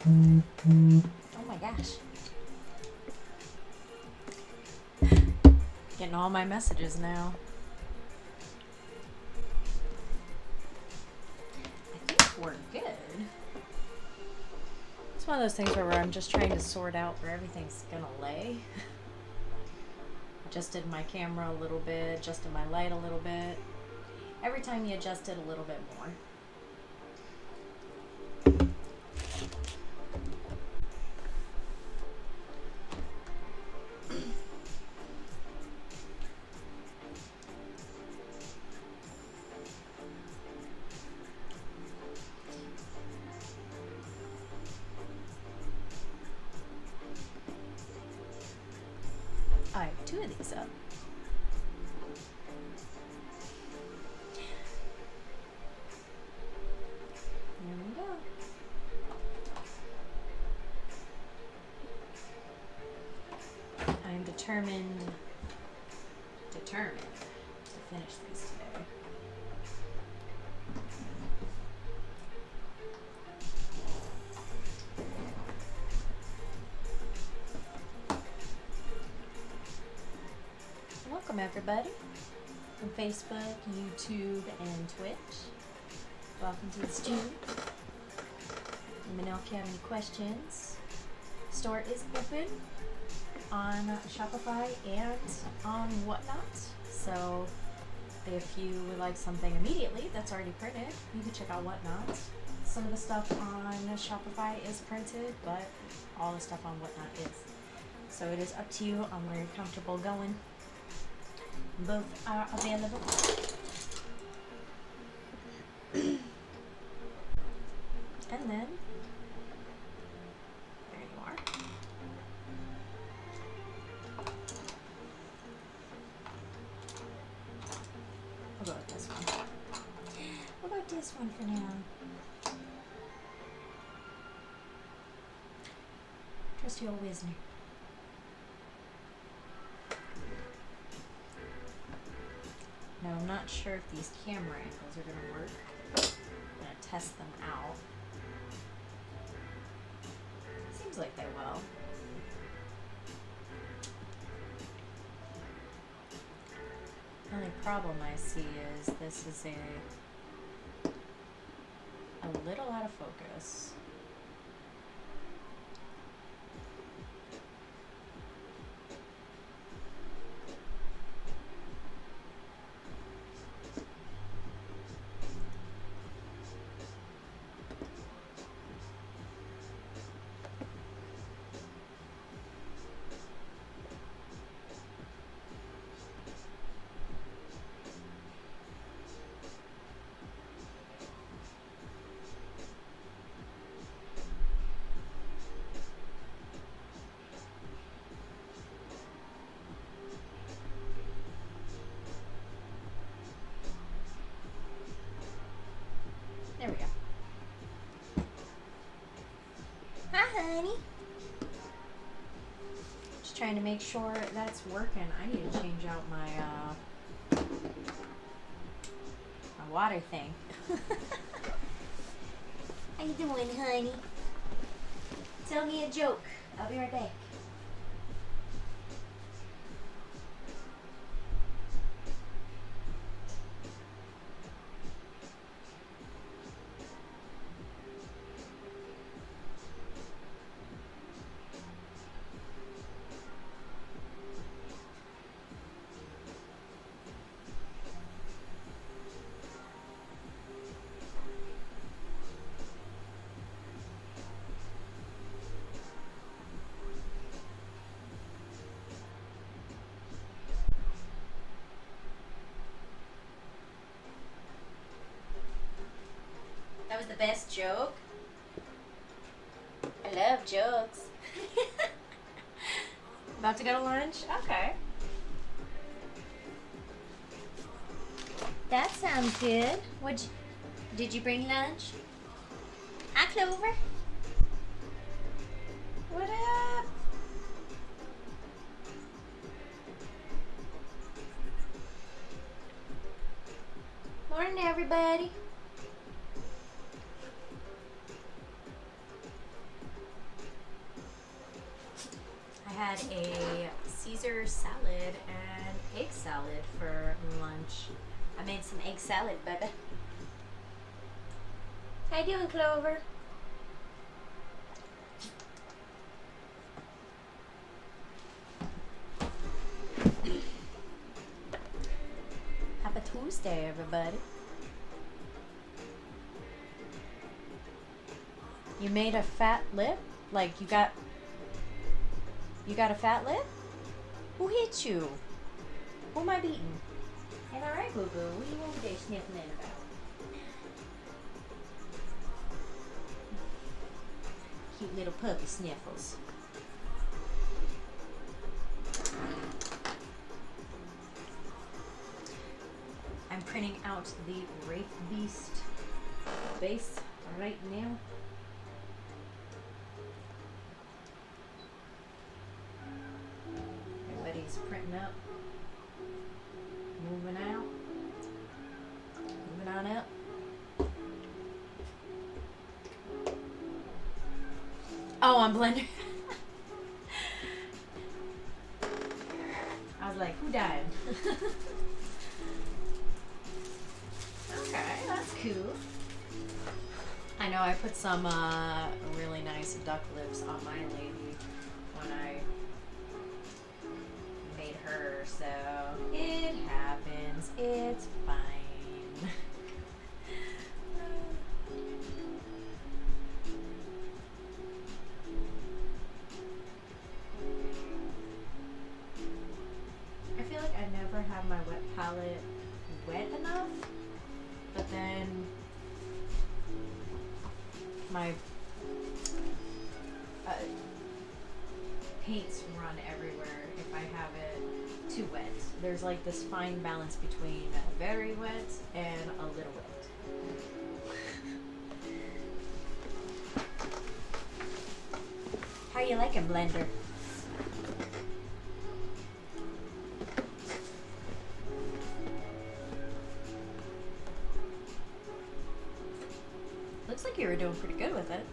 Oh my gosh. Getting all my messages now. I think we're good. It's one of those things where I'm just trying to sort out where everything's gonna lay. Adjusted my camera a little bit, adjusted my light a little bit. Every time you adjust it a little bit more. I have 2 of these up. There we go. I'm determined to finish these today. Welcome everybody from Facebook, YouTube, and Twitch. Welcome to the studio. Let me know if you have any questions. Store is open on Shopify and on Whatnot. So if you would like something immediately that's already printed, you can check out Whatnot. Some of the stuff on Shopify is printed, but all the stuff on Whatnot is. So it is up to you on where you're comfortable going. Both are available. And then, there you are. We'll go with this one. We'll go with this one for now. Trusty old Wisner. Now I'm not sure if these camera angles are going to work. I'm going to test them out. Seems like they will. The only problem I see is this is a little out of focus. There we go. Hi, honey. Just trying to make sure that's working. I need to change out my my water thing. How you doing, honey? Tell me a joke. I'll be right back. That was the best joke. I love jokes. About to go to lunch? Okay. That sounds good. Did you bring lunch? Hi, Clover. What up? Morning, everybody. had a Caesar salad and egg salad for lunch. I made some egg salad, baby. How you doing, Clover? Happy Tuesday, everybody. You made a fat lip? Like you got a fat lip? Who hit you? Who am I beating? Ain't that right, boo boo? What are you over there sniffling about? Cute little puppy sniffles. I'm printing out the Wraith Beast base right now. Everybody's printing up. Moving out. Moving on up. Oh, on Blender. I was like, who died? Okay, that's cool. I know I put some really nice duck lips on my lady when I made her, so it happens. It's fine. I feel like I never have my wet palette wet enough, but then my paints run everywhere if I have it too wet. There's like this fine balance between very wet and a little wet. How you liking, Blender? Looks like you were doing pretty good with it.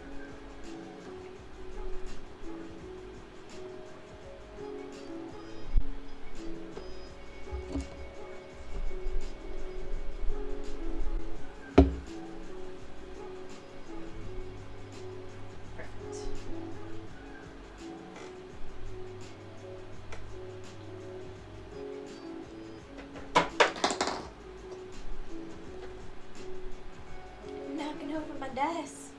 Over my desk.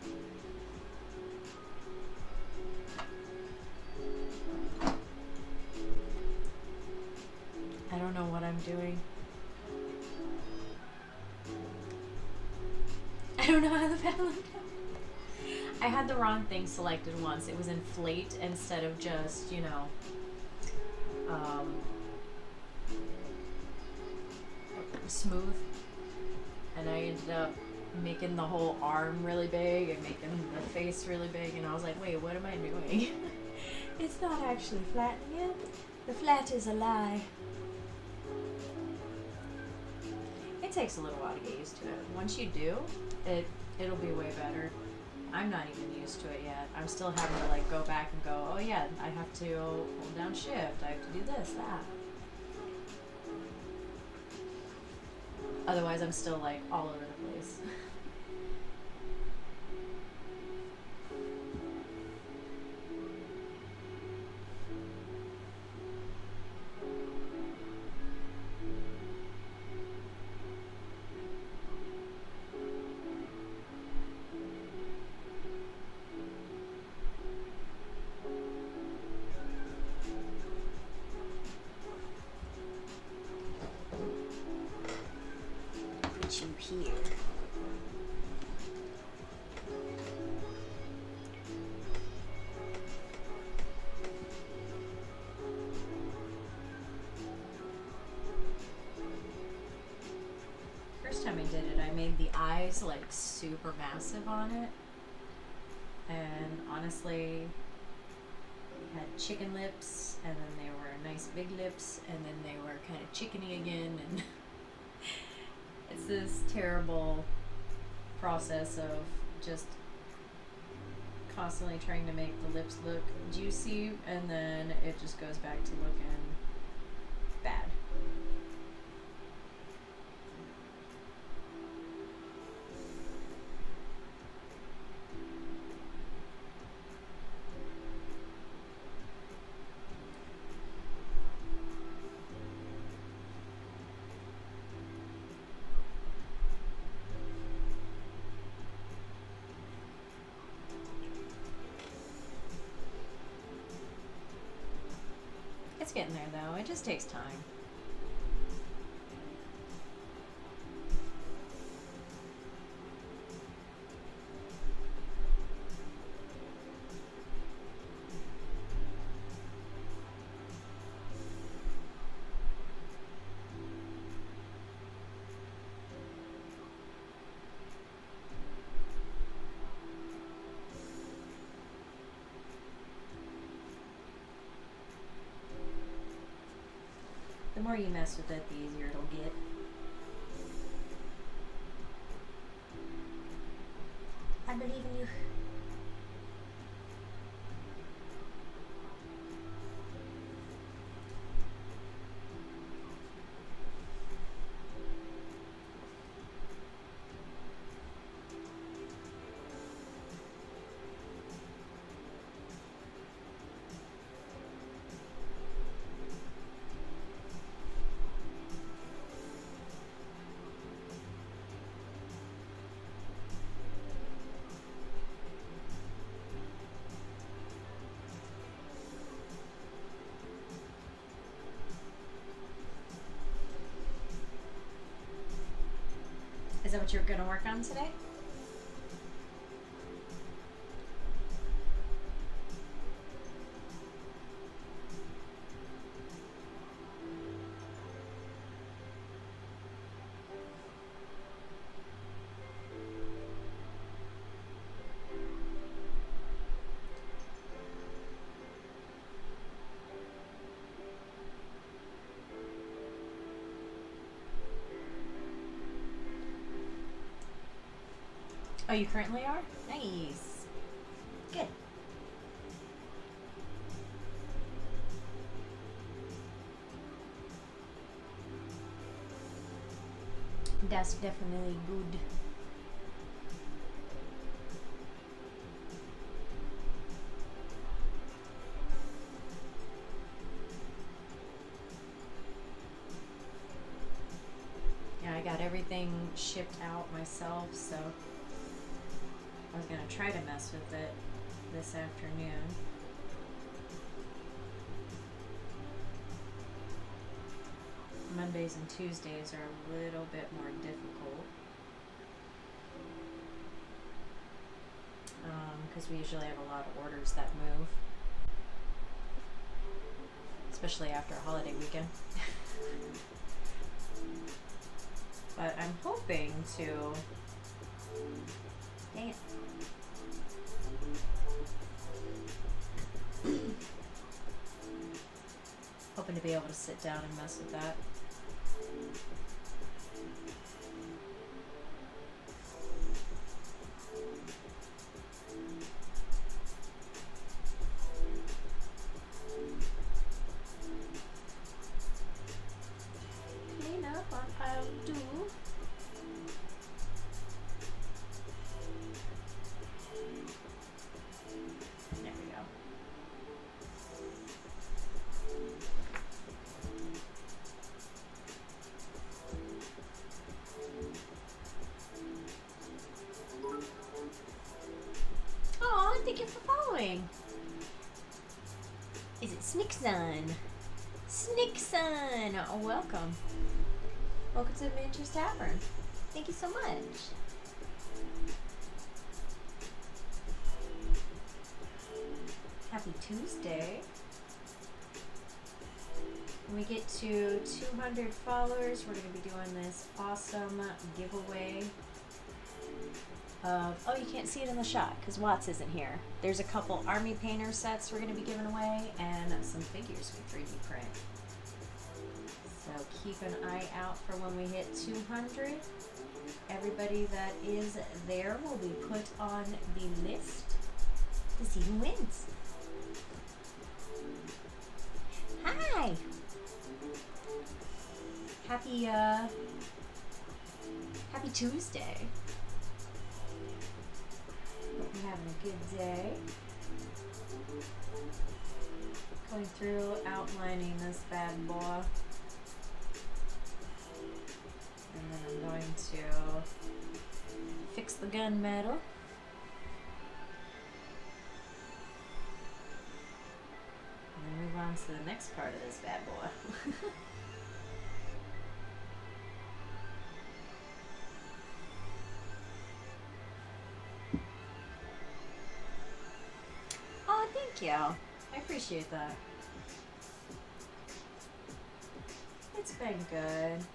I don't know what I'm doing. I don't know how the palette. I had the wrong thing selected once. It was inflate instead of just, you know, smooth. And I ended up making the whole arm really big and making the face really big, and I was like, wait, what am I doing? It's not actually flattening it. The flat is a lie. It takes a little while to get used to it. Once you do, it'll be way better. I'm not even used to it yet. I'm still having to like go back and go, oh yeah, I have to hold down shift, I have to do this, that. Otherwise I'm still like all over the place. You here. First time I did it, I made the eyes like super massive on it, and honestly, I had chicken lips, and then they were nice big lips, and then they were kind of chickeny again, and it's this terrible process of just constantly trying to make the lips look juicy, and then it just goes back to looking bad. It's getting there though, it just takes time. The more you mess with it, the easier it'll get. I believe in you. Is that what you're going to work on today? Oh, you currently are? Nice. Good. That's definitely good. Yeah, I got everything shipped out myself, so I was going to try to mess with it this afternoon. Mondays and Tuesdays are a little bit more difficult because we usually have a lot of orders that move, especially after a holiday weekend. But I'm hoping to... Dang it. Hoping to be able to sit down and mess with that. Clean up on aisle 2. There we go. Oh, thank you for following. Is it Snickson? Snickson! Oh, welcome. Welcome to the Miniatures Tavern. Thank you so much. Happy Tuesday. When we get to 200 followers, we're going to be doing this awesome giveaway of, oh, you can't see it in the shot because Watts isn't here. There's a couple Army Painter sets we're going to be giving away and some figures we 3D print. So keep an eye out for when we hit 200. Everybody that is there will be put on the list to see who wins. Hi! Happy Tuesday. Hope you're having a good day. Going through, outlining this bad boy. And then I'm going to fix the gunmetal. And then move on to the next part of this bad boy. Oh, thank you. I appreciate that. It's been good.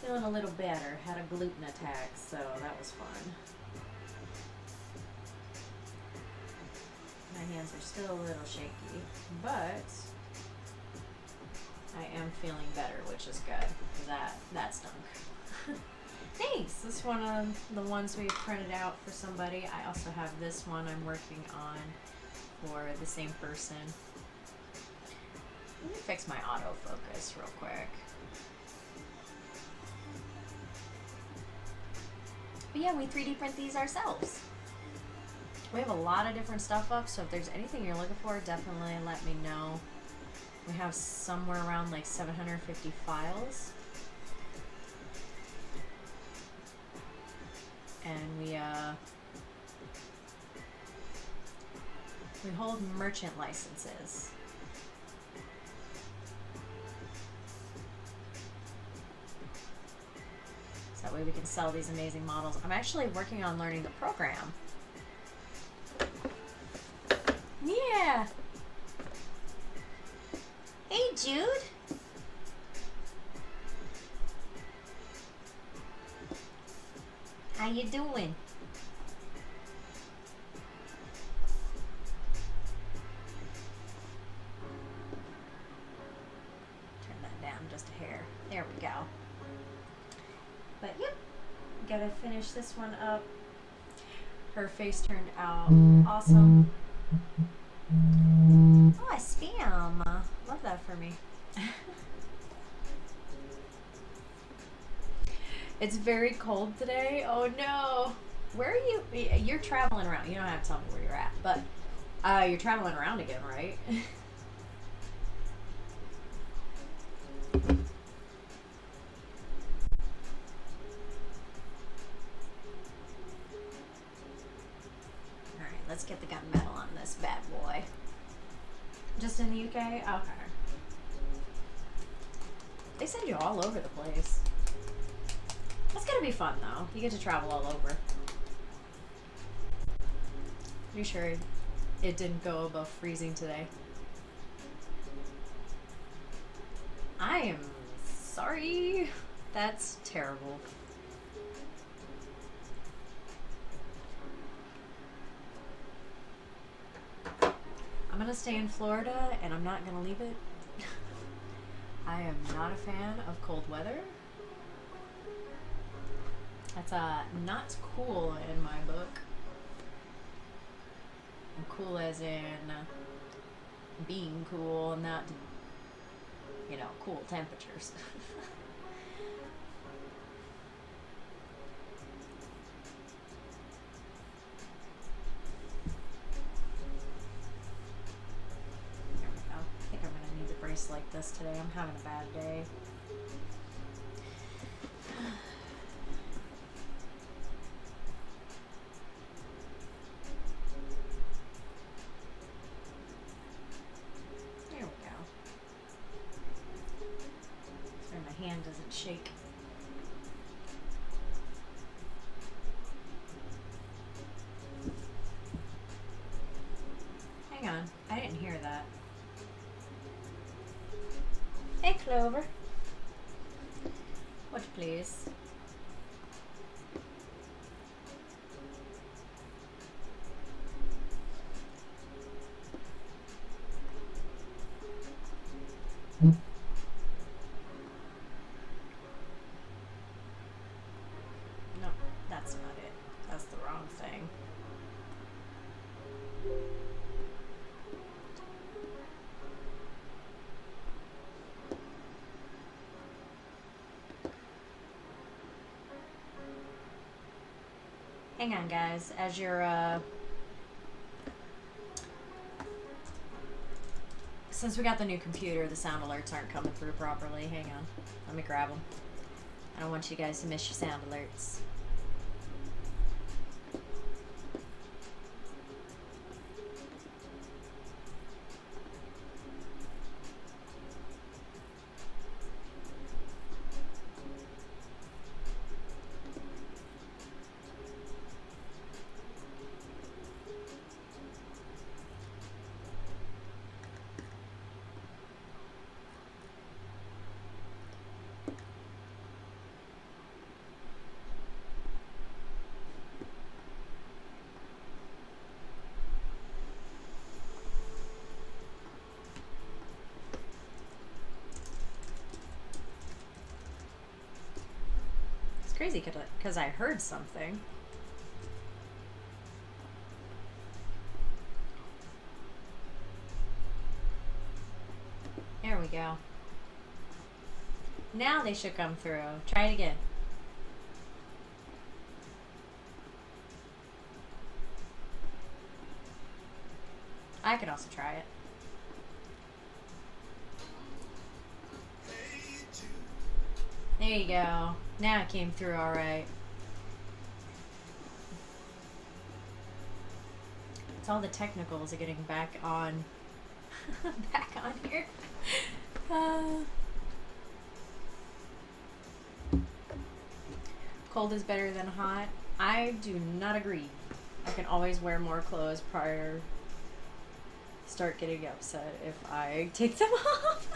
Feeling a little better. Had a gluten attack, so that was fun. My hands are still a little shaky, but I am feeling better, which is good. That stunk. Thanks. This is one of the ones we printed out for somebody. I also have this one I'm working on for the same person. Let me fix my autofocus real quick. But yeah, we 3D print these ourselves. We have a lot of different stuff up, so if there's anything you're looking for, definitely let me know. We have somewhere around like 750 files. And we hold merchant licenses. So that way we can sell these amazing models. I'm actually working on learning the program. Yeah. Hey, Jude. How you doing? Turn that down just a hair. There we go. But yep, gotta finish this one up. Her face turned out awesome. Oh, I spam. Love that for me. It's very cold today. Oh no. Where are you? You're traveling around. You don't have to tell me where you're at, but you're traveling around again, right? Alright, let's get the gunmetal on this bad boy. Just in the UK? Okay. They send you all over the place. That's gonna be fun though. You get to travel all over. Pretty sure it didn't go above freezing today. I am sorry. That's terrible. I'm gonna stay in Florida and I'm not gonna leave it. I am not a fan of cold weather. That's not cool in my book. And cool as in being cool, not, you know, cool temperatures. There we go. I think I'm gonna need the brace like this today. I'm having a bad day. Doesn't shake. Hang on, I didn't hear that. Hey, Clover. What, please? Hang on, guys. As you're, since we got the new computer, the sound alerts aren't coming through properly. Hang on. Let me grab them. I don't want you guys to miss your sound alerts. Crazy because I heard something. There we go. Now they should come through. Try it again. I could also try it. There you go. Now it came through all right. It's all the technicals are getting back on, back on here. Cold is better than hot. I do not agree. I can always wear more clothes prior. Start getting upset if I take them off.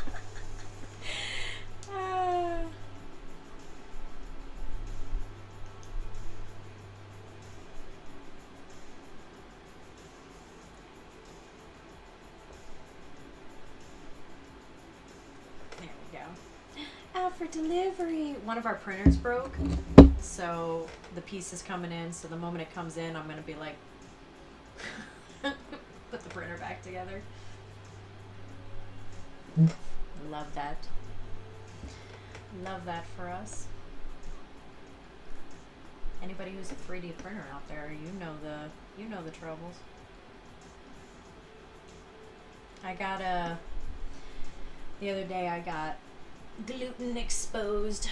For delivery. One of our printers broke, so the piece is coming in, so the moment it comes in I'm gonna be like put the printer back together. Love that. Love that for us. Anybody who's a 3D printer out there, you know the troubles. I got the other day I got gluten exposed,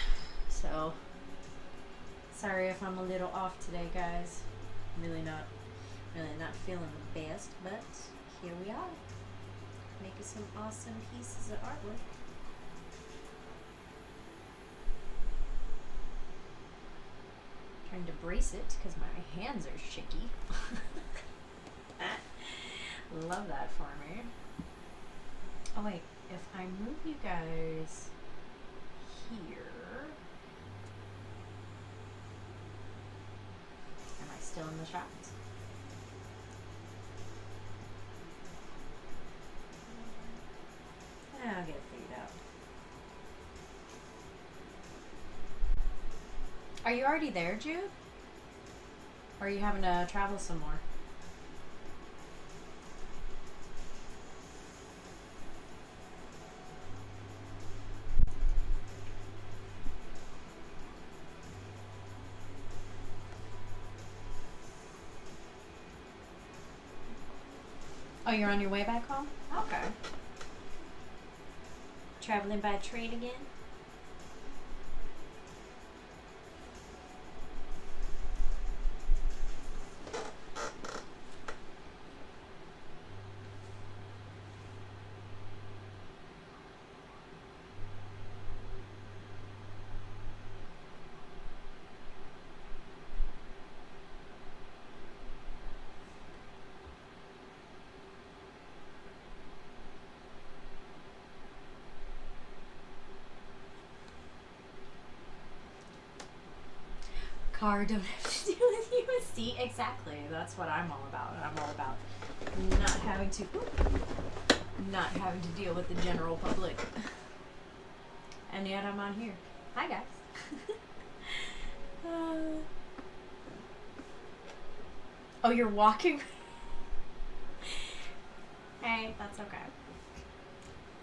so sorry if I'm a little off today, guys. Really not feeling the best, but here we are, making some awesome pieces of artwork. Trying to brace it because my hands are shaky. Love that for me. Oh wait, if I move you guys here, am I still in the shot? I'll get it figured out. Are you already there, Jude? Or are you having to travel some more? Oh, you're on your way back home? Okay. Traveling by train again? Car don't have to deal with USD. Exactly. That's what I'm all about. I'm all about not having to deal with the general public. And yet I'm on here. Hi guys. Oh, you're walking? Hey, that's okay.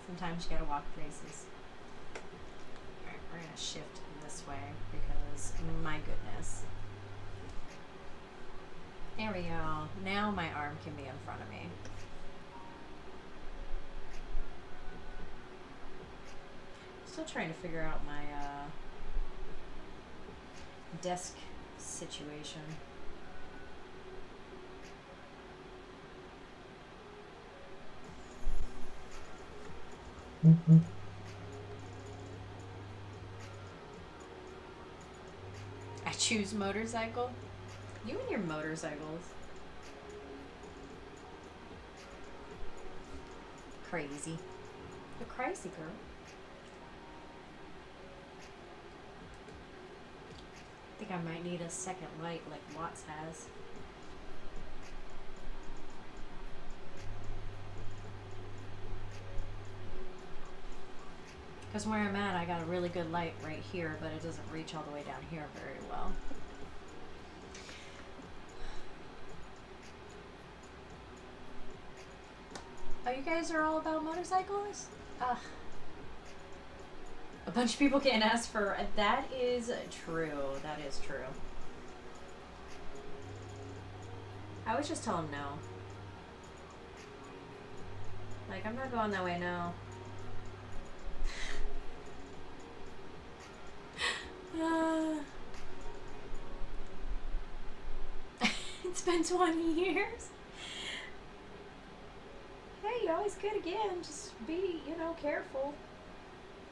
Sometimes you gotta walk places. Alright, we're gonna shift this way because, my goodness. There we go. Now my arm can be in front of me. Still trying to figure out my desk situation. Mm-hmm. I choose motorcycle. You and your motorcycles. Crazy. You're crazy, girl. I think I might need a second light like Watts has. Because where I'm at, I got a really good light right here, but it doesn't reach all the way down here very well. Oh, you guys are all about motorcycles? Ugh. A bunch of people can't ask for... That is true. That is true. I always just tell them no. Like, I'm not going that way, no. It's been 20 years. Hey, you always could again. Just be, you know, careful.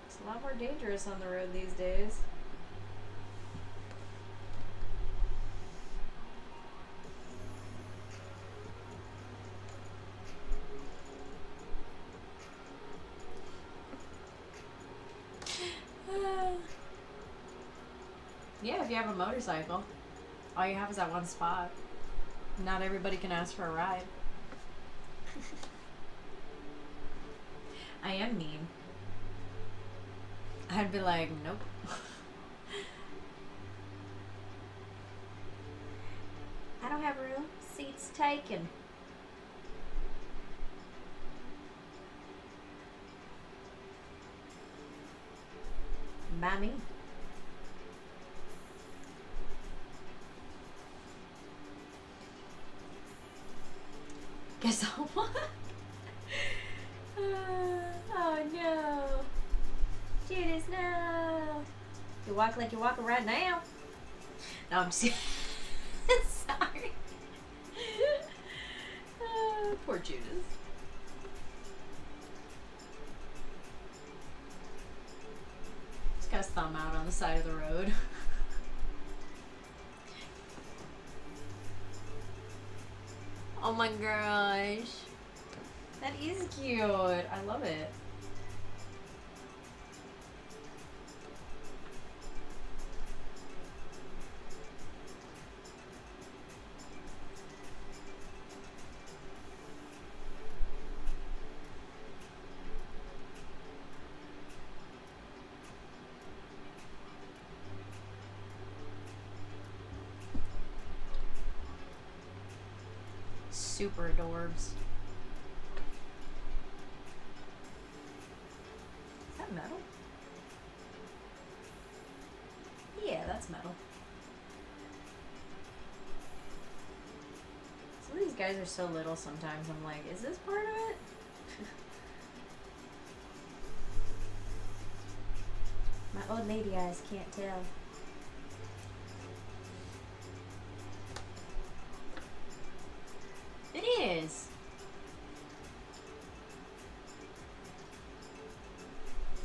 It's a lot more dangerous on the road these days. Yeah, if you have a motorcycle, all you have is that one spot. Not everybody can ask for a ride. I am mean. I'd be like, nope. I don't have room. Seats taken. By me. Guess I'll what? Oh no. Judas, no. You walk like you're walking right now. No, I'm just sorry. Poor Judas. Just got his thumb out on the side of the road. Oh my gosh. That is cute. I love it. Super adorbs. Is that metal? Yeah, that's metal. Some of these guys are so little sometimes. I'm like, is this part of it? My old lady eyes can't tell. It is.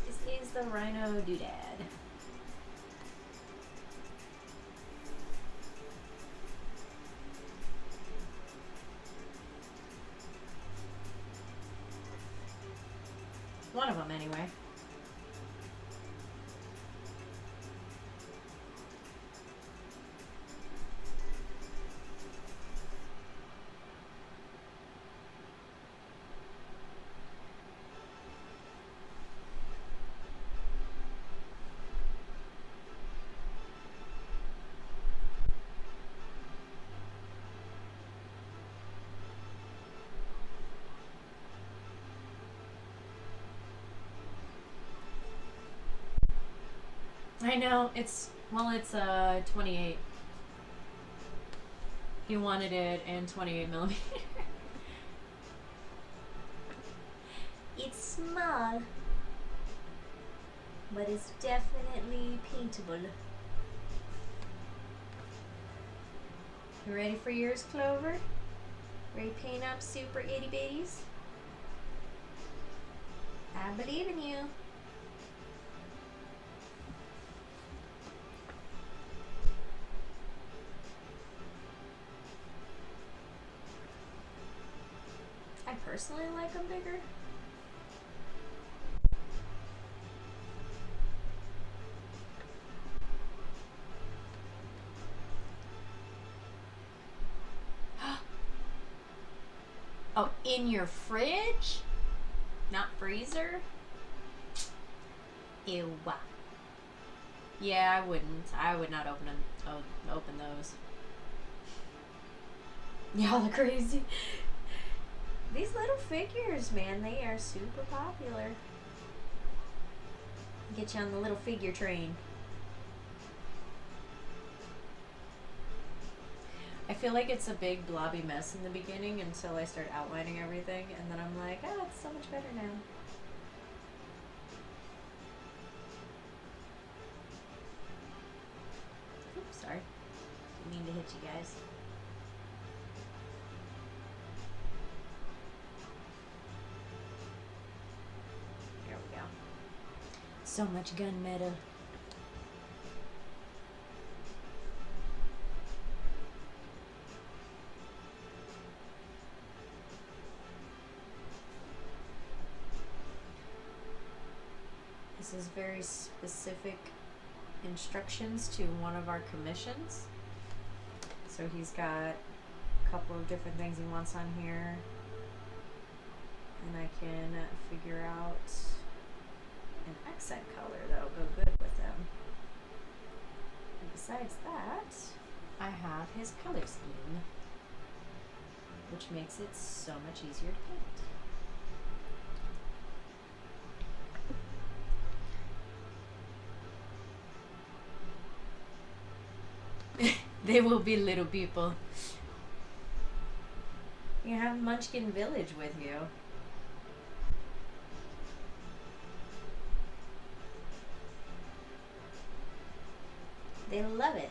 This is the Rhino doodad. One of them, anyway. I know, it's, well, it's 28. He wanted it in 28 millimeter. It's small, but it's definitely paintable. You ready for yours, Clover? Ready to paint up super itty bitties? I believe in you. I personally like them bigger. Oh, in your fridge? Not freezer? Ew. Yeah, I wouldn't. I would not open those. Y'all are crazy. These little figures, man, they are super popular. Get you on the little figure train. I feel like it's a big blobby mess in the beginning until I start outlining everything, and then I'm like, oh, it's so much better now. Oops, sorry. Didn't mean to hit you guys. Here we go. So much gunmetal. This is very specific instructions to one of our commissions. So he's got a couple of different things he wants on here, and I can figure out an accent color that'll go good with them. And besides that, I have his color scheme, which makes it so much easier to paint. They will be little people. You have Munchkin Village with you. They love it.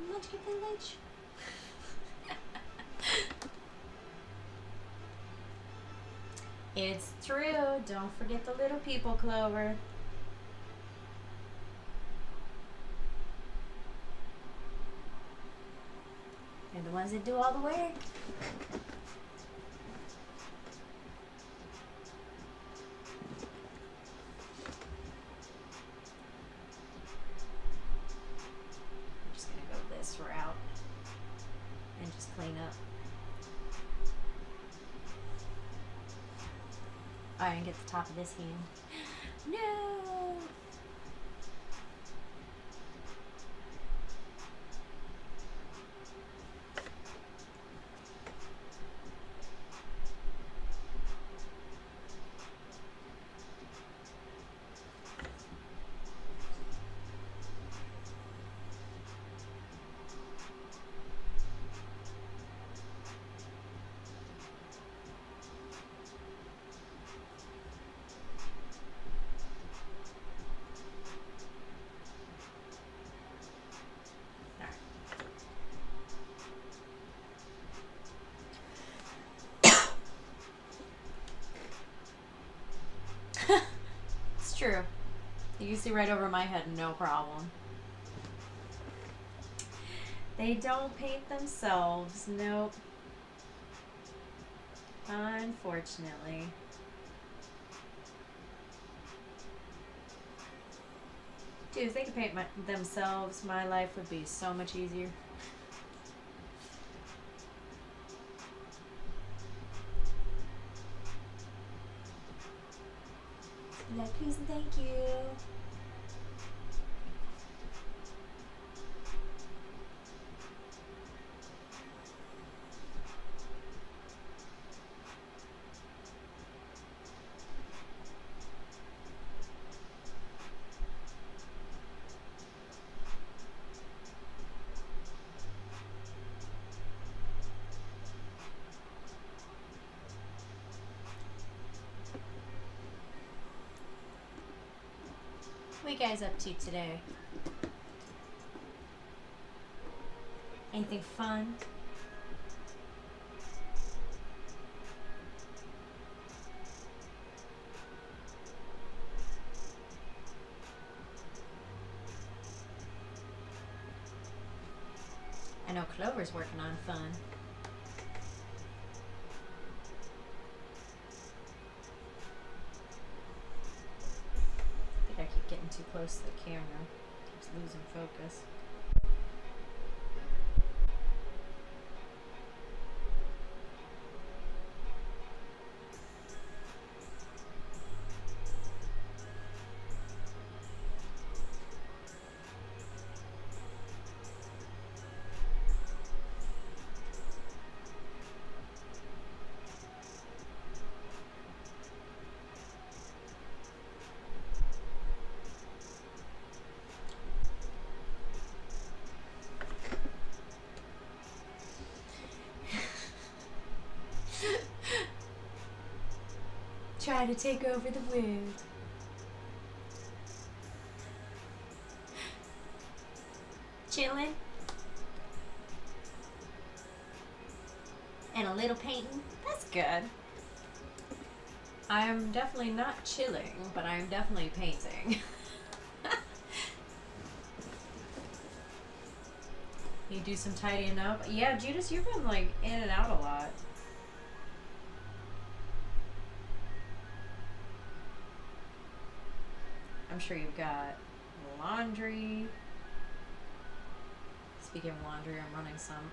Munchkin Village. It's true. Don't forget the little people, Clover. They're the ones that do all the work. Route and just clean up. Oh, I didn't get the top of this hand. No! True. You can see right over my head, no problem. They don't paint themselves. Nope. Unfortunately. Dude, if they could paint themselves, my life would be so much easier. Please and thank you. What are you guys up to today? Anything fun? I know Clover's working on fun. I keep getting too close to the camera. Keeps losing focus. Try to take over the world. Chilling. And a little painting. That's good. I am definitely not chilling, but I am definitely painting. You do some tidying up. Yeah, Judas, you've been like in and out a lot. I'm sure you've got laundry. Speaking of laundry, I'm running some.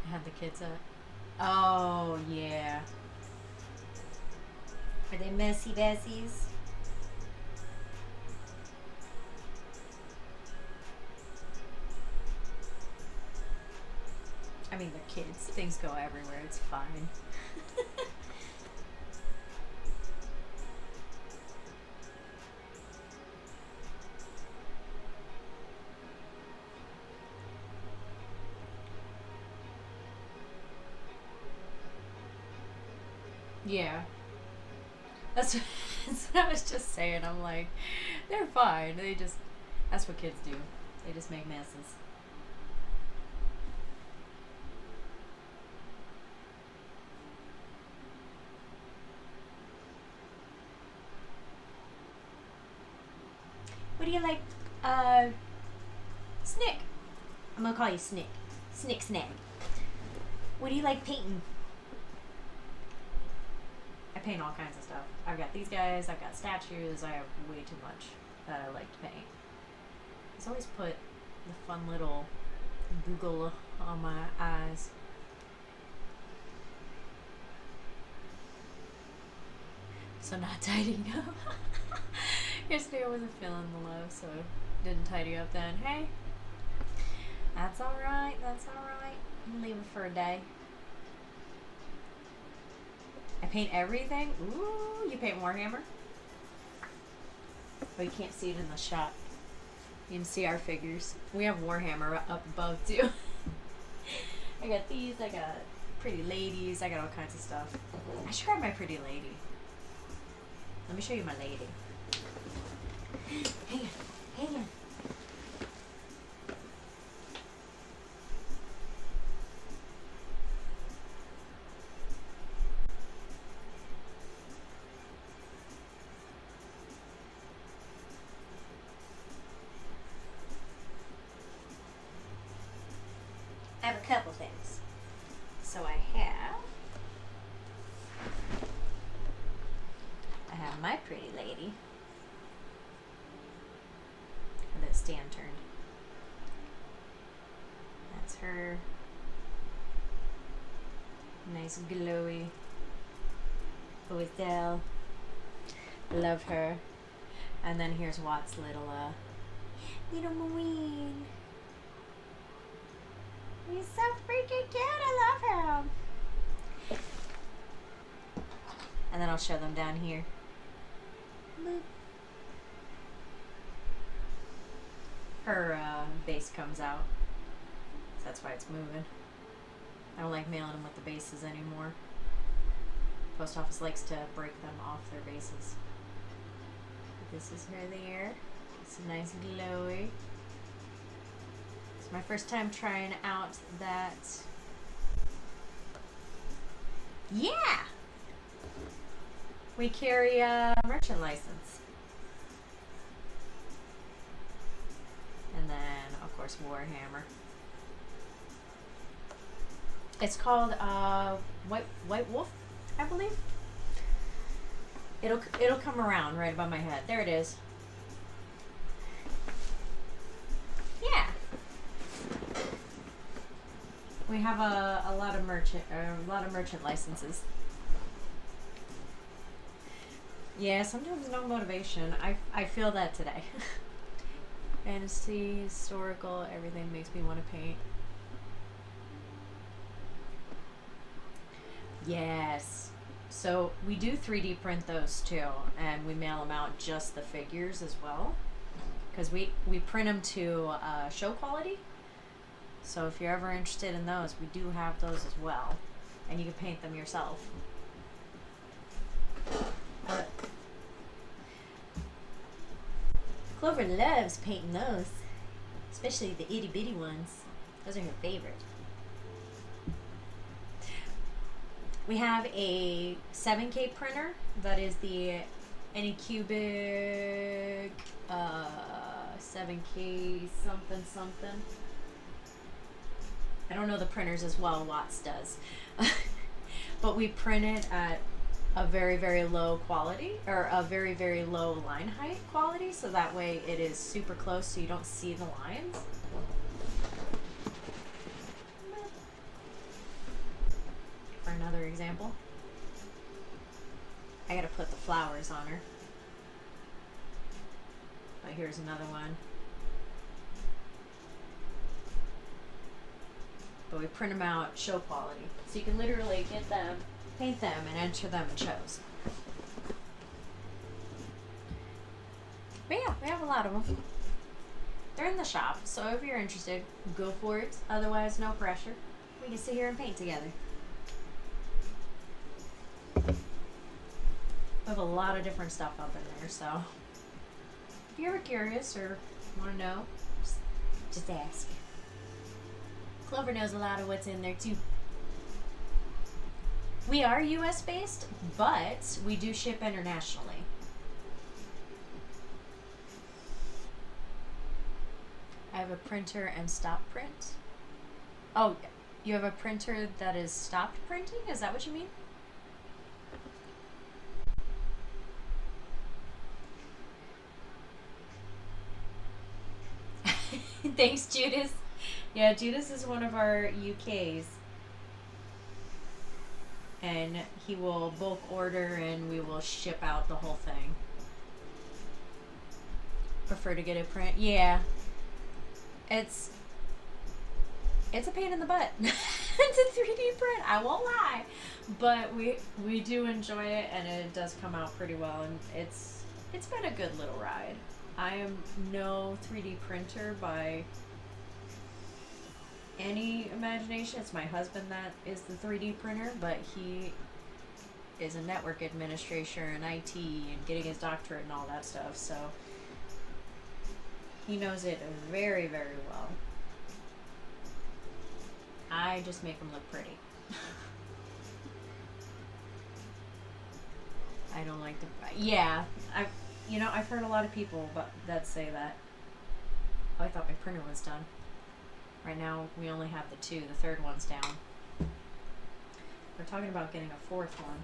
I had the kids up. Oh, yeah. Are they messy bessies? I mean, they're kids. Things go everywhere. It's fine. Yeah. That's what I was just saying. I'm like, they're fine. They just, that's what kids do. They just make messes. What do you like? Snick. I'm gonna call you Snick. Snick Snack. What do you like painting? I paint all kinds of stuff. I've got these guys, I've got statues, I have way too much that I like to paint. I just always put the fun little Google on my eyes. So not tidying up. Yesterday I wasn't feeling the love, so didn't tidy up then. Hey, that's alright, that's alright. Leave it for a day. I paint everything. Ooh, you paint Warhammer? Oh, you can't see it in the shot. You can see our figures. We have Warhammer up above too. I got these, I got pretty ladies, I got all kinds of stuff. I should grab my pretty lady. Let me show you my lady. Hang on, hang on. I have a couple things. So I have my pretty lady. And then stand turned. That's her. Nice glowy. Oiselle. Love her. And then here's Watt's little marine. He's so freaking cute. I love him. And then I'll show them down here. Her base comes out. So that's why it's moving. I don't like mailing them with the bases anymore. Post office likes to break them off their bases. But this is her there. It's a nice glowy. It's my first time trying out that. Yeah! We carry a merchant license. And then, of course, Warhammer. It's called White Wolf, I believe. It'll come around right above my head. There it is. Yeah. We have a lot of merchant licenses. Yeah, sometimes no motivation. I feel that today. Fantasy, historical, everything makes me want to paint. Yes. So we do 3D print those too, and we mail them out just the figures as well, because we print them to show quality. So if you're ever interested in those, we do have those as well, and you can paint them yourself. But Clover loves painting those, especially the itty bitty ones. Those are her favorite. We have a 7K printer that is the Anycubic 7K something. I don't know the printers as well, Watts does. But we print it at a very, very low quality, or a very, very low line height quality, so that way it is super close so you don't see the lines. For another example, I gotta put the flowers on her. But here's another one. But we print them out show quality, so you can literally get them, paint them, and enter them in shows. But yeah, we have a lot of them. They're in the shop, so if you're interested, go for it. Otherwise, no pressure. We can sit here and paint together. We have a lot of different stuff up in there, so if you're ever curious or want to know, just ask. Clover knows a lot of what's in there too. We are US based, but we do ship internationally. I have a printer and stop print. Oh, you have a printer that is stopped printing? Is that what you mean? Thanks, Judas. Yeah, Judas is one of our UKs. And he will bulk order and we will ship out the whole thing. Prefer to get a print? Yeah. It's a pain in the butt. It's a 3D print, I won't lie. But we do enjoy it, and it does come out pretty well, and it's been a good little ride. I am no 3D printer by any imagination. It's my husband that is the 3D printer, but he is a network administrator and IT and getting his doctorate and all that stuff, so he knows it very, very well. I just make them look pretty. I don't like to. Yeah, I've heard a lot of people that say that. Oh, I thought my printer was done. Right now we only have the two. The third one's down. We're talking about getting a fourth one.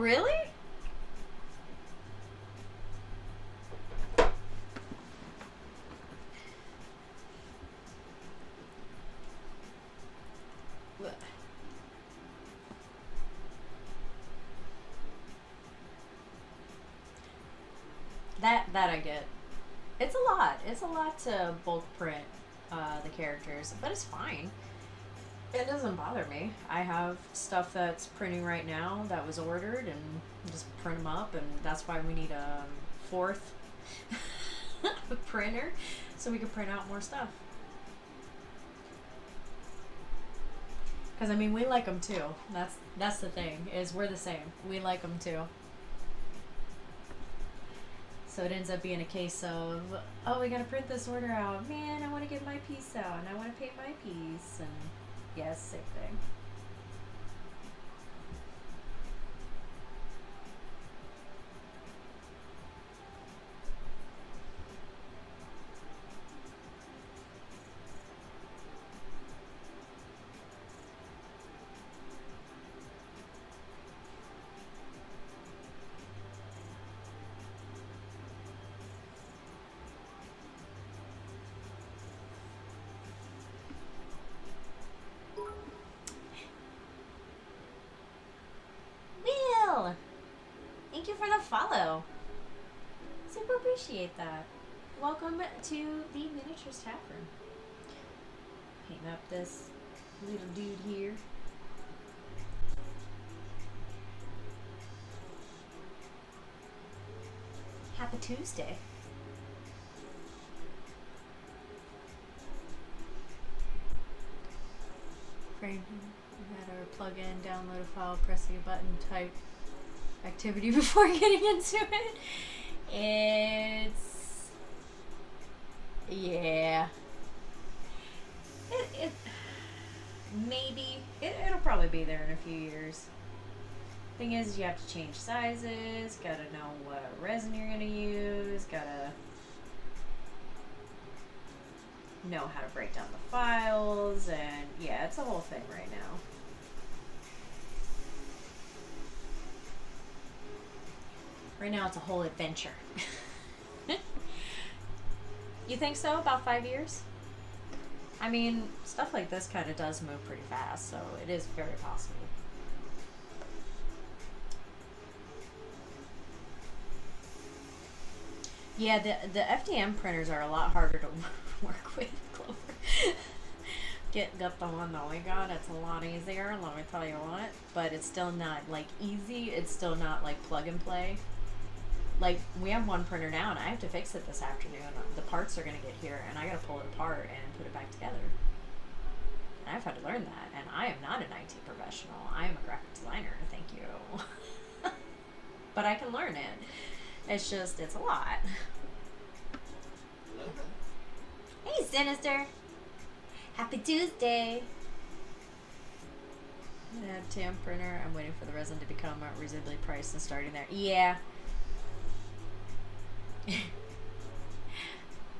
really? That I get. It's a lot. It's a lot to bulk print the characters, but it's fine. It doesn't bother me. I have stuff that's printing right now that was ordered, and just print them up, and that's why we need a fourth printer so we can print out more stuff. Because I mean, we like them too. That's the thing, is we're the same. We like them too. So it ends up being a case of, oh, we gotta print this order out. Man, I want to get my piece out, and I want to paint my piece, and yes, same thing. Thank you for the follow. Super appreciate that. Welcome to the Miniatures Tavern. Painting up this little dude here. Happy Tuesday. Frame. We had our plug-in, download a file, pressing a button, type activity before getting into it. It's, yeah. Maybe it'll probably be there in a few years. Thing is, you have to change sizes. Gotta know what resin you're gonna use. Gotta know how to break down the files, and yeah, it's a whole thing right now. Right now, it's a whole adventure. You think so? About 5 years? I mean, stuff like this kind of does move pretty fast, so it is very possible. Yeah, the FDM printers are a lot harder to work with, Clover. Got the one that we got, it's a lot easier, let me tell you what. But it's still not, like, easy. It's still not, like, plug and play. Like, we have one printer now, and I have to fix it this afternoon. The parts are going to get here, and I got to pull it apart and put it back together. And I've had to learn that, and I am not an IT professional. I am a graphic designer, thank you. But I can learn it. It's just, it's a lot. Hey, Sinister. Happy Tuesday. I have TAM printer. I'm waiting for the resin to become reasonably priced and starting there. Yeah.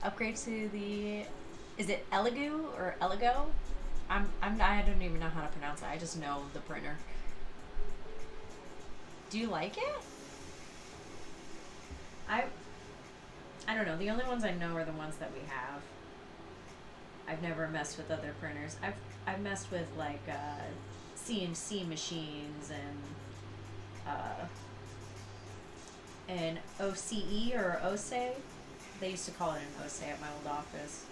Upgrade to the, is it Elegoo or Elego? I don't even know how to pronounce it. I just know the printer. Do you like it? I don't know. The only ones I know are the ones that we have. I've never messed with other printers. I've messed with like CNC machines and OCE or OSE. They used to call it an OSE at my old office.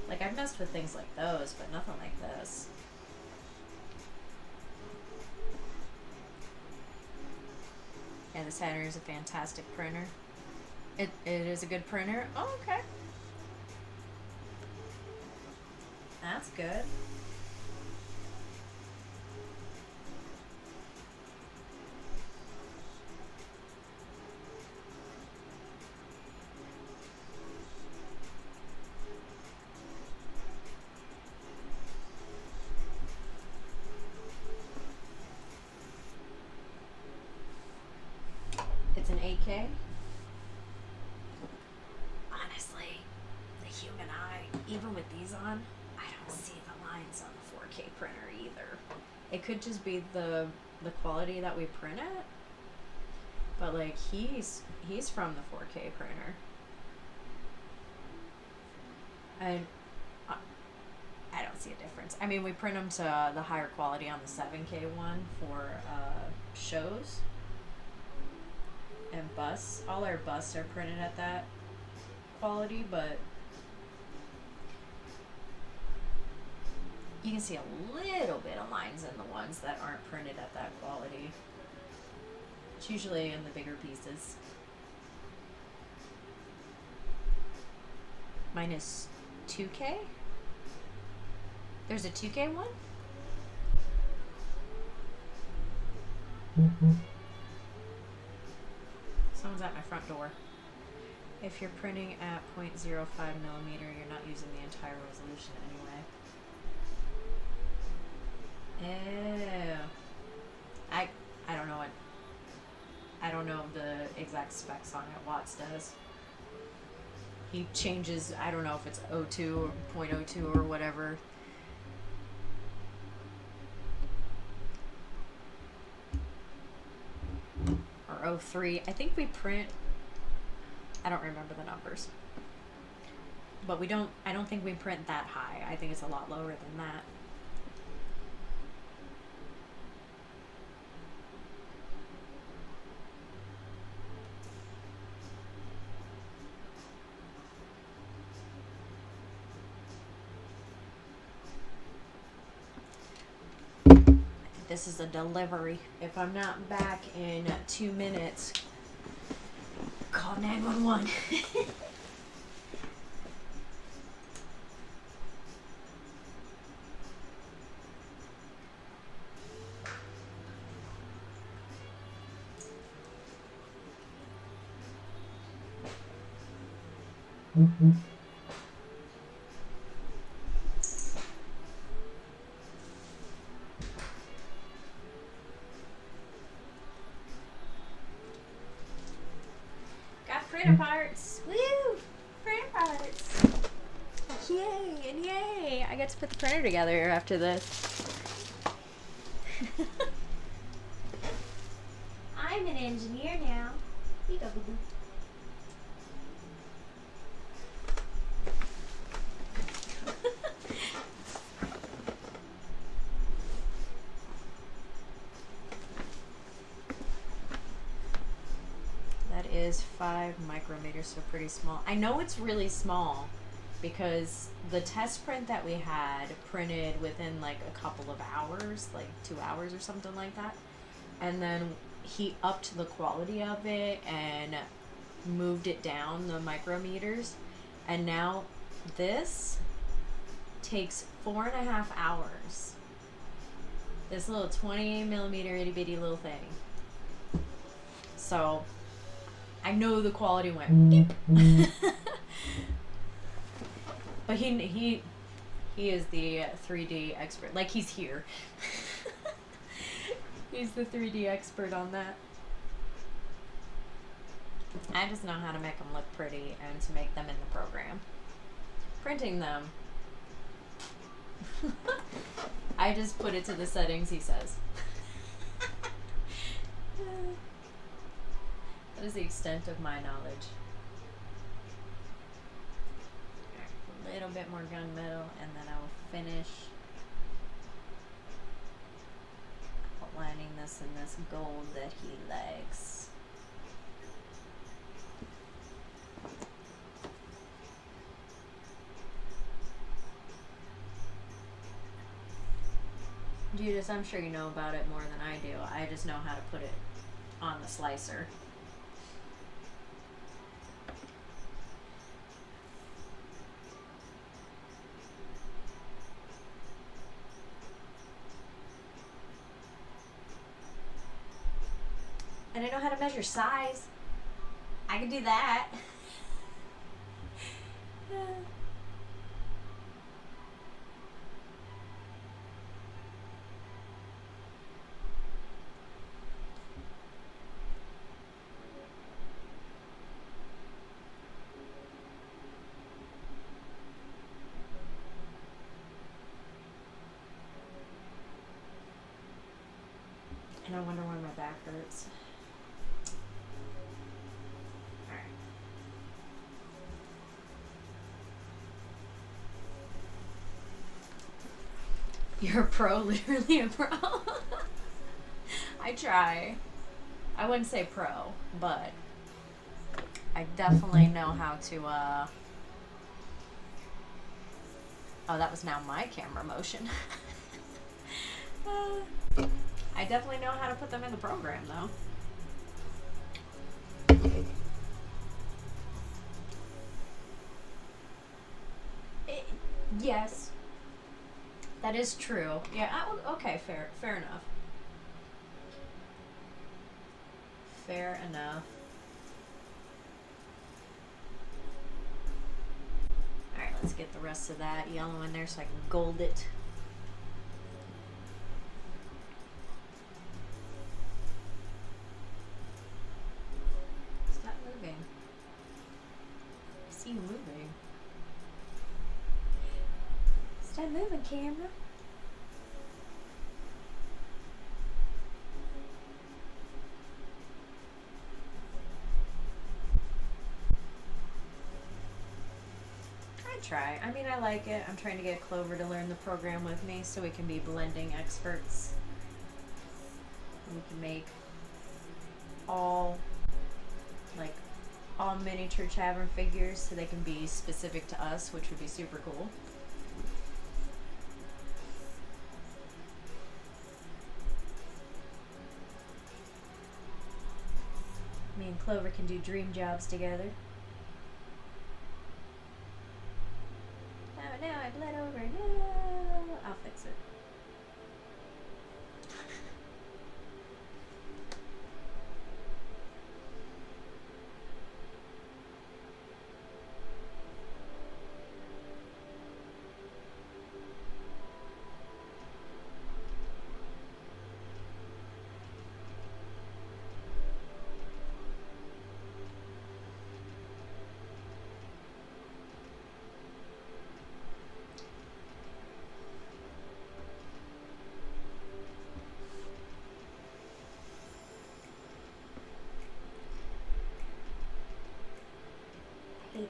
Like, I've messed with things like those, but nothing like this. Yeah, the Saturn is a fantastic printer. It is a good printer. Oh, okay. That's good. It's an 8K. Honestly, the human eye, even with these on, I don't see the lines on the 4K printer either. It could just be the quality that we print it. But like he's from the 4K printer. And I don't see a difference. I mean, we print them to the higher quality on the 7K one for shows and busts. All our busts are printed at that quality, but you can see a little bit of lines in the ones that aren't printed at that quality. It's usually in the bigger pieces. Mine is 2K? There's a 2K one? Someone's at my front door. If you're printing at 0.05 millimeter, you're not using the entire resolution anyway. Ew. I don't know the exact specs on it. Watts does. He changes, I don't know if it's 02 or 0.02 or whatever. Or 03. I think we print, I don't remember the numbers. But I don't think we print that high. I think it's a lot lower than that. This is a delivery. If I'm not back in 2 minutes, call 911. Printer parts! Woo! Printer parts! Yay and yay! I get to put the printer together after this. I'm an engineer now. Is 5 micrometers, so pretty small. I know it's really small because the test print that we had printed within like a couple of hours, like 2 hours or something like that, and then he upped the quality of it and moved it down the micrometers, and now this takes 4.5 hours. This little 28 millimeter itty bitty little thing. So I know the quality went beep. But he is the 3D expert. Like, he's here. He's the 3D expert on that. I just know how to make them look pretty and to make them in the program. Printing them, I just put it to the settings he says. That is the extent of my knowledge. A little bit more gunmetal, and then I will finish outlining this in this gold that he likes. Judas, I'm sure you know about it more than I do. I just know how to put it on the slicer. And I know how to measure size. I can do that. And I wonder why my back hurts. You're a pro, literally a pro. I try. I wouldn't say pro, but I definitely know how to, oh, that was now my camera motion. I definitely know how to put them in the program, though. Yes. That is true. Yeah, okay, fair enough. Fair enough. Alright, let's get the rest of that yellow in there so I can gold it. Stop moving. I see you moving. Stop moving, camera. Try. I mean, I like it. I'm trying to get Clover to learn the program with me so we can be blending experts. We can make all miniature tavern figures so they can be specific to us, which would be super cool. Me and Clover can do dream jobs together. No, I bled over. No, I'll fix it.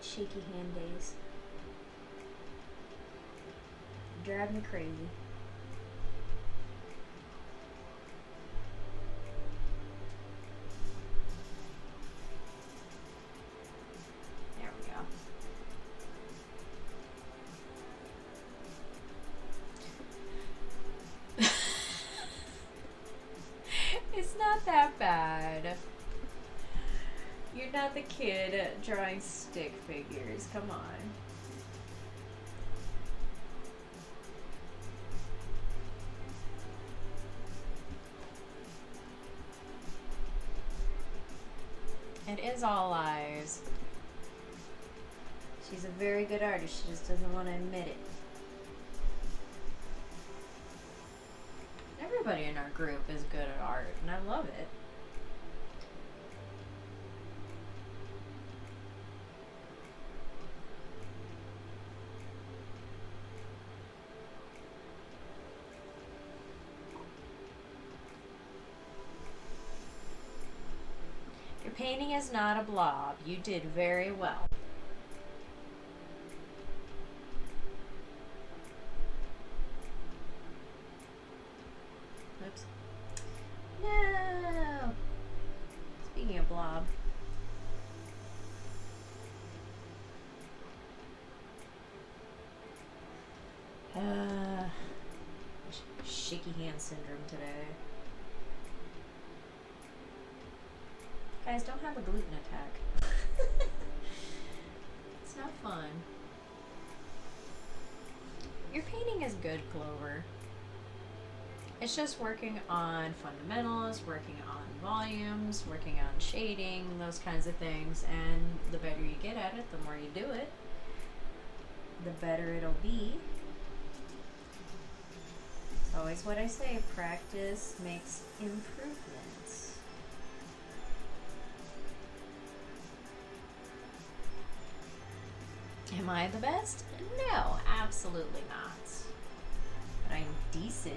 Shaky hand days. Drive me crazy. There we go. It's not that bad. You're not the kid drawing stick figures. Come on. It is all lies. She's a very good artist. She just doesn't want to admit it. Everybody in our group is good at art, and I love it. Painting is not a blob. You did very well. Oops. No! Speaking of blob. Shaky hand syndrome today. Guys, don't have a gluten attack. It's not fun. Your painting is good, Clover. It's just working on fundamentals, working on volumes, working on shading, those kinds of things. And the better you get at it, the more you do it, the better it'll be. It's always what I say, practice makes improvements. Am I the best? No, absolutely not. But I'm decent.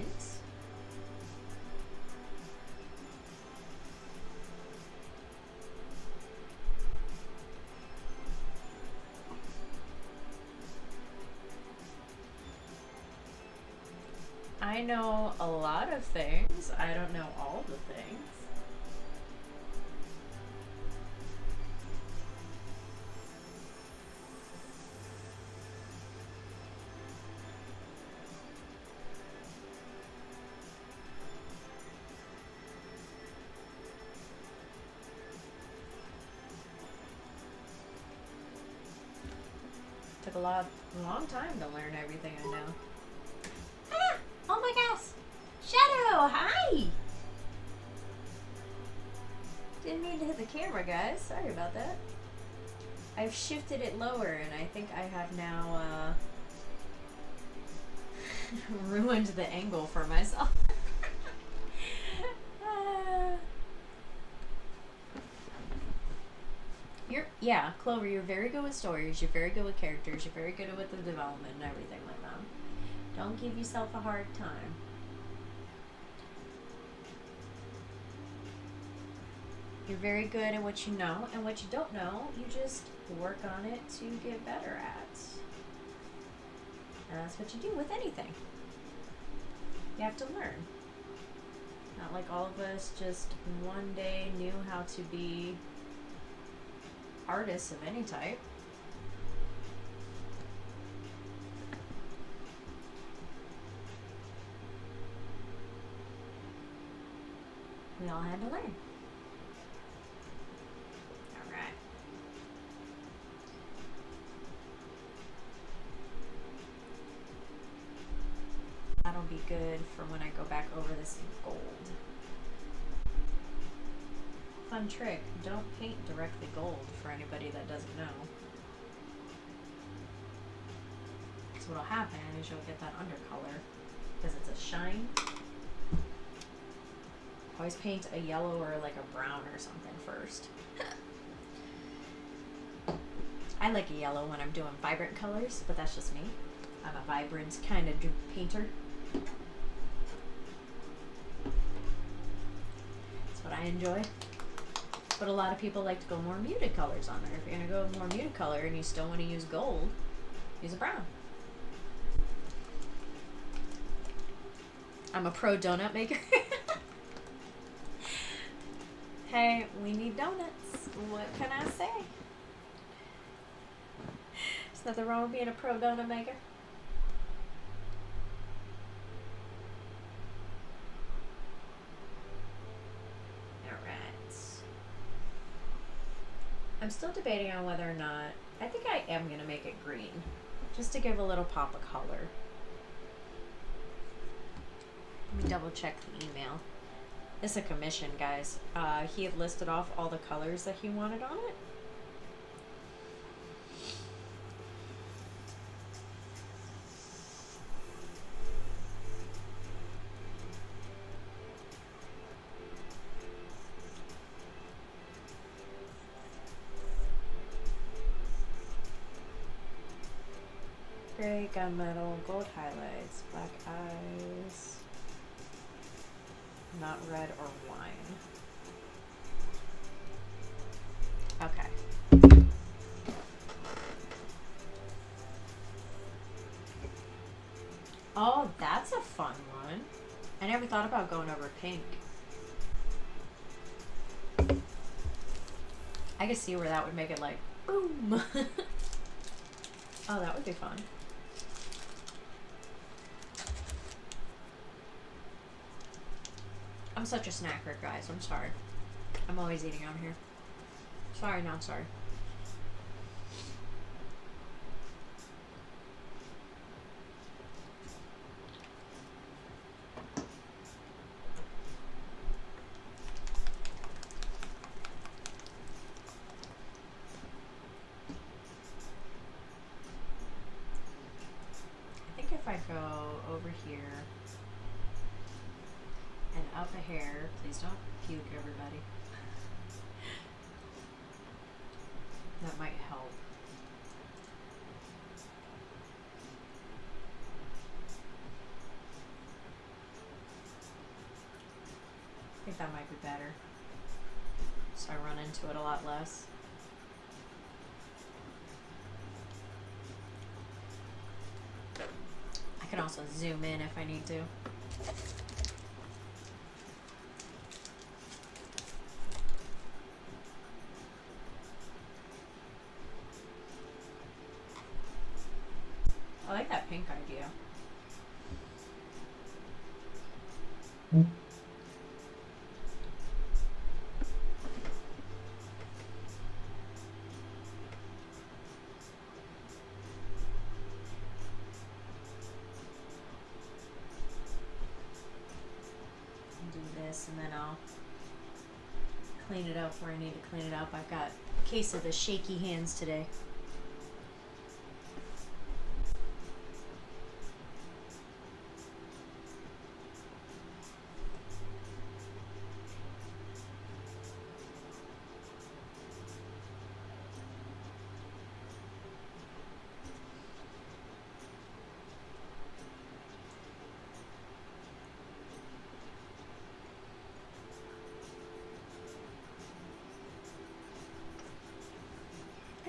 I know a lot of things. I don't know all the things. Took a long time to learn everything I know. Ah! Oh my gosh! Shadow, hi! Didn't mean to hit the camera, guys. Sorry about that. I've shifted it lower, and I think I have now ruined the angle for myself. Yeah, Clover, you're very good with stories, you're very good with characters, you're very good with the development and everything like that. Don't give yourself a hard time. You're very good at what you know, and what you don't know, you just work on it to get better at. And that's what you do with anything. You have to learn. Not like all of us just one day knew how to be artists of any type. We all had to learn. Alright. That'll be good for when I go back over this in gold. Fun trick, don't paint directly gold for anybody that doesn't know. So what'll happen is you'll get that undercolor because it's a shine. Always paint a yellow or like a brown or something first. I like a yellow when I'm doing vibrant colors, but that's just me. I'm a vibrant kind of painter. That's what I enjoy. But a lot of people like to go more muted colors on there. If you're going to go more muted color and you still want to use gold, use a brown. I'm a pro donut maker. Hey, we need donuts. What can I say? There's nothing wrong with being a pro donut maker. I'm still debating on whether or not, I think I am going to make it green, just to give a little pop of color. Let me double check the email. It's a commission, guys. He had listed off all the colors that he wanted on it. Gray, gunmetal, gold highlights, black eyes, not red or wine. Okay. Oh, that's a fun one. I never thought about going over pink. I could see where that would make it like, boom. Oh, that would be fun. I'm such a snacker, guys. I'm sorry. I'm always eating out here. Sorry, not sorry. I think if I go over here and up a hair, please don't puke, everybody. That might help. I think that might be better, so I run into it a lot less. I can also zoom in if I need to. I like that pink idea. Do this and then I'll clean it up where I need to clean it up. I've got a case of the shaky hands today.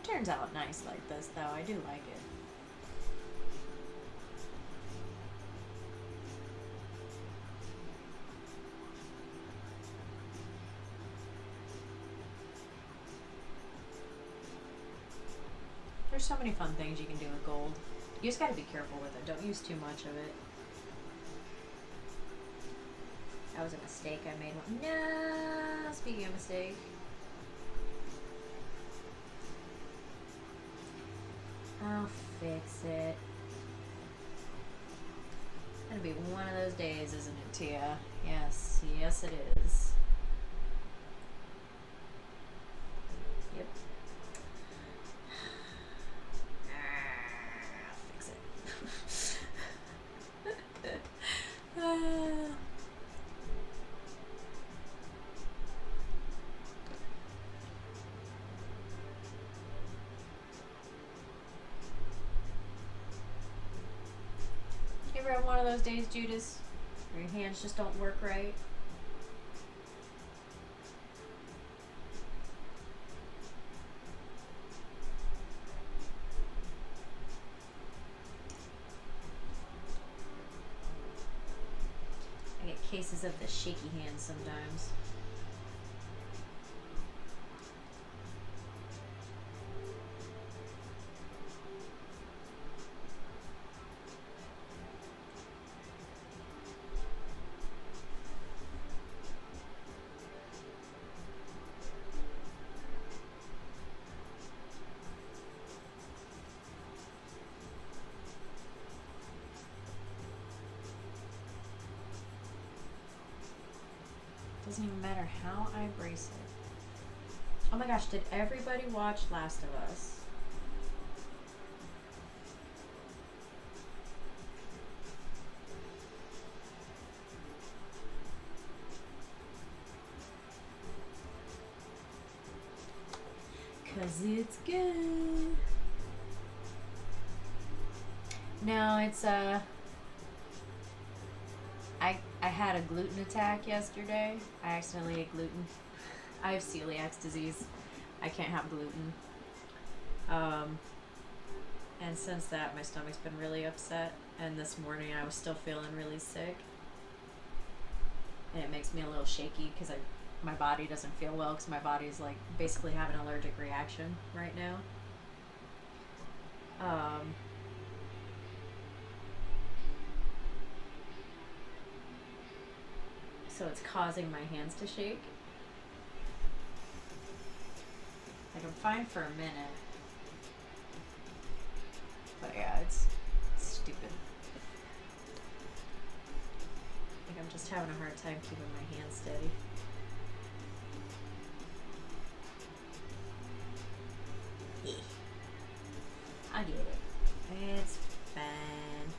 Turns out nice like this though. I do like it. There's so many fun things you can do with gold. You just gotta be careful with it. Don't use too much of it. That was a mistake I made. No, speaking of mistake. I'll fix it. It's gonna be one of those days, isn't it, Tia? Yes, yes it is. Yep. I'll fix it. You ever have one of those days, Judas, where your hands just don't work right? I get cases of the shaky hands sometimes. Doesn't even matter how I brace it. Oh my gosh, did everybody watch Last of Us? Cause it's good. No, it's I had a gluten attack yesterday. I accidentally ate gluten. I have celiac disease. I can't have gluten. And since that, my stomach's been really upset. And this morning, I was still feeling really sick. And it makes me a little shaky because my body doesn't feel well because my body's like basically having an allergic reaction right now. So it's causing my hands to shake. Like I'm fine for a minute. But yeah, it's stupid. Like I'm just having a hard time keeping my hands steady. Yeah. I get it. It's fine.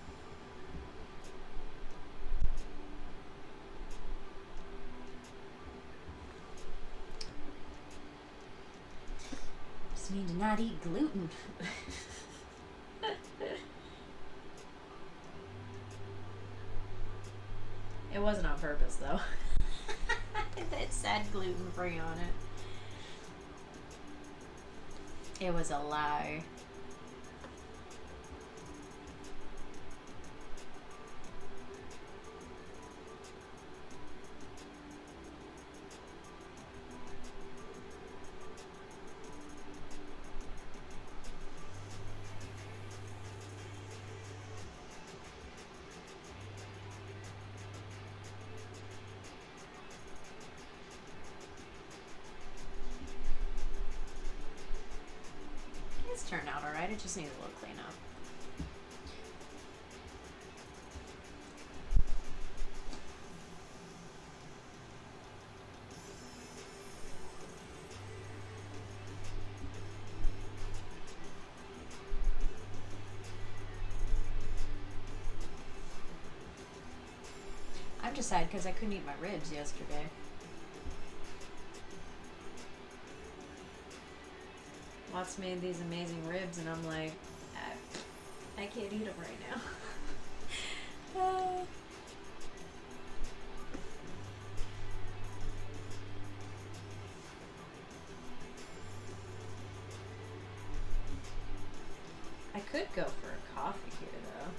Just need to not eat gluten. It wasn't on purpose though. It said gluten free on it. It was a lie. inside. It just needs a little cleanup. I'm just sad because I couldn't eat my ribs yesterday. Watts made these amazing ribs, and I'm like, I can't eat them right now. I could go for a coffee here, though.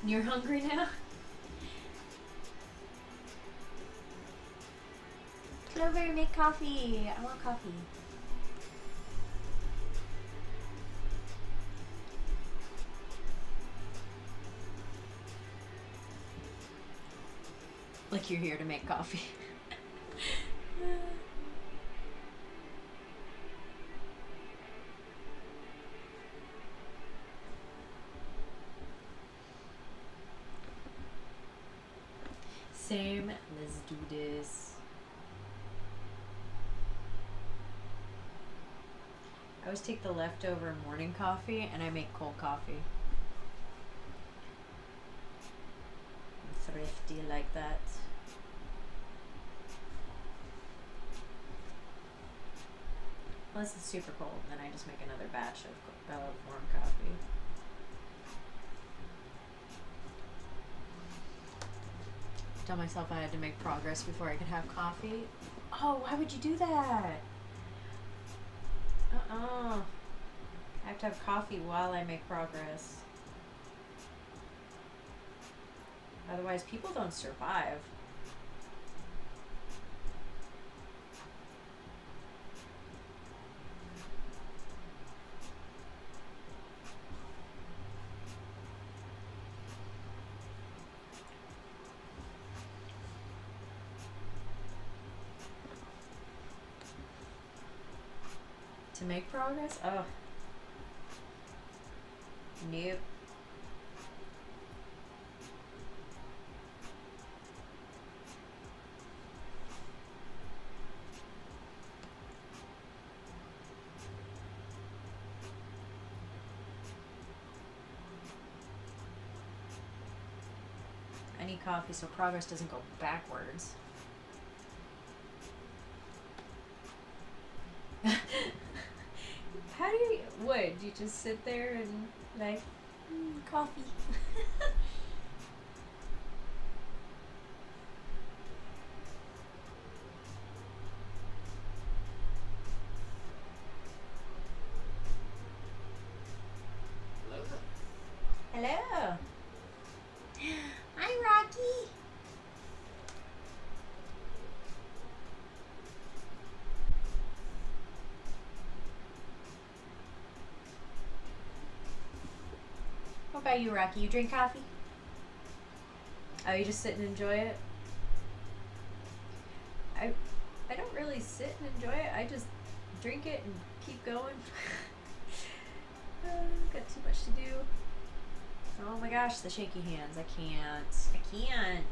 You're hungry now? Clover, make coffee. I want coffee. Like you're here to make coffee. Same. Let's do this. I always take the leftover morning coffee and I make cold coffee. I'm thrifty like that. Unless it's super cold, then I just make another batch of warm coffee. Tell myself I had to make progress before I could have coffee. Oh, why would you do that? I have to have coffee while I make progress. Otherwise, people don't survive. To make progress? Oh. Nope. I need coffee so progress doesn't go backwards. How do you, what, do you just sit there and like, coffee? Hello. Hello. Hi, Rocky. What about you, Rocky? You drink coffee? Oh, you just sit and enjoy it? I don't really sit and enjoy it. I just drink it and keep going. Got too much to do. Oh my gosh, the shaky hands. I can't.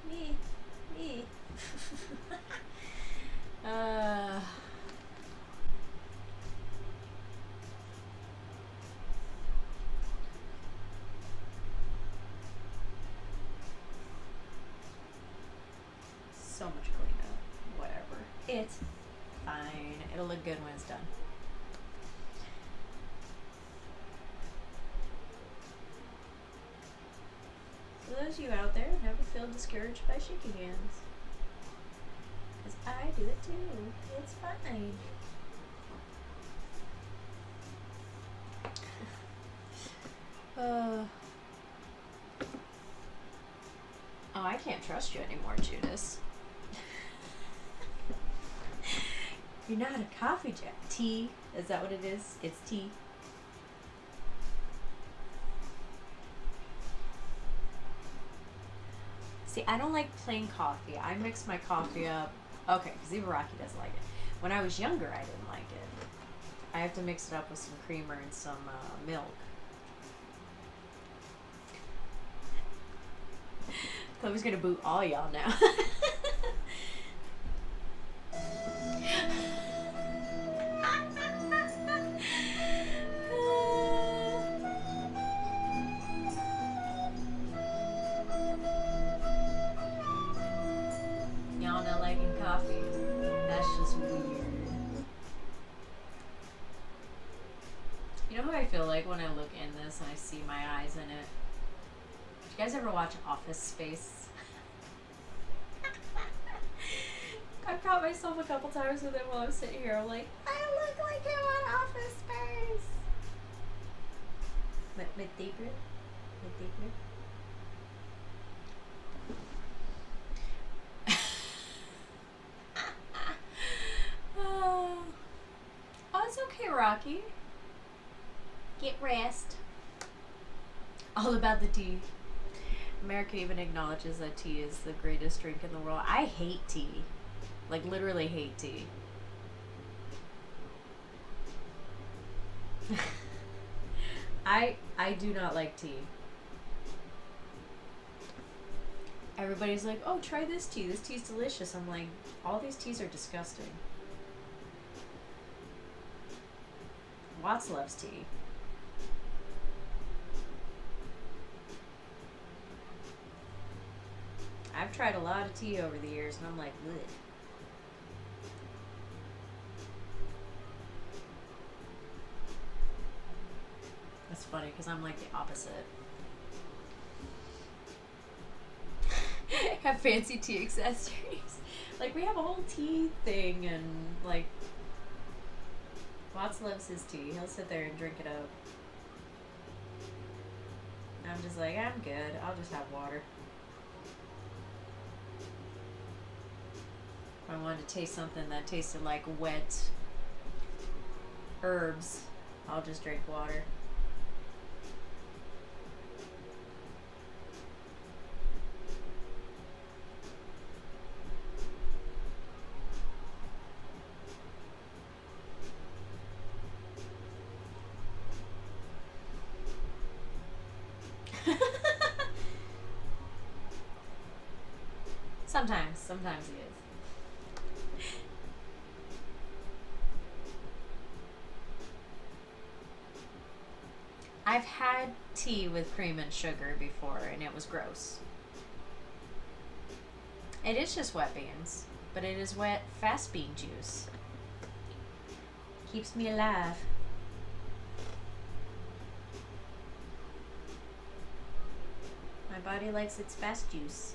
Me. So much cleanup. Whatever. It's fine. It'll look good when it's done. For those of you out there, never feel discouraged by shaky hands. Because I do it too. It's fine. Oh, I can't trust you anymore, Judas. You're not a coffee jack. Tea? Is that what it is? It's tea. See, I don't like plain coffee. I mix my coffee up. Okay, because even Rocky doesn't like it. When I was younger, I didn't like it. I have to mix it up with some creamer and some milk. Chloe's gonna boot all y'all now. Y'all not liking coffee? That's just weird. You know who I feel like when I look in this and I see my eyes in it? Did you guys ever watch Office Space? I caught myself a couple times with it while I was sitting here. I'm like, I look like him on Office Space. My deeper? Oh, it's okay, Rocky. Get rest. All about the tea. America even acknowledges that tea is the greatest drink in the world. I hate tea. Like, literally hate tea. I do not like tea. Everybody's like, oh, try this tea. This tea's delicious. I'm like, all these teas are disgusting. Watts loves tea. I've tried a lot of tea over the years, and I'm like, ugh. That's funny, because I'm like the opposite. Have fancy tea accessories. Like, we have a whole tea thing, and, like, Watts loves his tea. He'll sit there and drink it up. I'm just like, I'm good. I'll just have water. If I wanted to taste something that tasted like wet herbs, I'll just drink water. Sometimes he is. I've had tea with cream and sugar before, and it was gross. It is just wet beans, but it is wet, fast bean juice. Keeps me alive. My body likes its fast juice.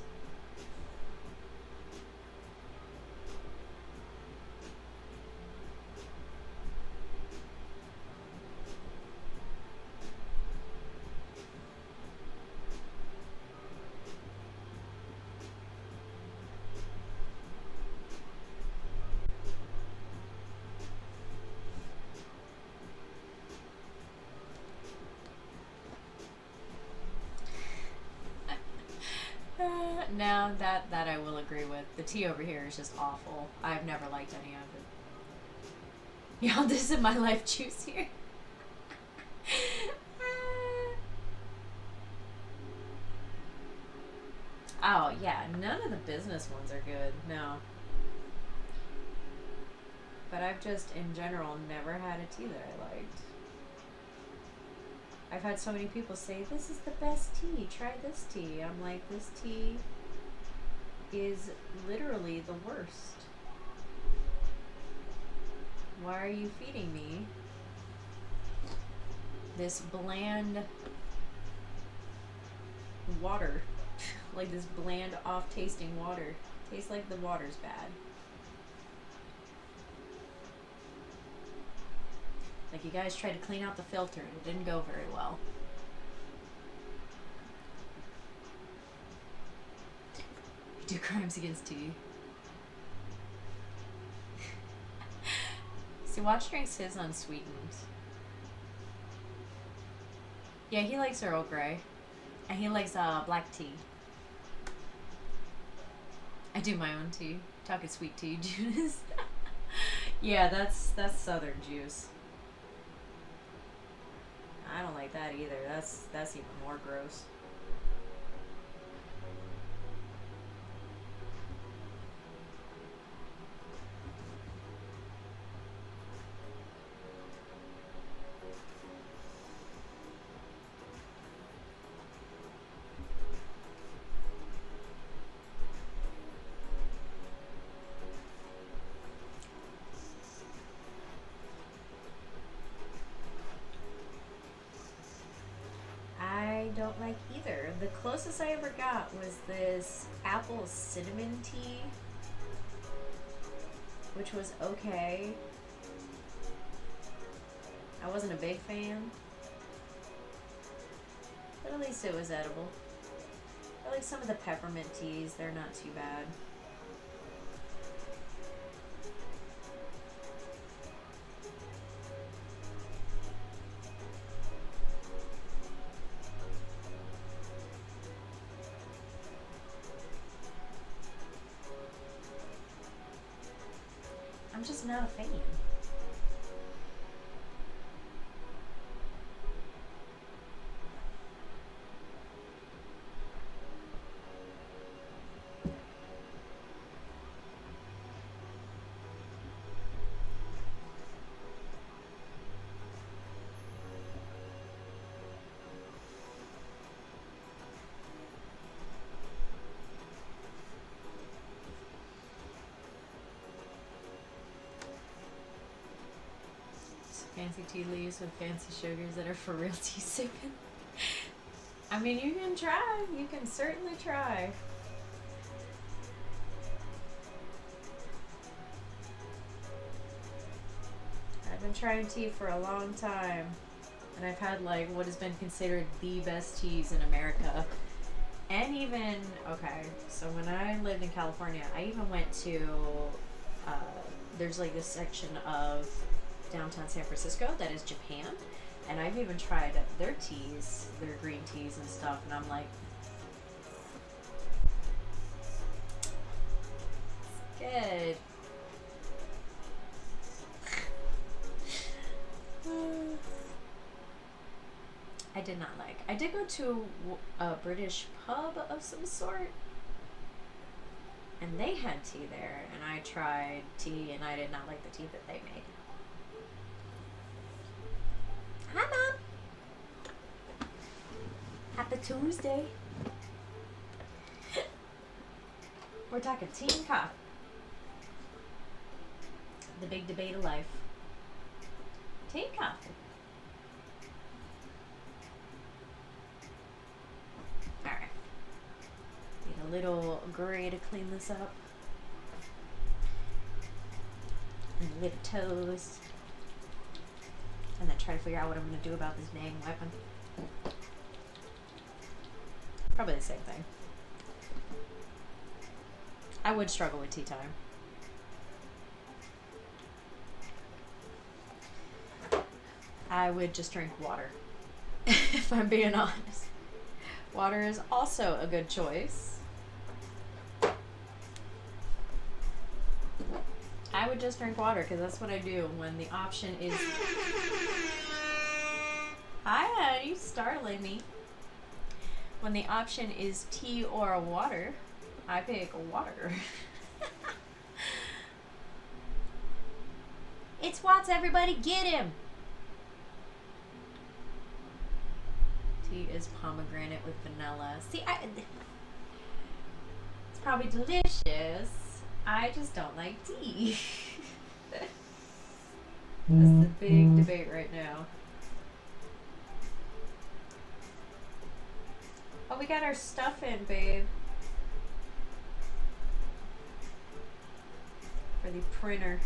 No, that I will agree with. The tea over here is just awful. I've never liked any of it. Y'all, this is my life juice here. Oh, yeah, none of the business ones are good, no. But I've just, in general, never had a tea that I liked. I've had so many people say, this is the best tea, try this tea. I'm like, this tea is literally the worst. Why are you feeding me this bland water? Like this bland, off-tasting water. Tastes like the water's bad. Like, you guys tried to clean out the filter and it didn't go very well. You do crimes against tea. See, Watch drinks his unsweetened. Yeah, he likes Earl Grey. And he likes black tea. I do my own tea. Talking sweet tea juice. Yeah, that's southern juice. I don't like that either. That's even more gross. I don't like either. The closest I ever got was this apple cinnamon tea, which was okay. I wasn't a big fan, but at least it was edible. I like some of the peppermint teas, they're not too bad. I'm just not a fan. Fancy tea leaves with fancy sugars that are for real tea sipping. I mean, you can try. You can certainly try. I've been trying tea for a long time, and I've had like what has been considered the best teas in America. And even, okay, so when I lived in California, I even went to, there's like this section of downtown San Francisco that is Japan, and I've even tried their teas, their green teas and stuff, and I'm like, it's good. I did not like. I did go to a British pub of some sort, and they had tea there, and I tried tea, and I did not like the tea that they made. Hi, Mom. Happy Tuesday. We're talking tea and coffee. The big debate of life. Tea and coffee. Alright. Need a little gray to clean this up. And a little toast. And then try to figure out what I'm going to do about this dang weapon. Probably the same thing. I would struggle with tea time. I would just drink water, if I'm being honest. Water is also a good choice. I would just drink water because that's what I do when the option is... Hi, you startling me. When the option is tea or water, I pick water. It's Watts, everybody, get him! Tea is pomegranate with vanilla. See, it's probably delicious. I just don't like tea. That's the big debate right now. Oh, we got our stuff in, babe. For the printer.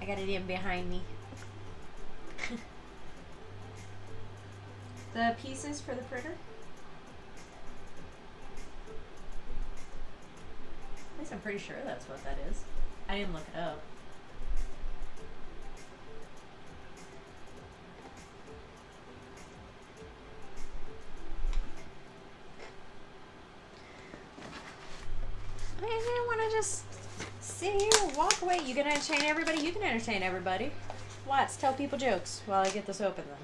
I got it in behind me. The pieces for the printer? At least I'm pretty sure that's what that is. I didn't look it up. just sit here and walk away. You gonna entertain everybody? You can entertain everybody. Watts, tell people jokes while I get this open then.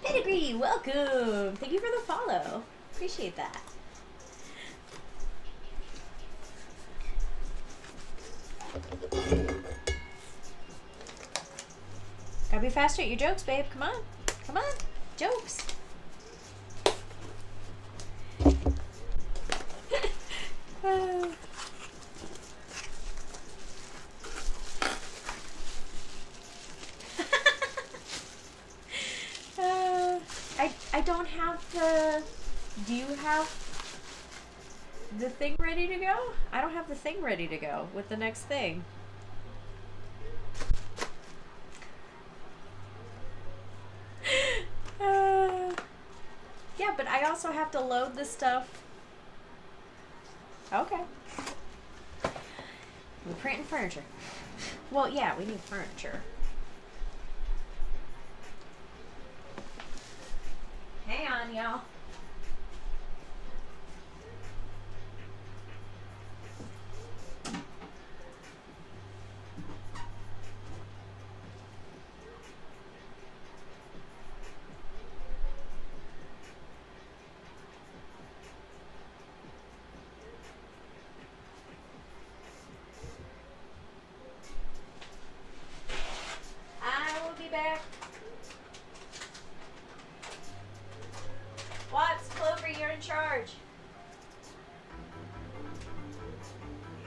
Pedigree, welcome. Thank you for the follow. Appreciate that. Gotta be faster at your jokes, babe. Come on. Come on. Jokes. I don't have the... Do you have the thing ready to go? I don't have the thing ready to go with the next thing. Yeah, but I also have to load the stuff. Okay. We're printing furniture. Well, yeah, we need furniture. Hang on, y'all. I will be back. Watts, Clover, you're in charge.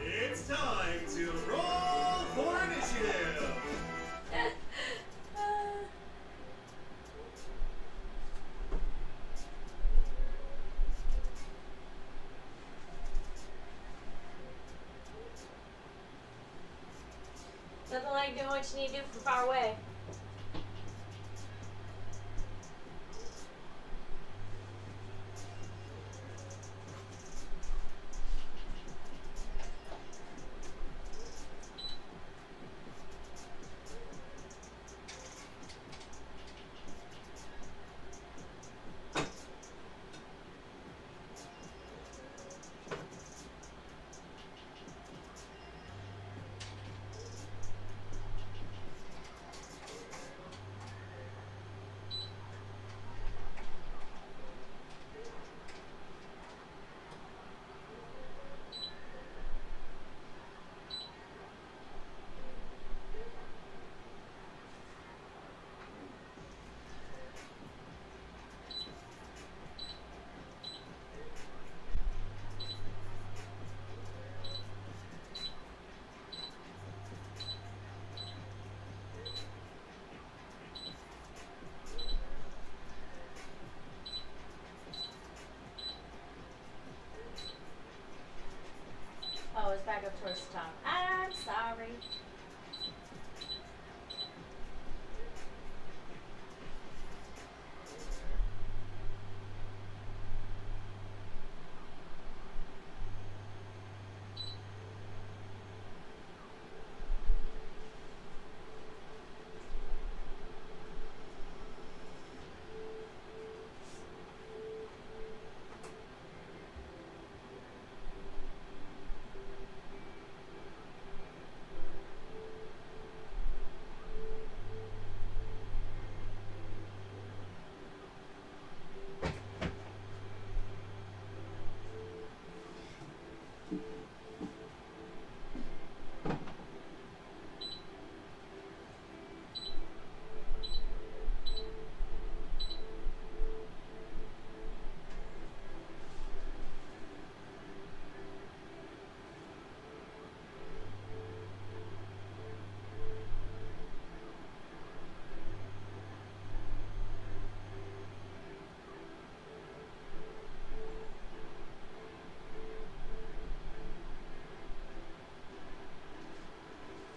It's time to roll for initiative! Nothing like doing what you need to do from far away. Oh, it's back up towards the top. I'm sorry.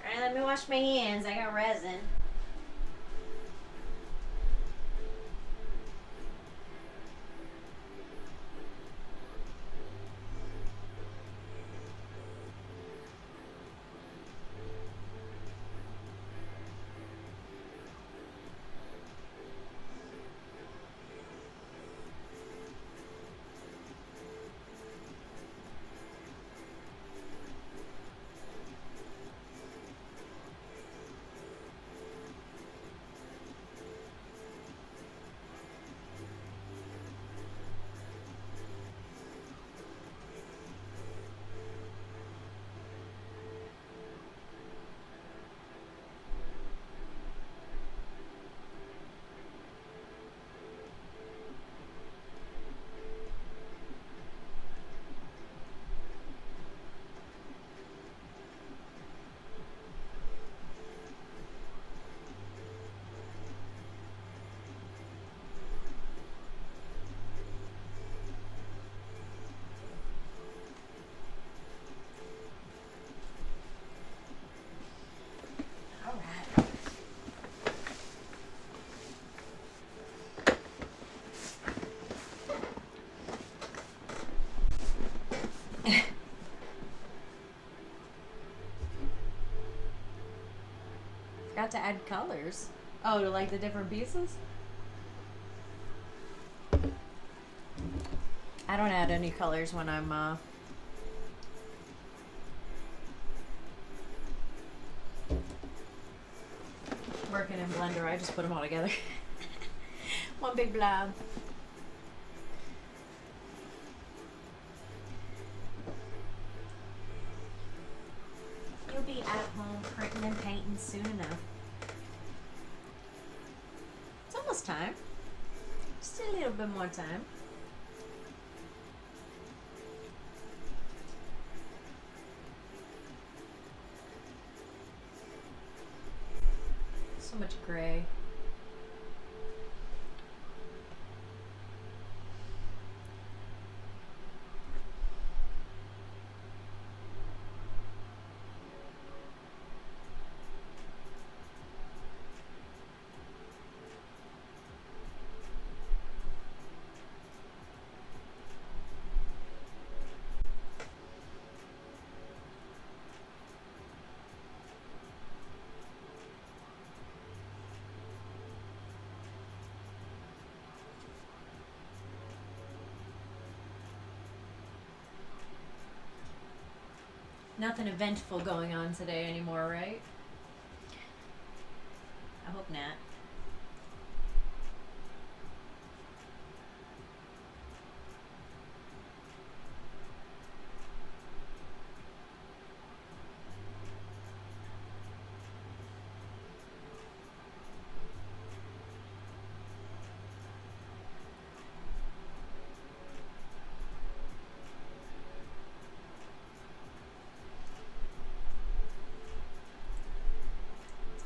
Alright, let me wash my hands. I got resin. add colors. Oh, to like the different pieces? I don't add any colors when I'm working in Blender. I just put them all together. One big blob. You'll be at home printing and painting soon enough. It's almost time. Just a little bit more time. So much gray. Nothing eventful going on today anymore, right? I hope not.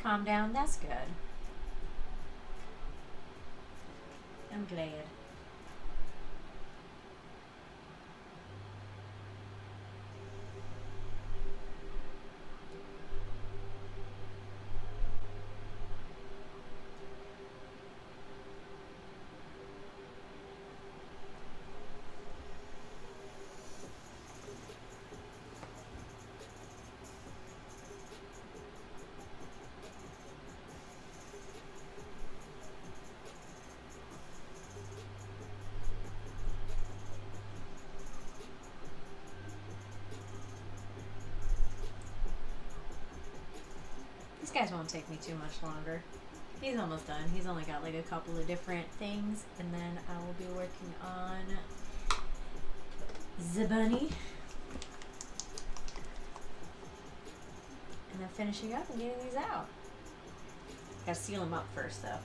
Calm down, that's good. I'm glad. These guys won't take me too much longer. He's almost done. He's only got like a couple of different things, and then I will be working on the bunny. And then finishing up and getting these out. Gotta seal them up first though.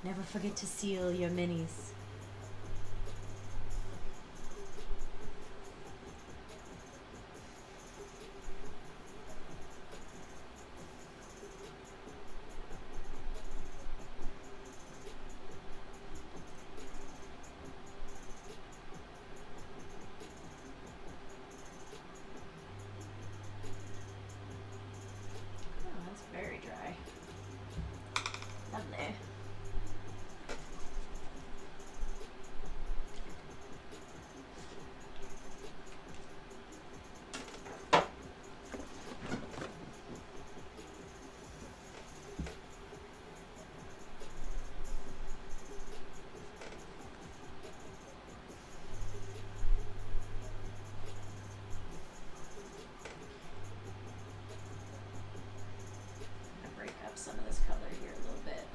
Never forget to seal your minis. Some of this color here a little bit.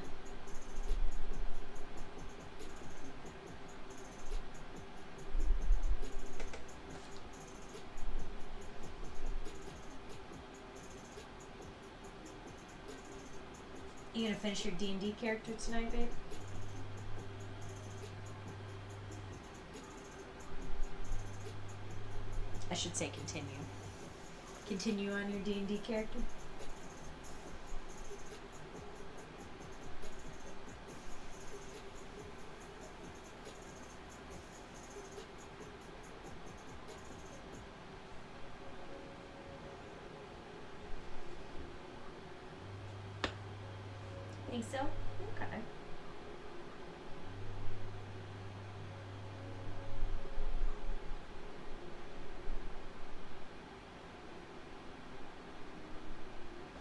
You gonna finish your D&D character tonight, babe? I should say continue. Continue on your D&D character? Think so? Okay.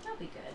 That'll be good.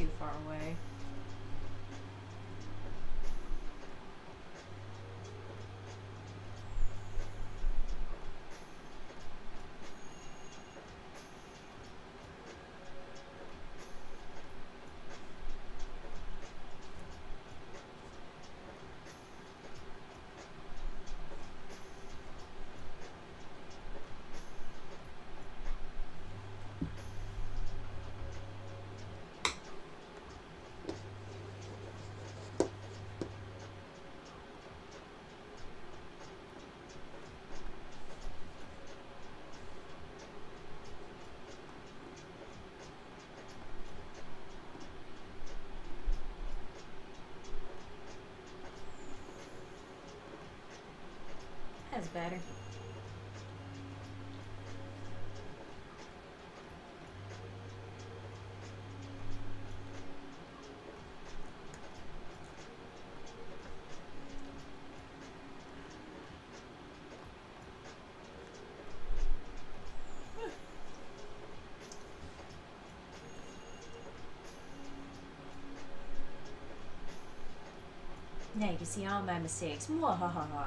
too far away. That's better. Now you can see all my mistakes. Mwahahaha.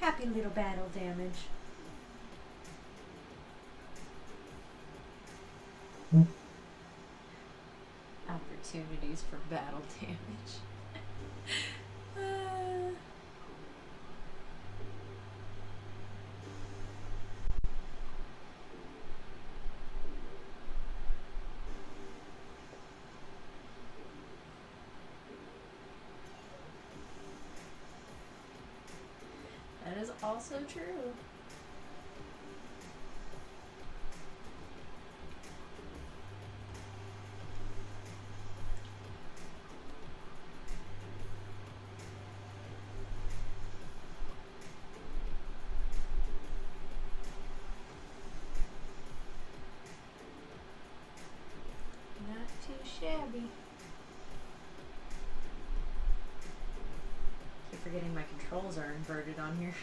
Happy little battle damage. Opportunities for battle damage. That is also true. Not too shabby. Keep forgetting my controls are inverted on here.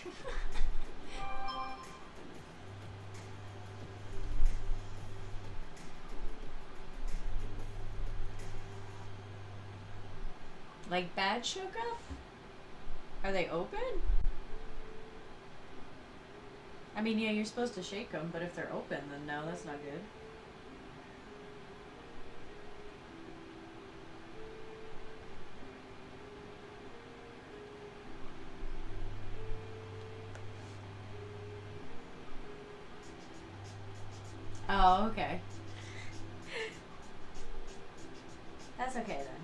Like bad shook up? Are they open? I mean, yeah, you're supposed to shake them, but if they're open, then no, that's not good. Oh, okay. That's okay then.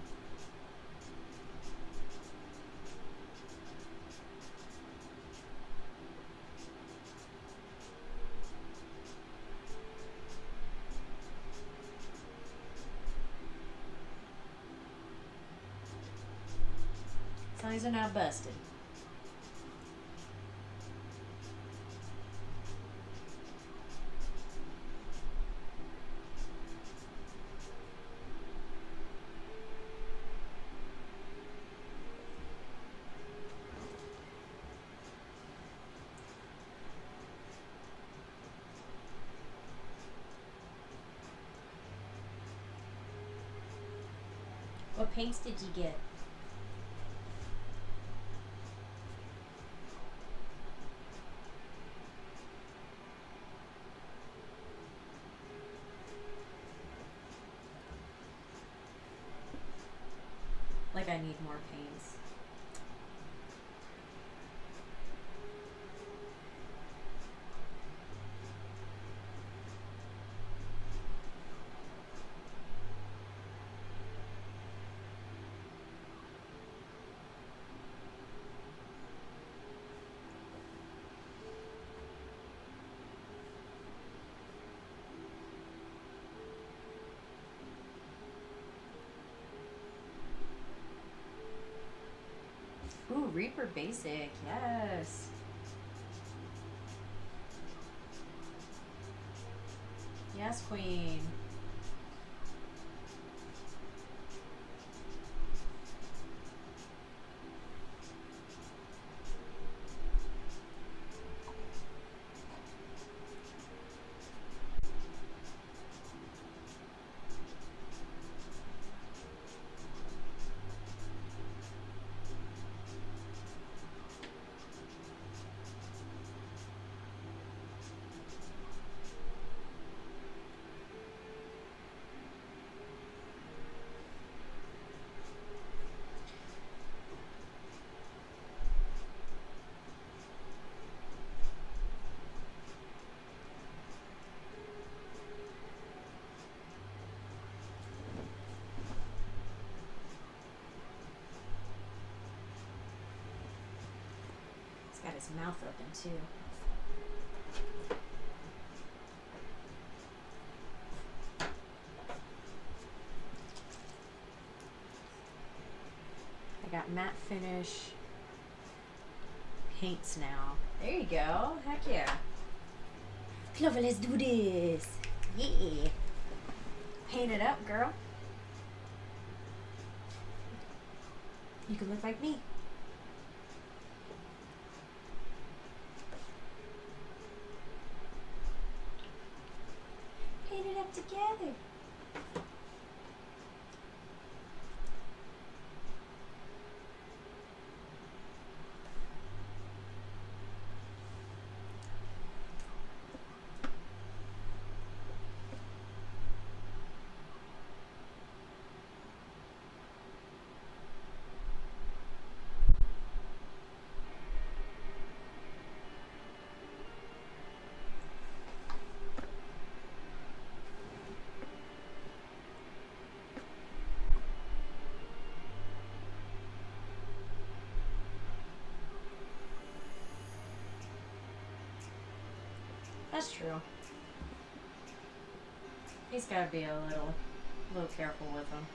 long as they're not busted. What paints did you get? Like I need more paints. Ooh, Reaper Basic, yes. Yes, Queen. Got his mouth open too. I got matte finish paints now. There you go. Heck yeah. Clover, let's do this. Yeah. Paint it up, girl. You can look like me. Paint it up together. That's true. He's got to be a little careful with him.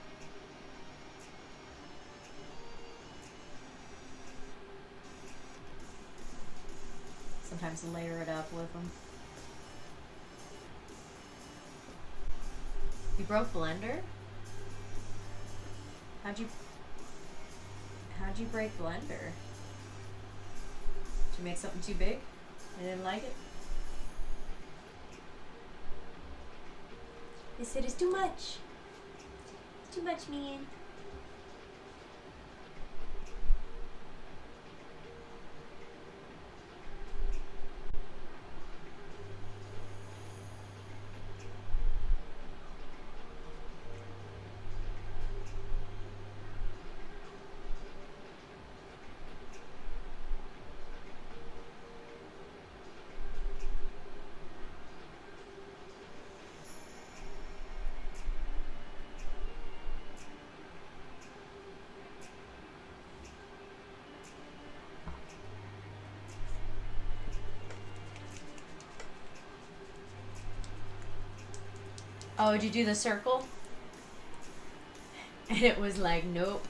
Sometimes layer it up with him. You broke Blender? How'd you break Blender? Did you make something too big? I didn't like it? They said it's too much. It's too much, man. Oh, did you do the circle? And it was like, nope.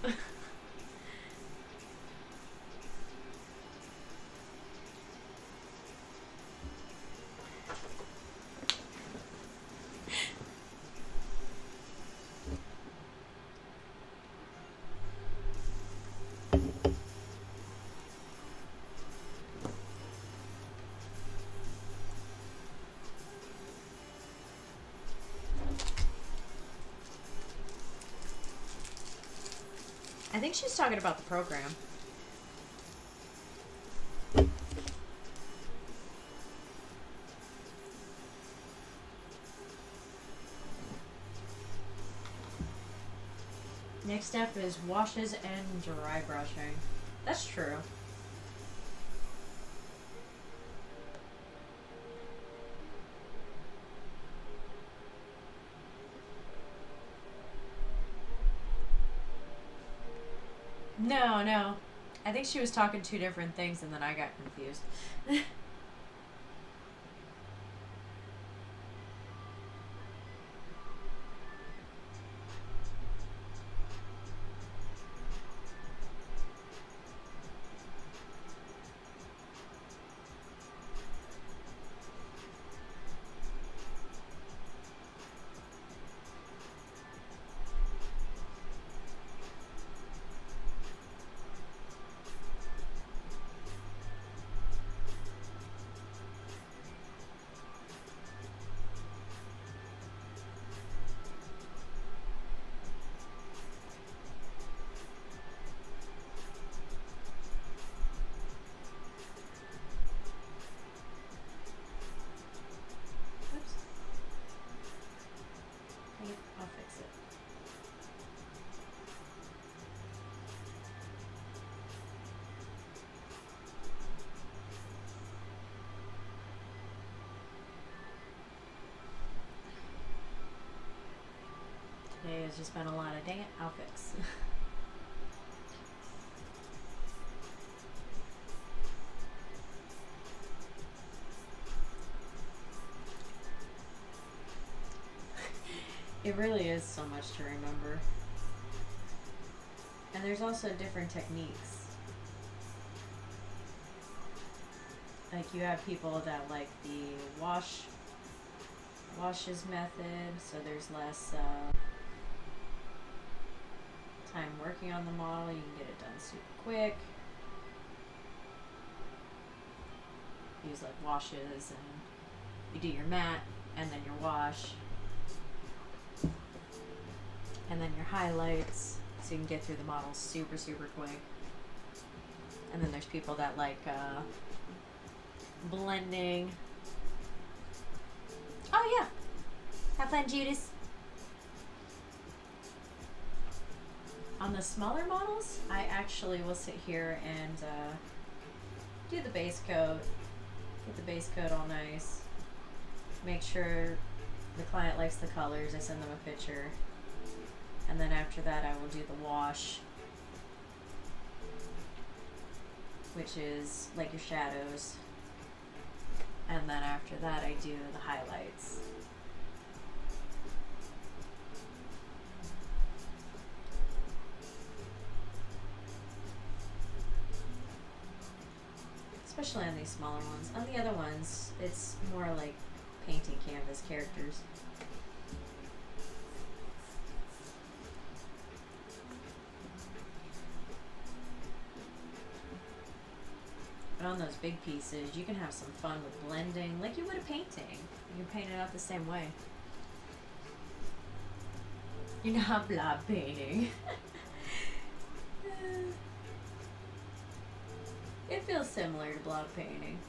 I think she's talking about the program. Next step is washes and dry brushing. That's true. No. I think she was talking two different things and then I got confused. I'll fix it. Today has just been a lot of dang it, I'll fix. It really is so much to remember. And there's also different techniques. Like you have people that like the washes method, so there's less time working on the model. You can get it done super quick. Use like washes and you do your matte and then your wash. And then your highlights, so you can get through the model super, super quick. And then there's people that like blending. Oh yeah, have fun, Judas. On the smaller models, I actually will sit here and do the base coat, get the base coat all nice, make sure the client likes the colors. I send them a picture. And then after that I will do the wash, which is like your shadows. And then after that I do the highlights. Especially on these smaller ones. On the other ones, it's more like painting canvas characters. But on those big pieces, you can have some fun with blending, like you would a painting. You can paint it out the same way. You're not blob painting. It feels similar to blob painting.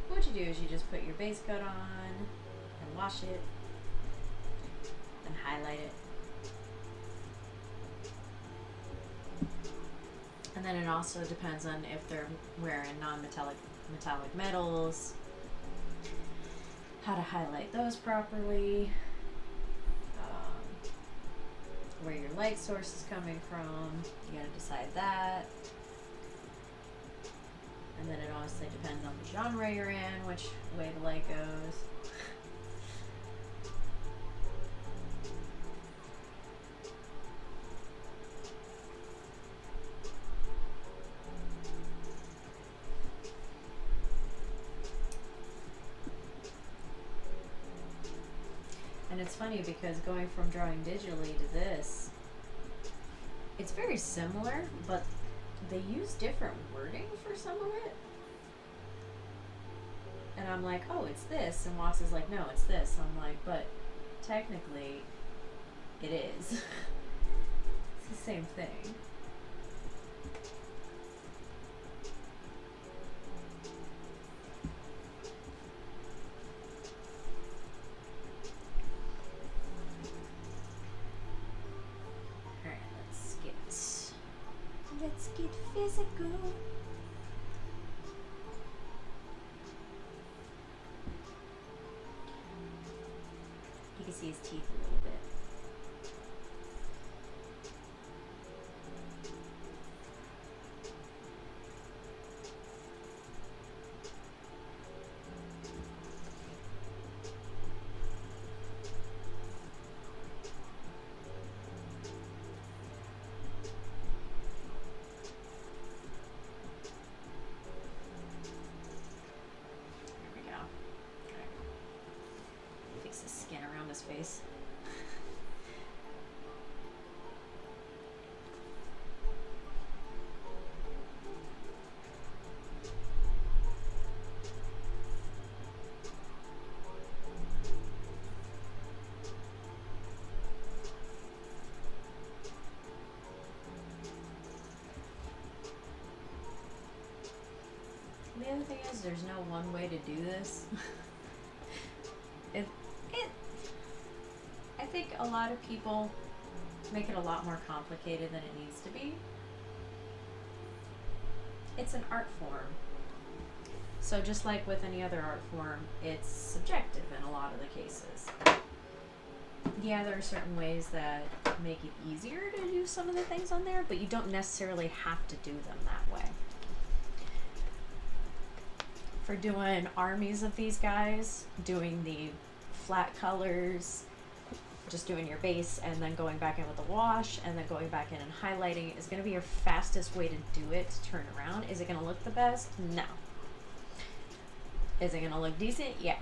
What you do is you just put your base coat on and wash it, then highlight it. And then it also depends on if they're wearing non-metallic metallic metals, how to highlight those properly, where your light source is coming from. You gotta decide that. And then it honestly depends on the genre you're in, which way the light goes. And it's funny because going from drawing digitally to this, it's very similar, but they use different wording for some of it. And I'm like, oh, it's this. And Watts is like, no, it's this. I'm like, but technically, it is. It's the same thing. Let's get physical. You can see his teeth a little bit. Face. The other thing is there's no one way to do this. I think a lot of people make it a lot more complicated than it needs to be. It's an art form. So just like with any other art form, it's subjective in a lot of the cases. Yeah, there are certain ways that make it easier to do some of the things on there, but you don't necessarily have to do them that way. For doing armies of these guys, doing the flat colors, just doing your base and then going back in with the wash and then going back in and highlighting is going to be your fastest way to do it, to turn around. Is it going to look the best? No. Is it going to look decent? Yeah.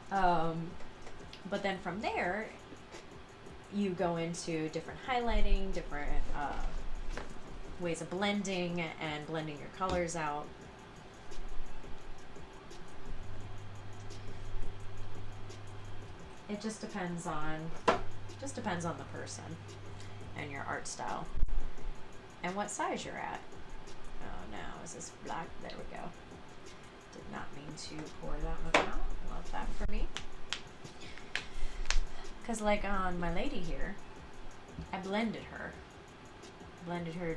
But then from there, you go into different highlighting, different ways of blending and blending your colors out. It just depends on the person and your art style and what size you're at. Oh no, is this black? There we go. Did not mean to pour that much out. Love that for me. Because like on my lady here, I blended her.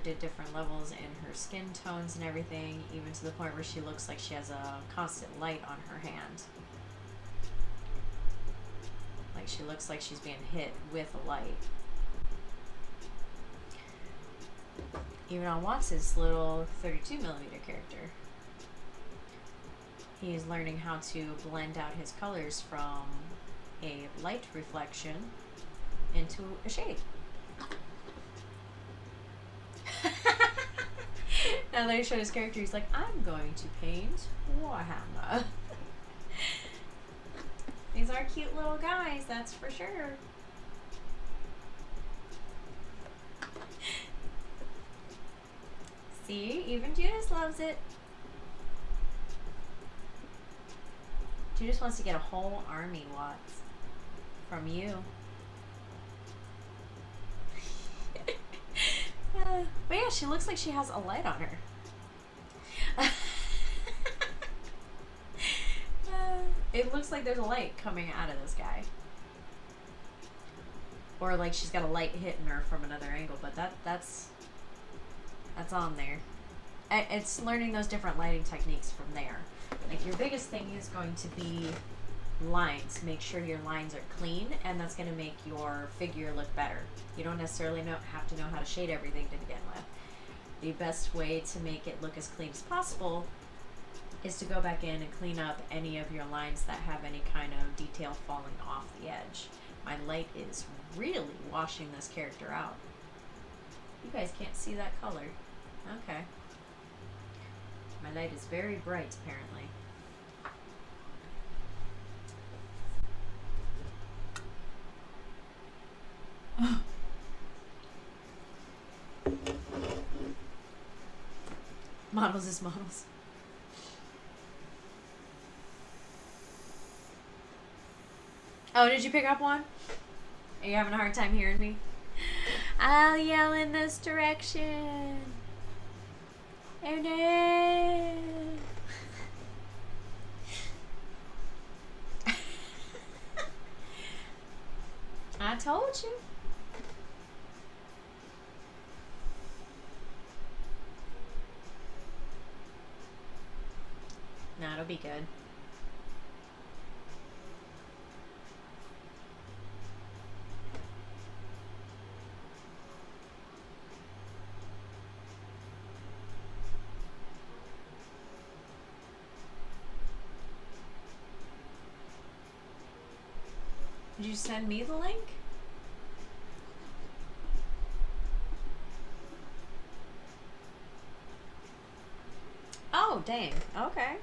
Did different levels in her skin tones and everything, even to the point where she looks like she has a constant light on her hand. Like she looks like she's being hit with a light. Even on Watts' little 32mm character, he is learning how to blend out his colors from a light reflection into a shade. Now that he showed his character, he's like, I'm going to paint Warhammer. These are cute little guys, that's for sure. See, even Judas loves it. Judas wants to get a whole army, Watts, from you. But yeah, she looks like she has a light on her. It looks like there's a light coming out of this guy. Or like she's got a light hitting her from another angle, but that's on there. It's learning those different lighting techniques from there. Like your biggest thing is going to be lines. Make sure your lines are clean, and that's going to make your figure look better. You don't necessarily have to know how to shade everything to begin with. the best way to make it look as clean as possible is to go back in and clean up any of your lines that have any kind of detail falling off the edge. My light is really washing this character out. You guys can't see that color. Okay. My light is very bright, apparently. Models is models. Oh, did you pick up one? Are you having a hard time hearing me? I'll yell in this direction. Oh no. I told you. No, it'll be good. Did you send me the link? Oh, dang. Okay.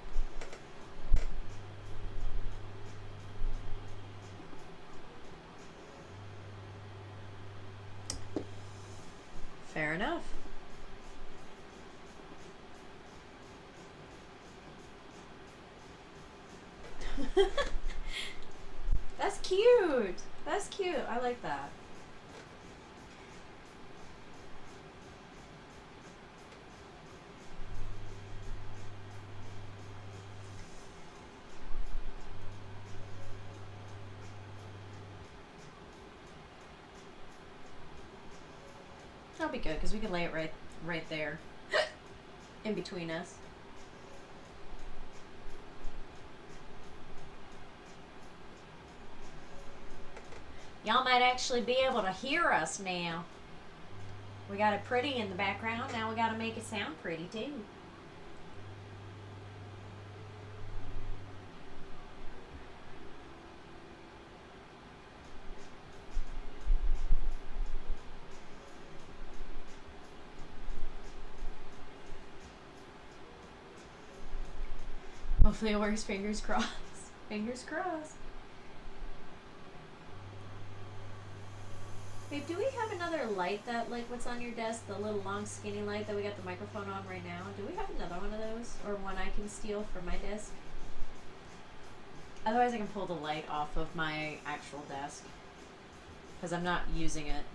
Fair enough. That's cute. That's cute. I like that. That'll be good because we can lay it right there in between us. Y'all might actually be able to hear us now. We got it pretty in the background. Now we got to make it sound pretty too. Hopefully it works. Fingers crossed. Fingers crossed. Babe, do we have another light that, like, what's on your desk? The little long skinny light that we got the microphone on right now? Do we have another one of those? Or one I can steal from my desk? Otherwise I can pull the light off of my actual desk. Because I'm not using it.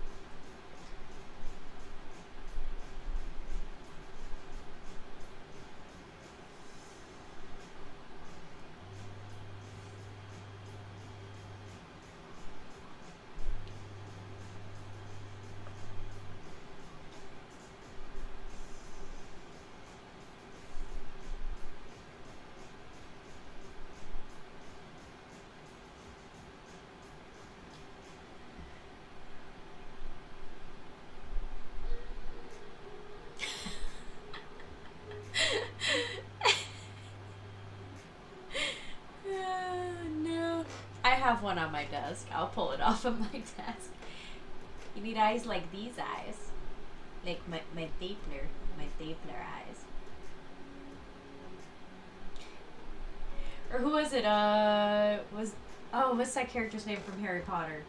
Have one on my desk. I'll pull it off of my desk. You need eyes like these eyes. Like my stapler. My stapler eyes. Or who was it? What's that character's name from Harry Potter?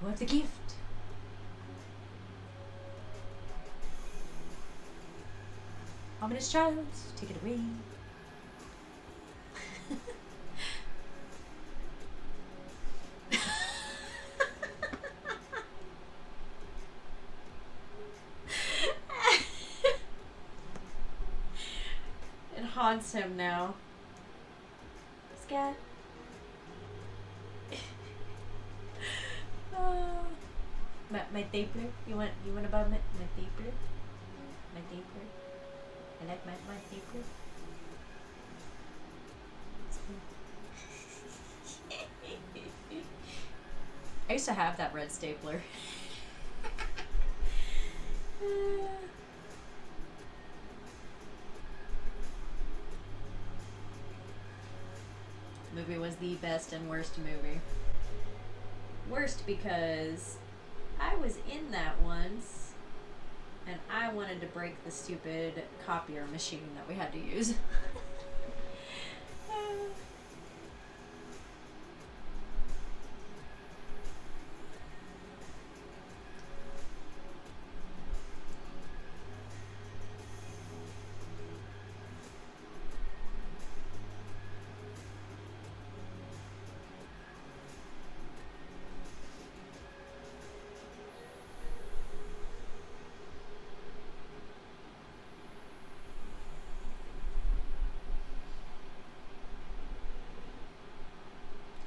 What the gift? Ominous child, take it away. Haunts him now. Scat. My stapler. You want about my stapler? My stapler. I like my stapler. I used to have that red stapler. Movie was the best and worst movie. Worst because I was in that once and I wanted to break the stupid copier machine that we had to use.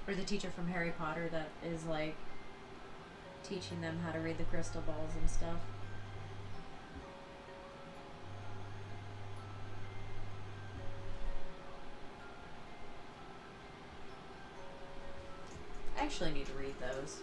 Or the teacher from Harry Potter that is like teaching them how to read the crystal balls and stuff. I actually need to read those.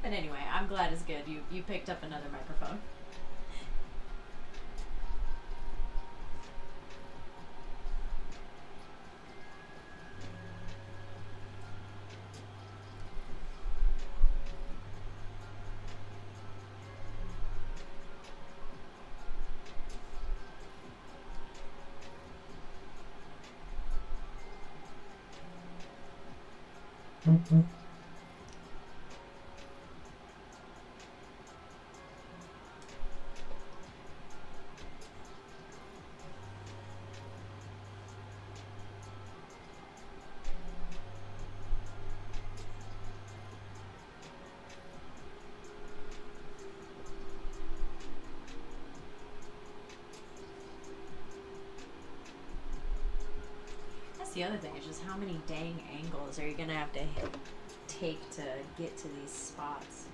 But anyway, I'm glad it's good. You picked up another microphone. Mm-hmm. That's the other thing, is just how many dang angles are you gonna have to take to get to these spots?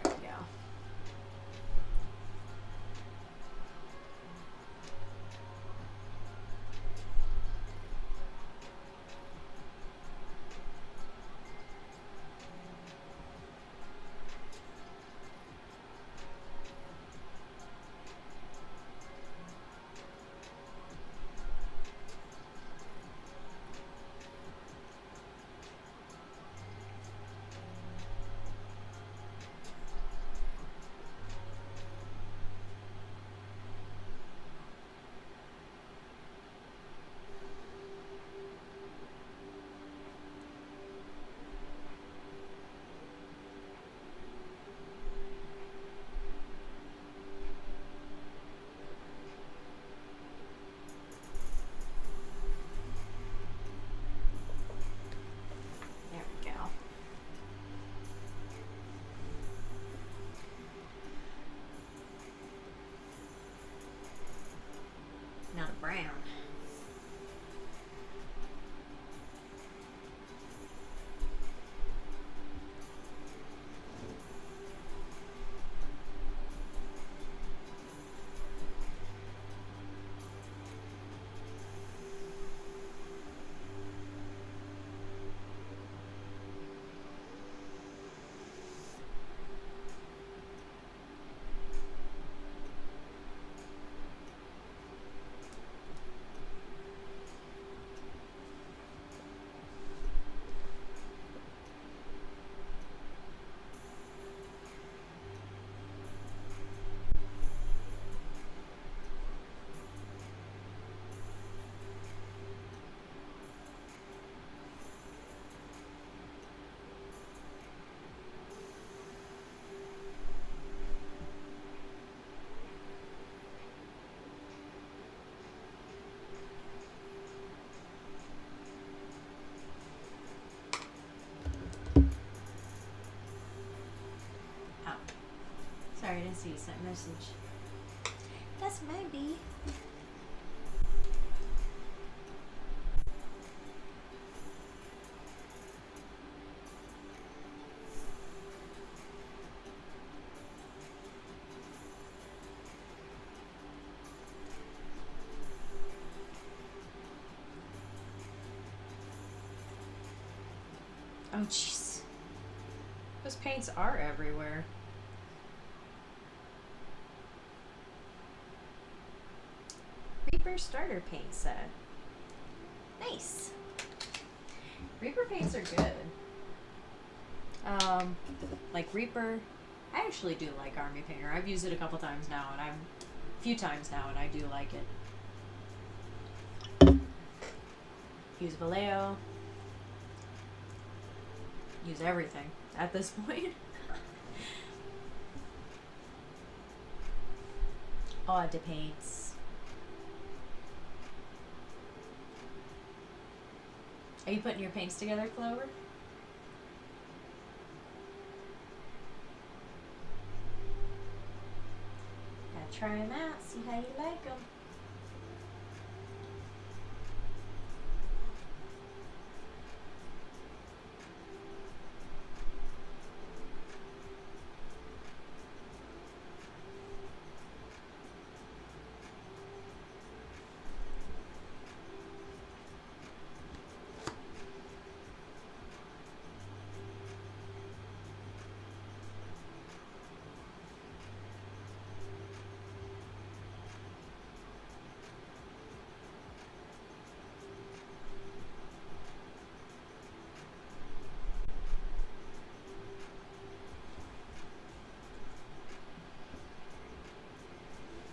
There we go. see you sent a message. That's maybe. Oh, jeez. Those paints are everywhere. Reaper starter paint set. Nice. Reaper paints are good. Like Reaper, I actually do like Army Painter. I've used it a couple times now, and a few times now, and I do like it. Use Vallejo. Use everything at this point. Eau de paints. Are you putting your paints together, Clover? Gotta try them out, see how you like them.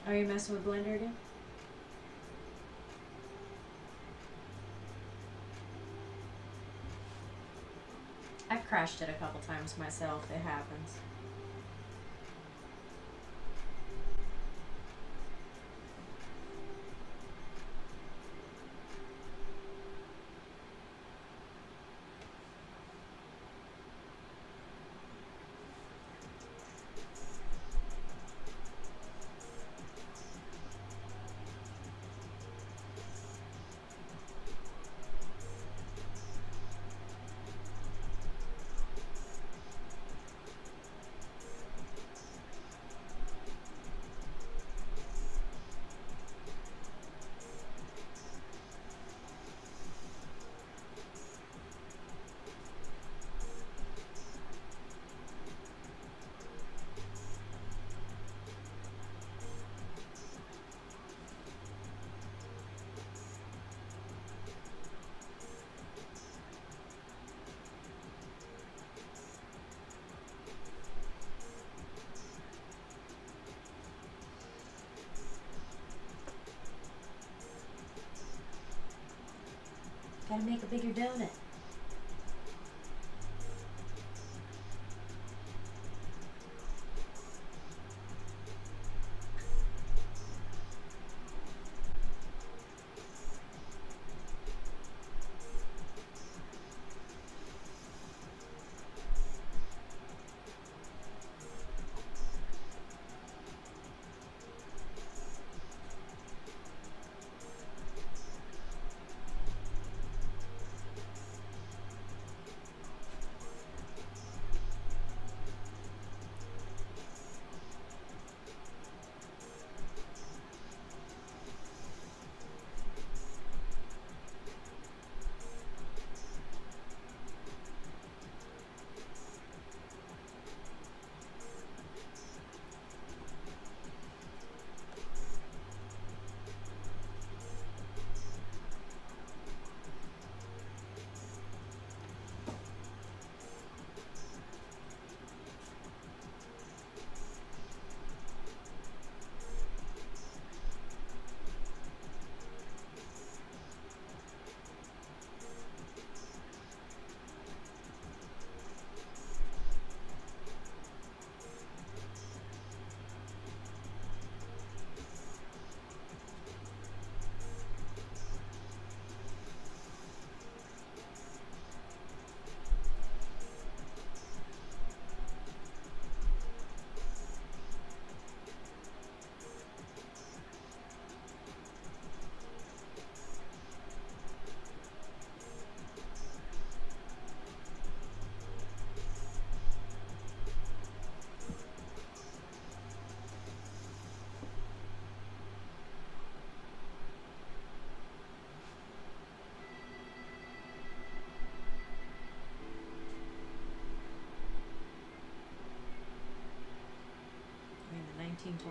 Are you messing with Blender again? I've crashed it a couple times myself. It happens. Gotta make a bigger donut.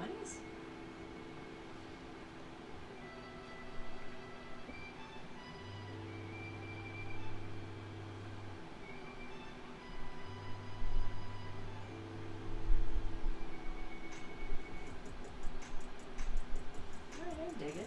20s? Alright, I dig it.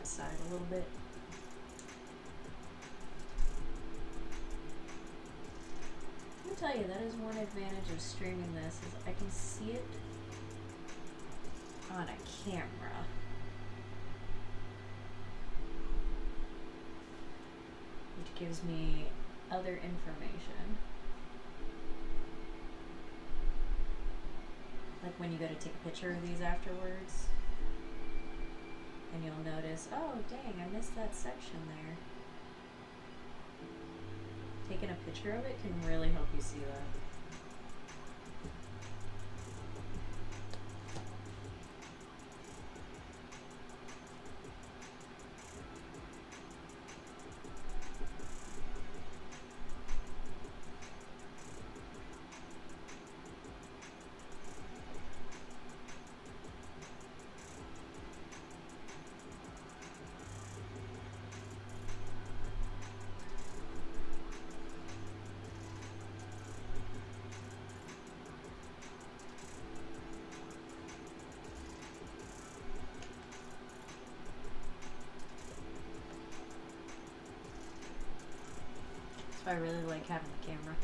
Side a little bit. Let me tell you, that is one advantage of streaming this, is I can see it on a camera. Which gives me other information. Like when you go to take a picture of these afterwards. And you'll notice, oh dang, I missed that section there. Taking a picture of it can really help you see that. So I really like having the camera.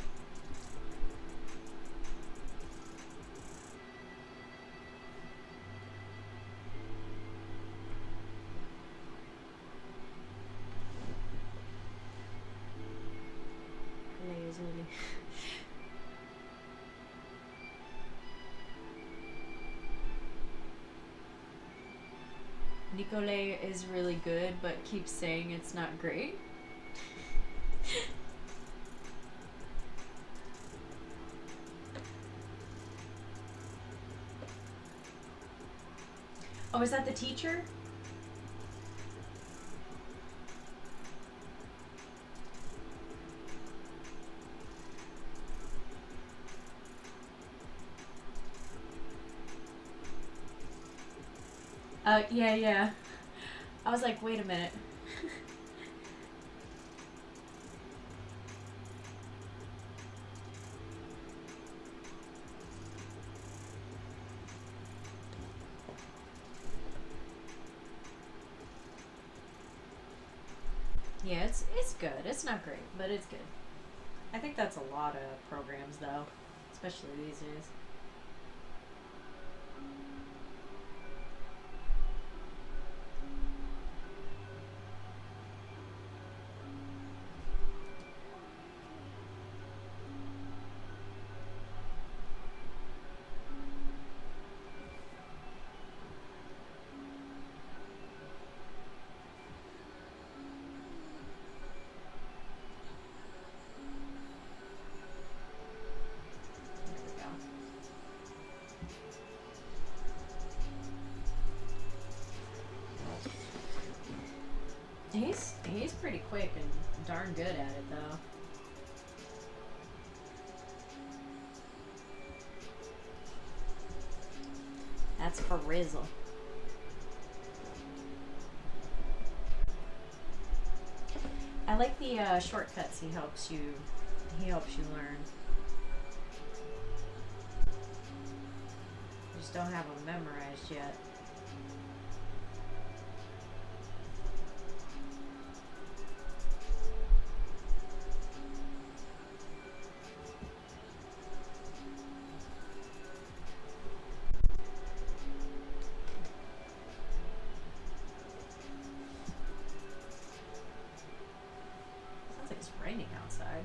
Really. Nicole is really good, but keeps saying it's not great. Oh, is that the teacher? Yeah. I was like, wait a minute. Yeah, it's good. It's not great, but it's good. I think that's a lot of programs, though, especially these days. He's pretty quick and darn good at it, though. That's for Rizzle. I like the shortcuts he helps you learn. Just don't have them memorized yet. Outside.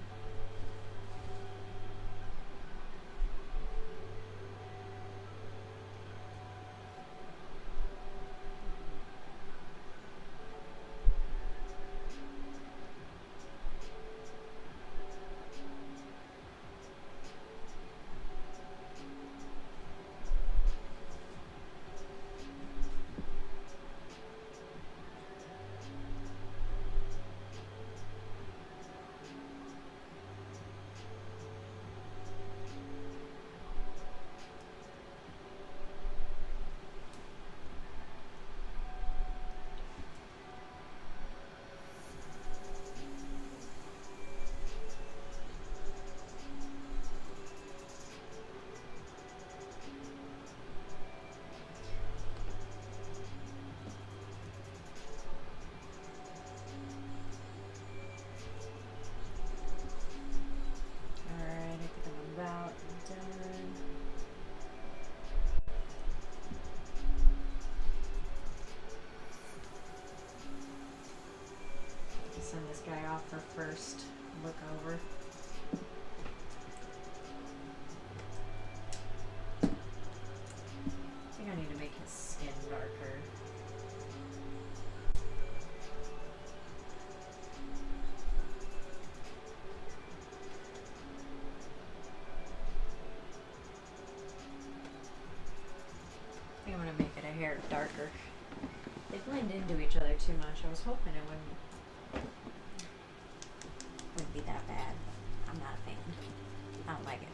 send this guy off for first look over. I think I need to make his skin darker. I think I'm gonna make it a hair darker. They blend into each other too much. I was hoping it wouldn't be that bad. I'm not a fan. I don't like it.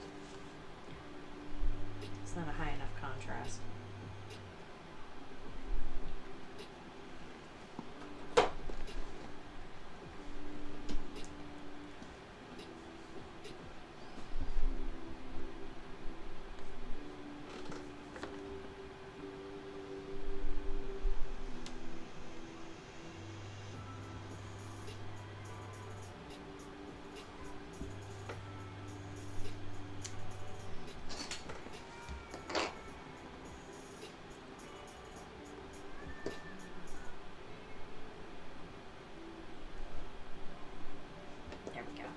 It's not a high enough contrast. There we go.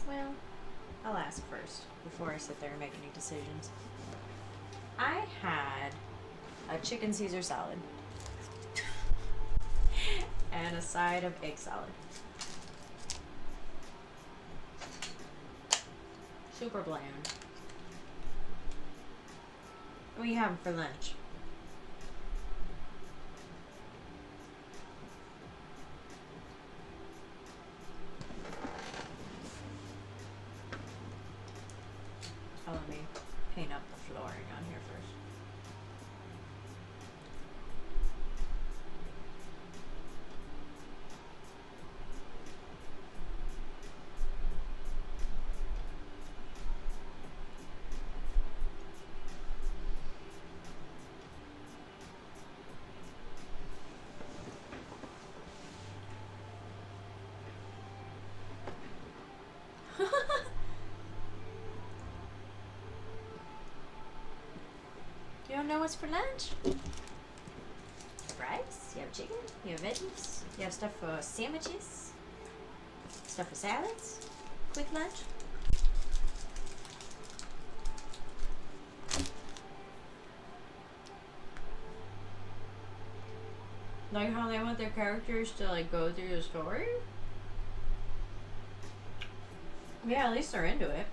Well, I'll ask first before I sit there and make any decisions. I had a chicken Caesar salad and a side of egg salad. Super bland. What are you having for lunch? Oh, let me paint up the flooring on here first. You don't know what's for lunch? Rice? You have chicken? You have veggies? You have stuff for sandwiches? Stuff for salads? Quick lunch? Like how they want their characters to like go through the story? Yeah, at least they're into it.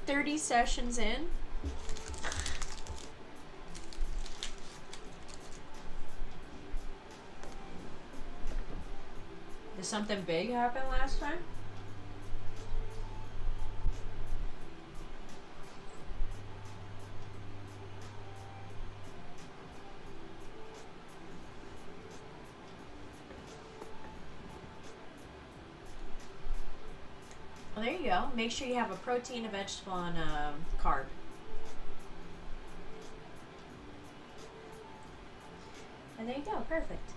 "30 sessions in." Did something big happen last time? Well, there you go. Make sure you have a protein, a vegetable, and a carb. And there you go. Perfect.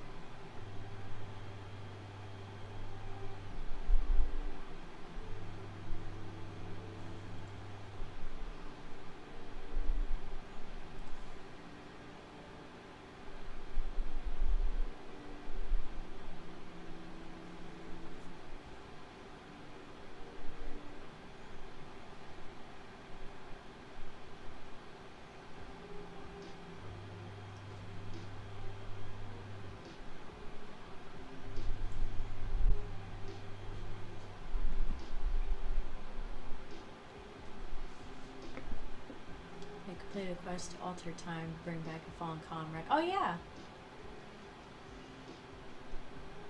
Complete a quest, alter time, bring back a fallen comrade. Oh yeah.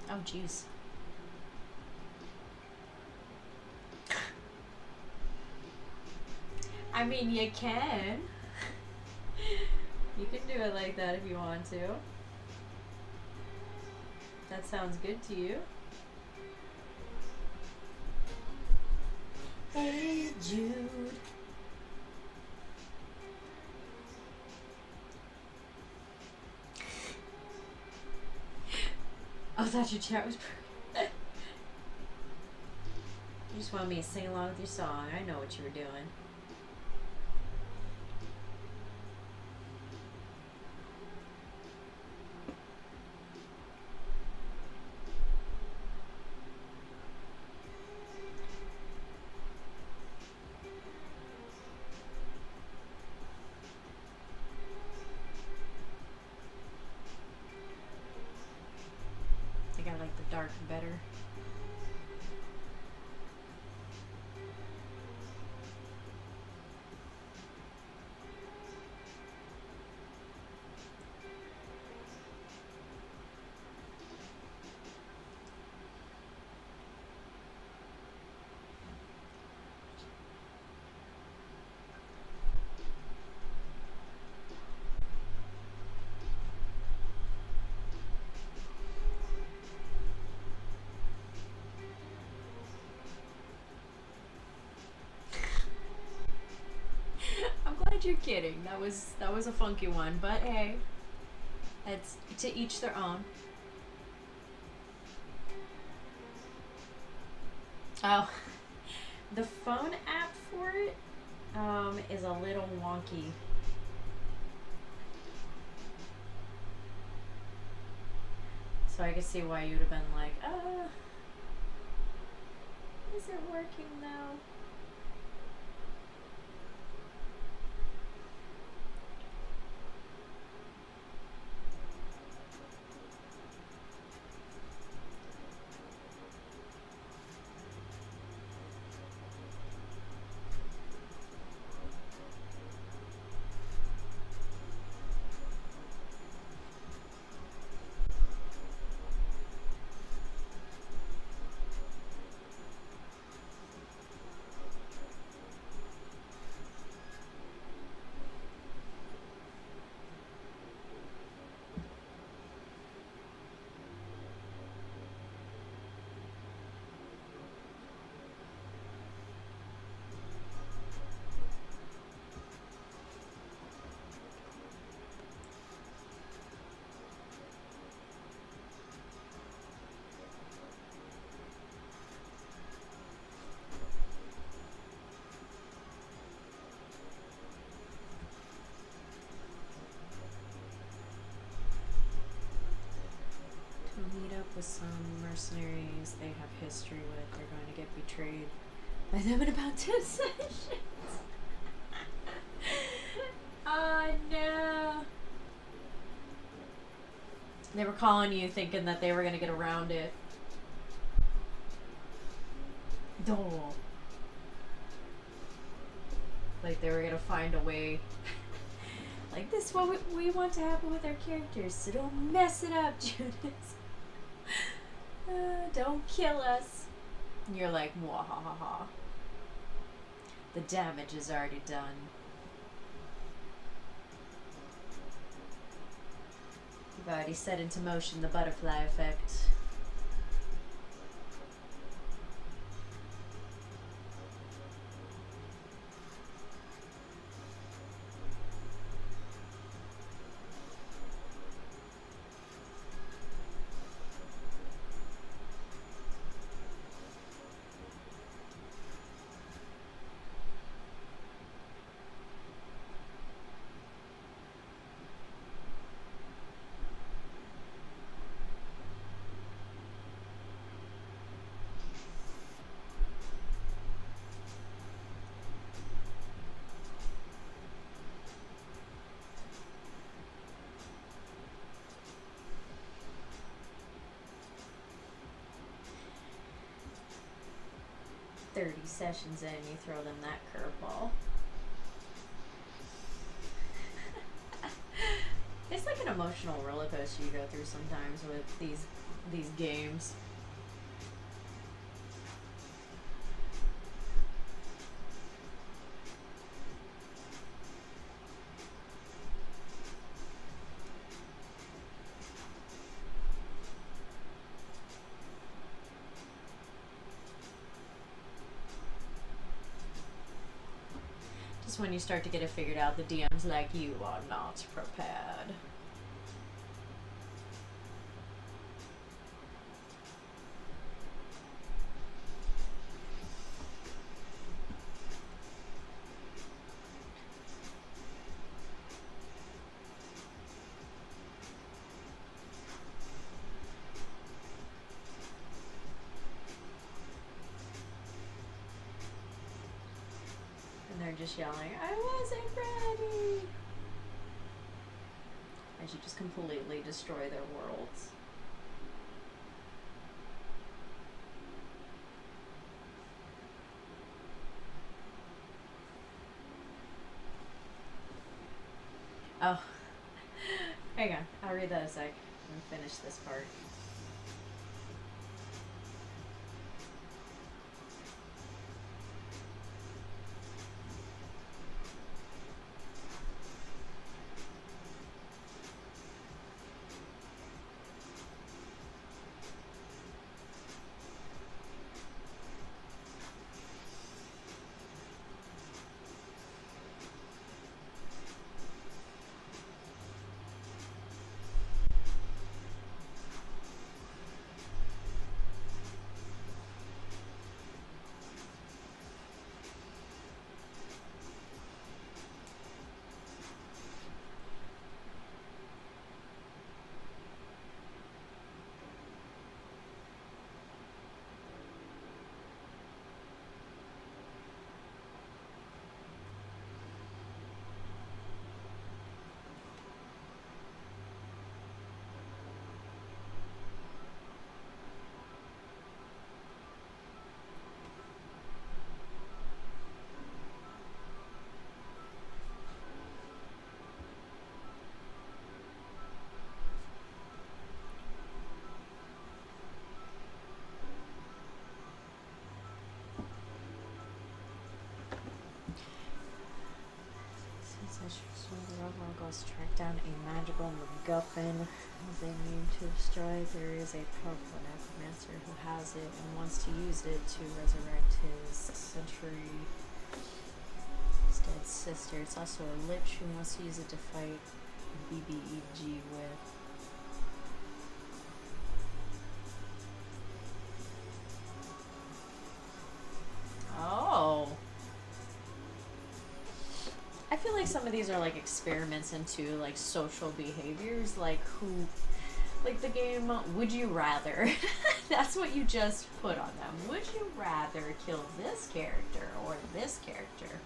Oh jeez. I mean, you can. You can do it like that if you want to. That sounds good to you. Hey Jude. I thought your chat was perfect. You just wanted me to sing along with your song. I know what you were doing. I think I like the dark better. I'm glad you're kidding. That was a funky one, but hey, it's to each their own. Oh, the phone app for it is a little wonky. So I could see why you'd have been like, is it working now? Meet up with some mercenaries they have history with. They're going to get betrayed by them in about 10 sessions. Oh no. They were calling you thinking that they were going to get around it. Duh. Like they were going to find a way. Like this is what we want to happen with our characters, so don't mess it up, Judas. Don't kill us. And you're like, mwahaha. The damage is already done. You've already set into motion the butterfly effect. Sessions in, you throw them that curveball. It's like an emotional roller coaster you go through sometimes with these games. Just when you start to get it figured out, the DM's like, you are not prepared. They're just yelling, I wasn't ready! As you just completely destroy their worlds. Oh. Hang on, I'll read that a sec and finish this part. The goes to track down a magical MacGuffin as they mean to destroy. There is a powerful necromancer who has it and wants to use it to resurrect his dead sister. It's also a lich who wants to use it to fight BBEG with. Oh. I feel like some of these are like experiments into like social behaviors, like like the game Would You Rather. That's what you just put on them. Would you rather kill this character or this character?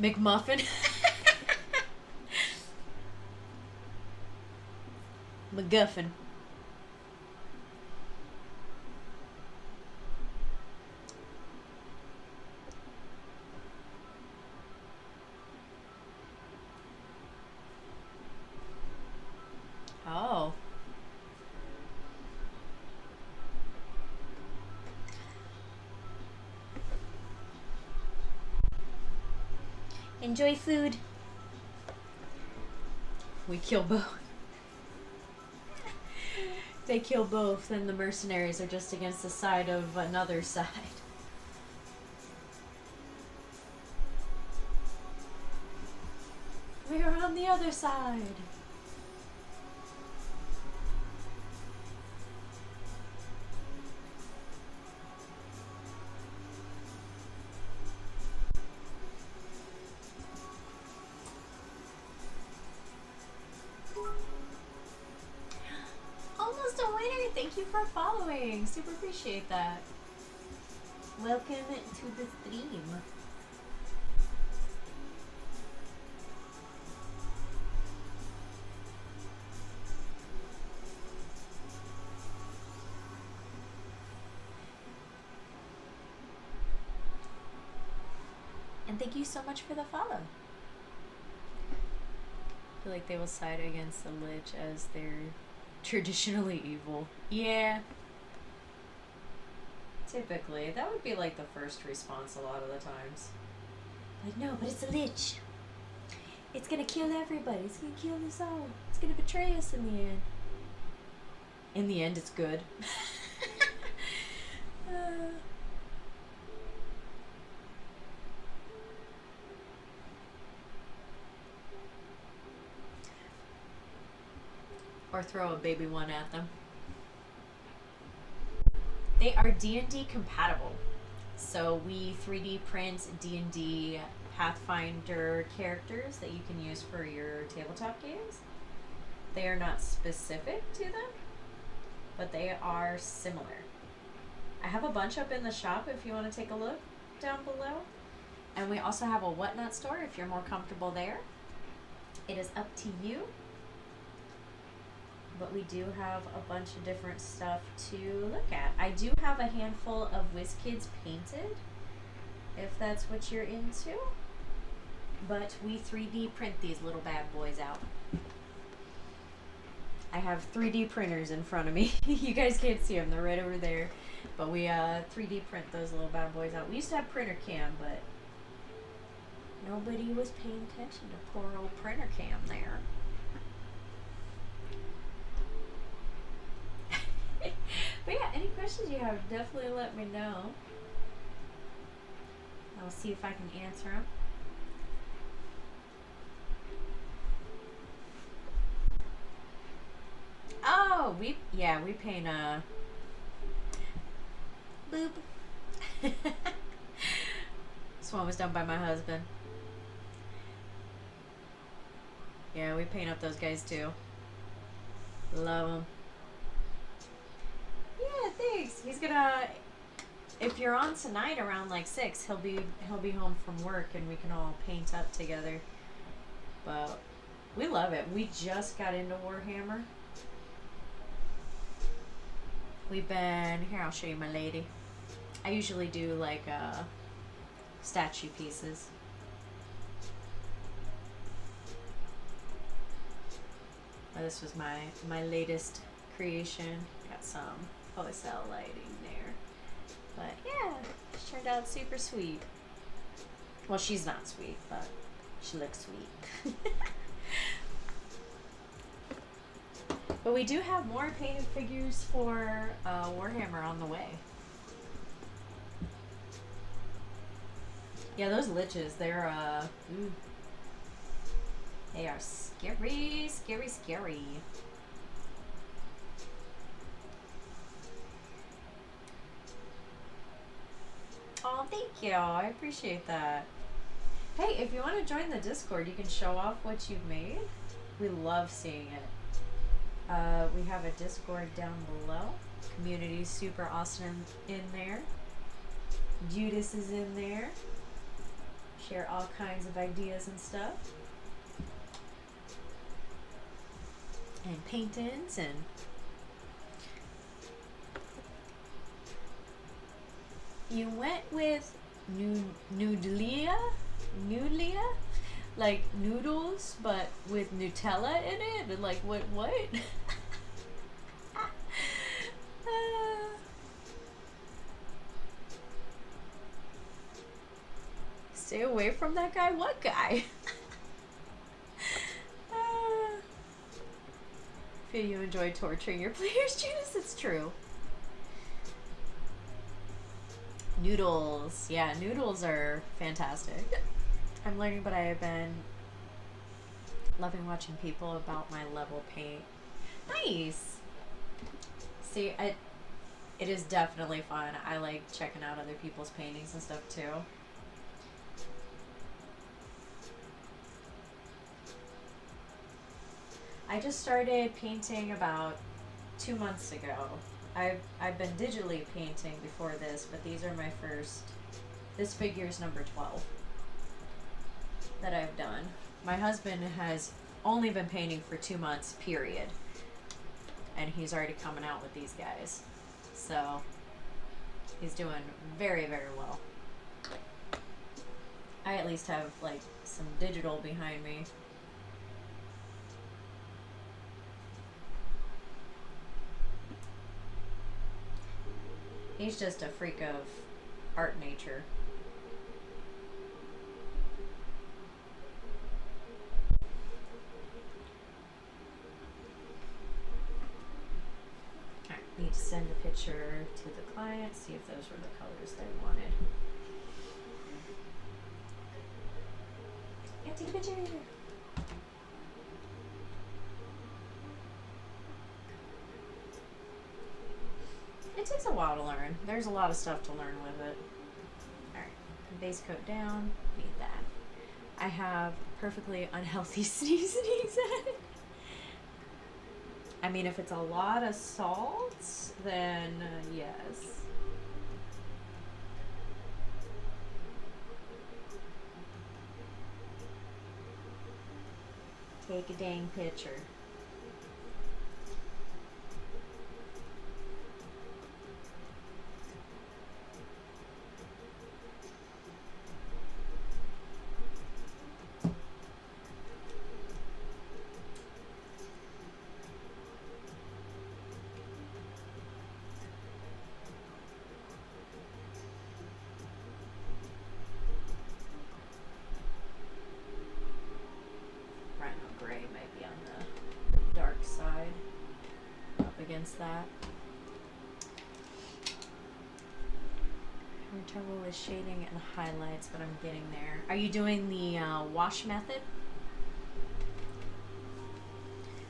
McMuffin. MacGuffin. Oh. Enjoy food. We kill both. They kill both, and the mercenaries are just against the side of another side. We are on the other side. Thank you for following. Super appreciate that. Welcome to the stream. And thank you so much for the follow. I feel like they will side against the Lich as they're traditionally evil. Yeah. Typically. That would be like the first response a lot of the times. Like, no, but it's a Lich. It's gonna kill everybody. It's gonna kill us all. It's gonna betray us in the end. In the end, it's good. or throw a baby one at them. They are D&D compatible. So we 3D print D&D Pathfinder characters that you can use for your tabletop games. They are not specific to them, but they are similar. I have a bunch up in the shop if you want to take a look down below. And we also have a Whatnot store if you're more comfortable there. It is up to you. But we do have a bunch of different stuff to look at. I do have a handful of WizKids painted, if that's what you're into. But we 3D print these little bad boys out. I have 3D printers in front of me. You guys can't see them, they're right over there. But we 3D print those little bad boys out. We used to have printer cam, but nobody was paying attention to poor old printer cam there. But yeah, any questions you have, definitely let me know. I'll see if I can answer them. Oh, we paint boop. This one was done by my husband. Yeah, we paint up those guys too. Love them. Yeah, thanks. He's gonna, if you're on tonight around like 6, he'll be home from work and we can all paint up together. But we love it. We just got into Warhammer. We've been, here I'll show you my lady. I usually do like statue pieces. Oh, this was my latest creation. Got some OSL lighting there. But yeah, she turned out super sweet. Well, she's not sweet, but she looks sweet. But we do have more painted figures for Warhammer on the way. Yeah, those liches, they're they are scary, scary, scary. Oh, thank you. I appreciate that. Hey, if you want to join the Discord, you can show off what you've made. We love seeing it. We have a Discord down below. Community's super awesome in there. Judas is in there. Share all kinds of ideas and stuff. And paintings and you went with Noodlia? Like noodles, but with Nutella in it? And like, what? Stay away from that guy? What guy? Feel you enjoy torturing your players, Judas? It's true. Noodles. Yeah, noodles are fantastic. I'm learning, but I have been loving watching people about my level paint. Nice! See, it is definitely fun. I like checking out other people's paintings and stuff too. I just started painting about 2 months ago. I've been digitally painting before this, but these are my first. This figure is number 12 that I've done. My husband has only been painting for 2 months, period. And he's already coming out with these guys. So he's doing very, very well. I at least have like some digital behind me. He's just a freak of art nature. Alright, need to send a picture to the client, see if those were the colors they wanted. Yeah, take a picture. It takes a while to learn. There's a lot of stuff to learn with it. Alright, base coat down. Need that. I have perfectly unhealthy sneezing. I mean, if it's a lot of salt, then yes. Take a dang picture. That. I'm trouble with shading and highlights, but I'm getting there. Are you doing the wash method?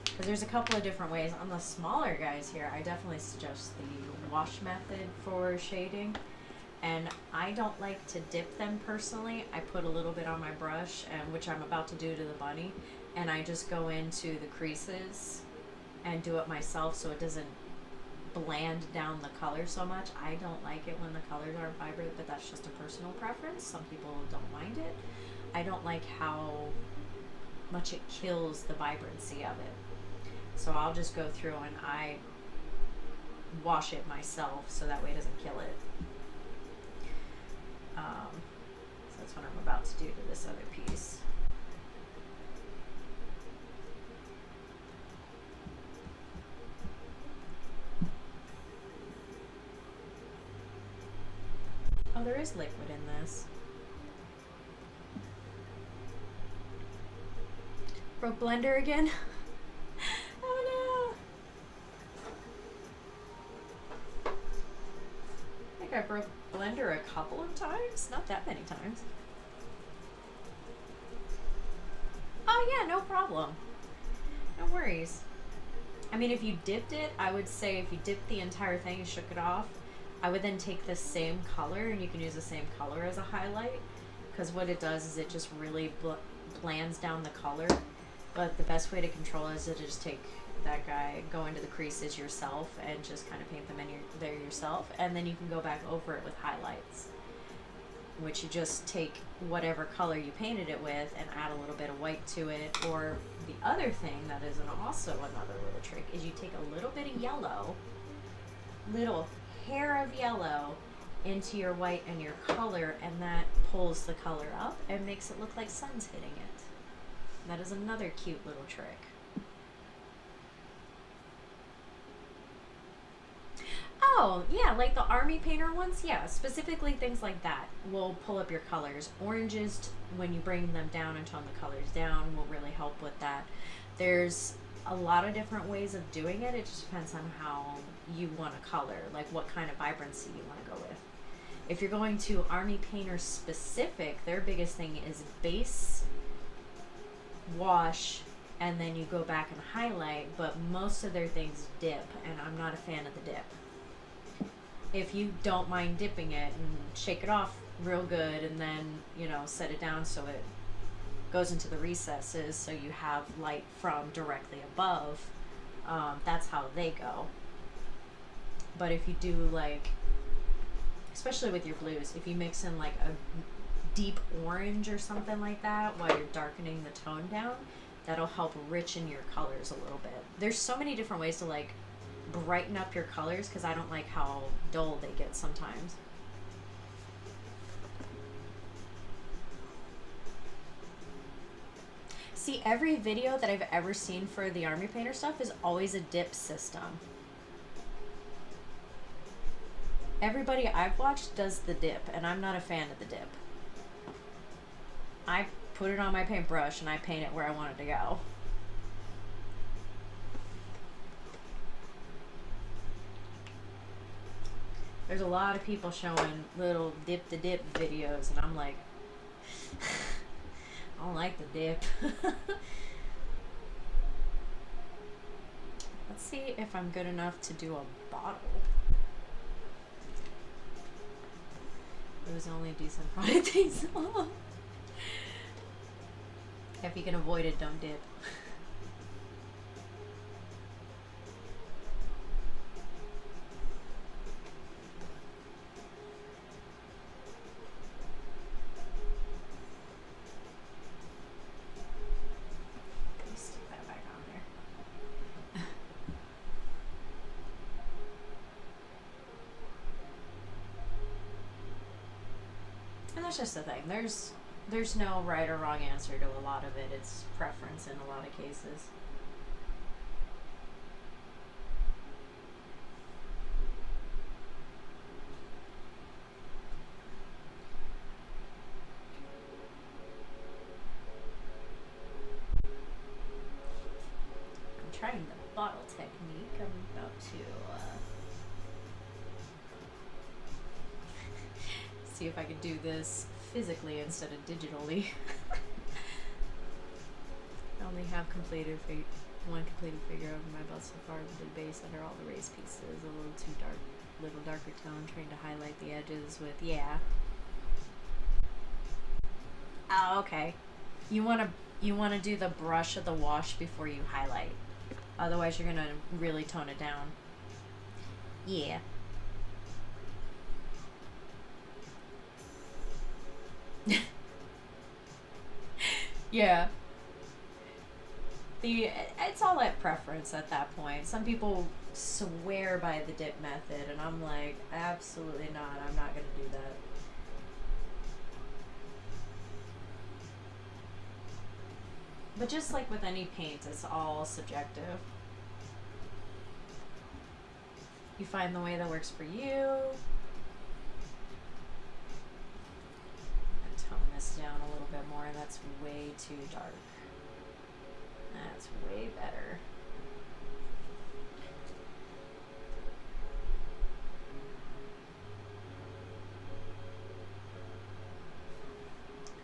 Because there's a couple of different ways. On the smaller guys here, I definitely suggest the wash method for shading. And I don't like to dip them personally. I put a little bit on my brush, and which I'm about to do to the bunny, and I just go into the creases and do it myself so it doesn't bland down the color so much. I don't like it when the colors aren't vibrant, but that's just a personal preference. Some people don't mind it. I don't like how much it kills the vibrancy of it. So I'll just go through and I wash it myself so that way it doesn't kill it. So that's what I'm about to do to this other piece. Oh, there is liquid in this. Broke blender again? Oh no! I think I broke blender a couple of times, not that many times. Oh yeah, no problem. No worries. I mean, if you dipped it, I would say if you dipped the entire thing and shook it off, I would then take the same color, and you can use the same color as a highlight, because what it does is it just really blands down the color. But the best way to control it is to just take that guy, go into the creases yourself, and just kind of paint them in there yourself, and then you can go back over it with highlights, which you just take whatever color you painted it with and add a little bit of white to it. Or the other thing that is also another little trick is you take a little bit of yellow, little hair of yellow into your white and your color, and that pulls the color up and makes it look like sun's hitting it. That is another cute little trick. Oh, yeah, like the army painter ones, yeah, specifically things like that will pull up your colors. Oranges, when you bring them down and tone the colors down, will really help with that. There's a lot of different ways of doing it. It just depends on how you want to color, like what kind of vibrancy you want to go with. If you're going to army painter specific, their biggest thing is base, wash, and then you go back and highlight, but most of their things dip, and I'm not a fan of the dip. If you don't mind dipping it and shake it off real good, and then, you know, set it down so it goes into the recesses so you have light from directly above, that's how they go. But if you do, like, especially with your blues, if you mix in like a deep orange or something like that while you're darkening the tone down, that'll help richen your colors a little bit. There's so many different ways to like brighten up your colors, because I don't like how dull they get sometimes. See, every video that I've ever seen for the army painter stuff is always a dip system. Everybody I've watched does the dip, and I'm not a fan of the dip. I put it on my paintbrush and I paint it where I want it to go. There's a lot of people showing little dip-to-dip videos, and I'm like, I don't like the dip. Let's see if I'm good enough to do a bottle. It was the only decent product they saw. If you can avoid it, don't dip. Stick that back on there. And that's just the thing. There's no right or wrong answer to a lot of it. It's preference in a lot of cases. I'm trying the bottle technique. I'm about to see if I could do this physically instead of digitally. I only have one completed figure over my belt so far with the base under all the raised pieces, a little too dark, little darker tone, trying to highlight the edges with, yeah. Oh, okay. You wanna do the brush of the wash before you highlight. Otherwise you're gonna really tone it down. Yeah. Yeah. It's all at preference at that point. Some people swear by the dip method, and I'm like, absolutely not. I'm not gonna do that. But just like with any paint, it's all subjective. You find the way that works for you. Tone this down a little bit more. That's way too dark. That's way better.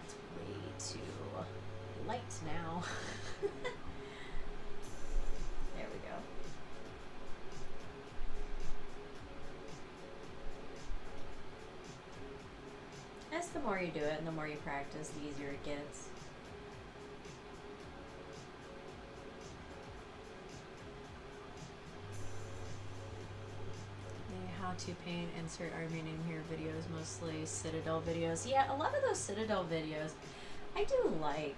That's way too light now. There we go. As the more you do it and the more you practice, the easier it gets. How to paint, insert our meaning here videos, mostly Citadel videos. Yeah, a lot of those Citadel videos I do like.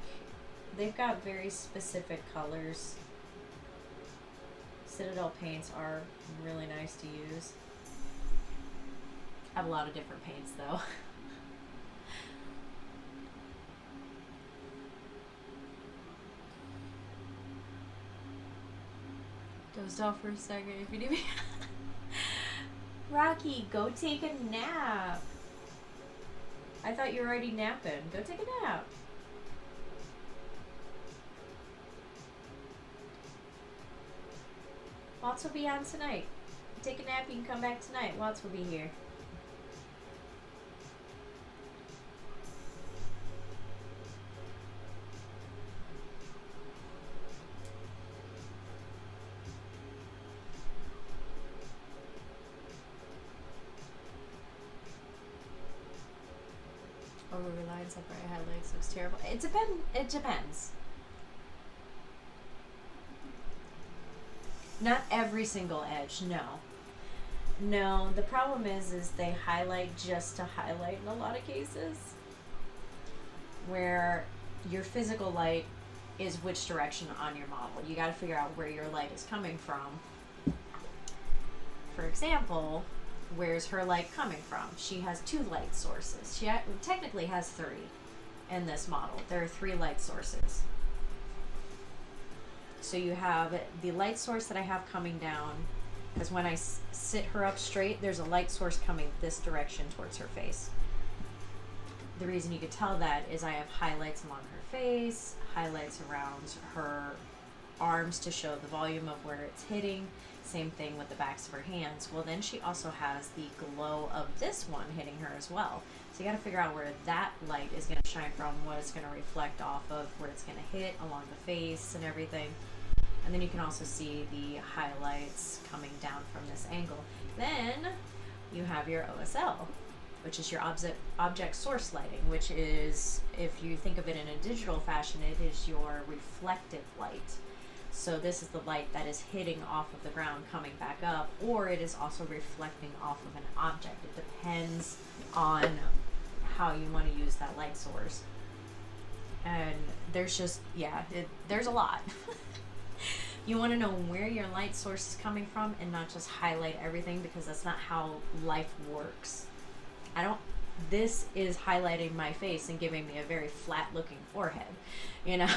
They've got very specific colors. Citadel paints are really nice to use. I have a lot of different paints though. Dozed off for a second if you need me. Rocky, go take a nap. I thought you were already napping. Go take a nap. Watts will be on tonight. Take a nap, you can come back tonight. Watts will be here. Over reliance on bright highlights looks terrible. It depends. Not every single edge, no. No, the problem is they highlight just to highlight in a lot of cases. Where your physical light is which direction on your model. You gotta figure out where your light is coming from. For example, where's her light coming from? She has 2 light sources. She technically has 3 in this model. There are 3 light sources. So you have the light source that I have coming down, because when I sit her up straight, there's a light source coming this direction towards her face. The reason you could tell that is I have highlights along her face, highlights around her arms to show the volume of where it's hitting. Same thing with the backs of her hands. Well, then she also has the glow of this one hitting her as well. So you got to figure out where that light is going to shine from, what it's going to reflect off of, where it's going to hit along the face and everything. And then you can also see the highlights coming down from this angle. Then you have your OSL, which is your object source lighting, which is, if you think of it in a digital fashion, it is your reflective light. So this is the light that is hitting off of the ground, coming back up, or it is also reflecting off of an object. It depends on how you want to use that light source. And there's just, yeah, there's a lot. You want to know where your light source is coming from and not just highlight everything, because that's not how life works. This is highlighting my face and giving me a very flat looking forehead, you know.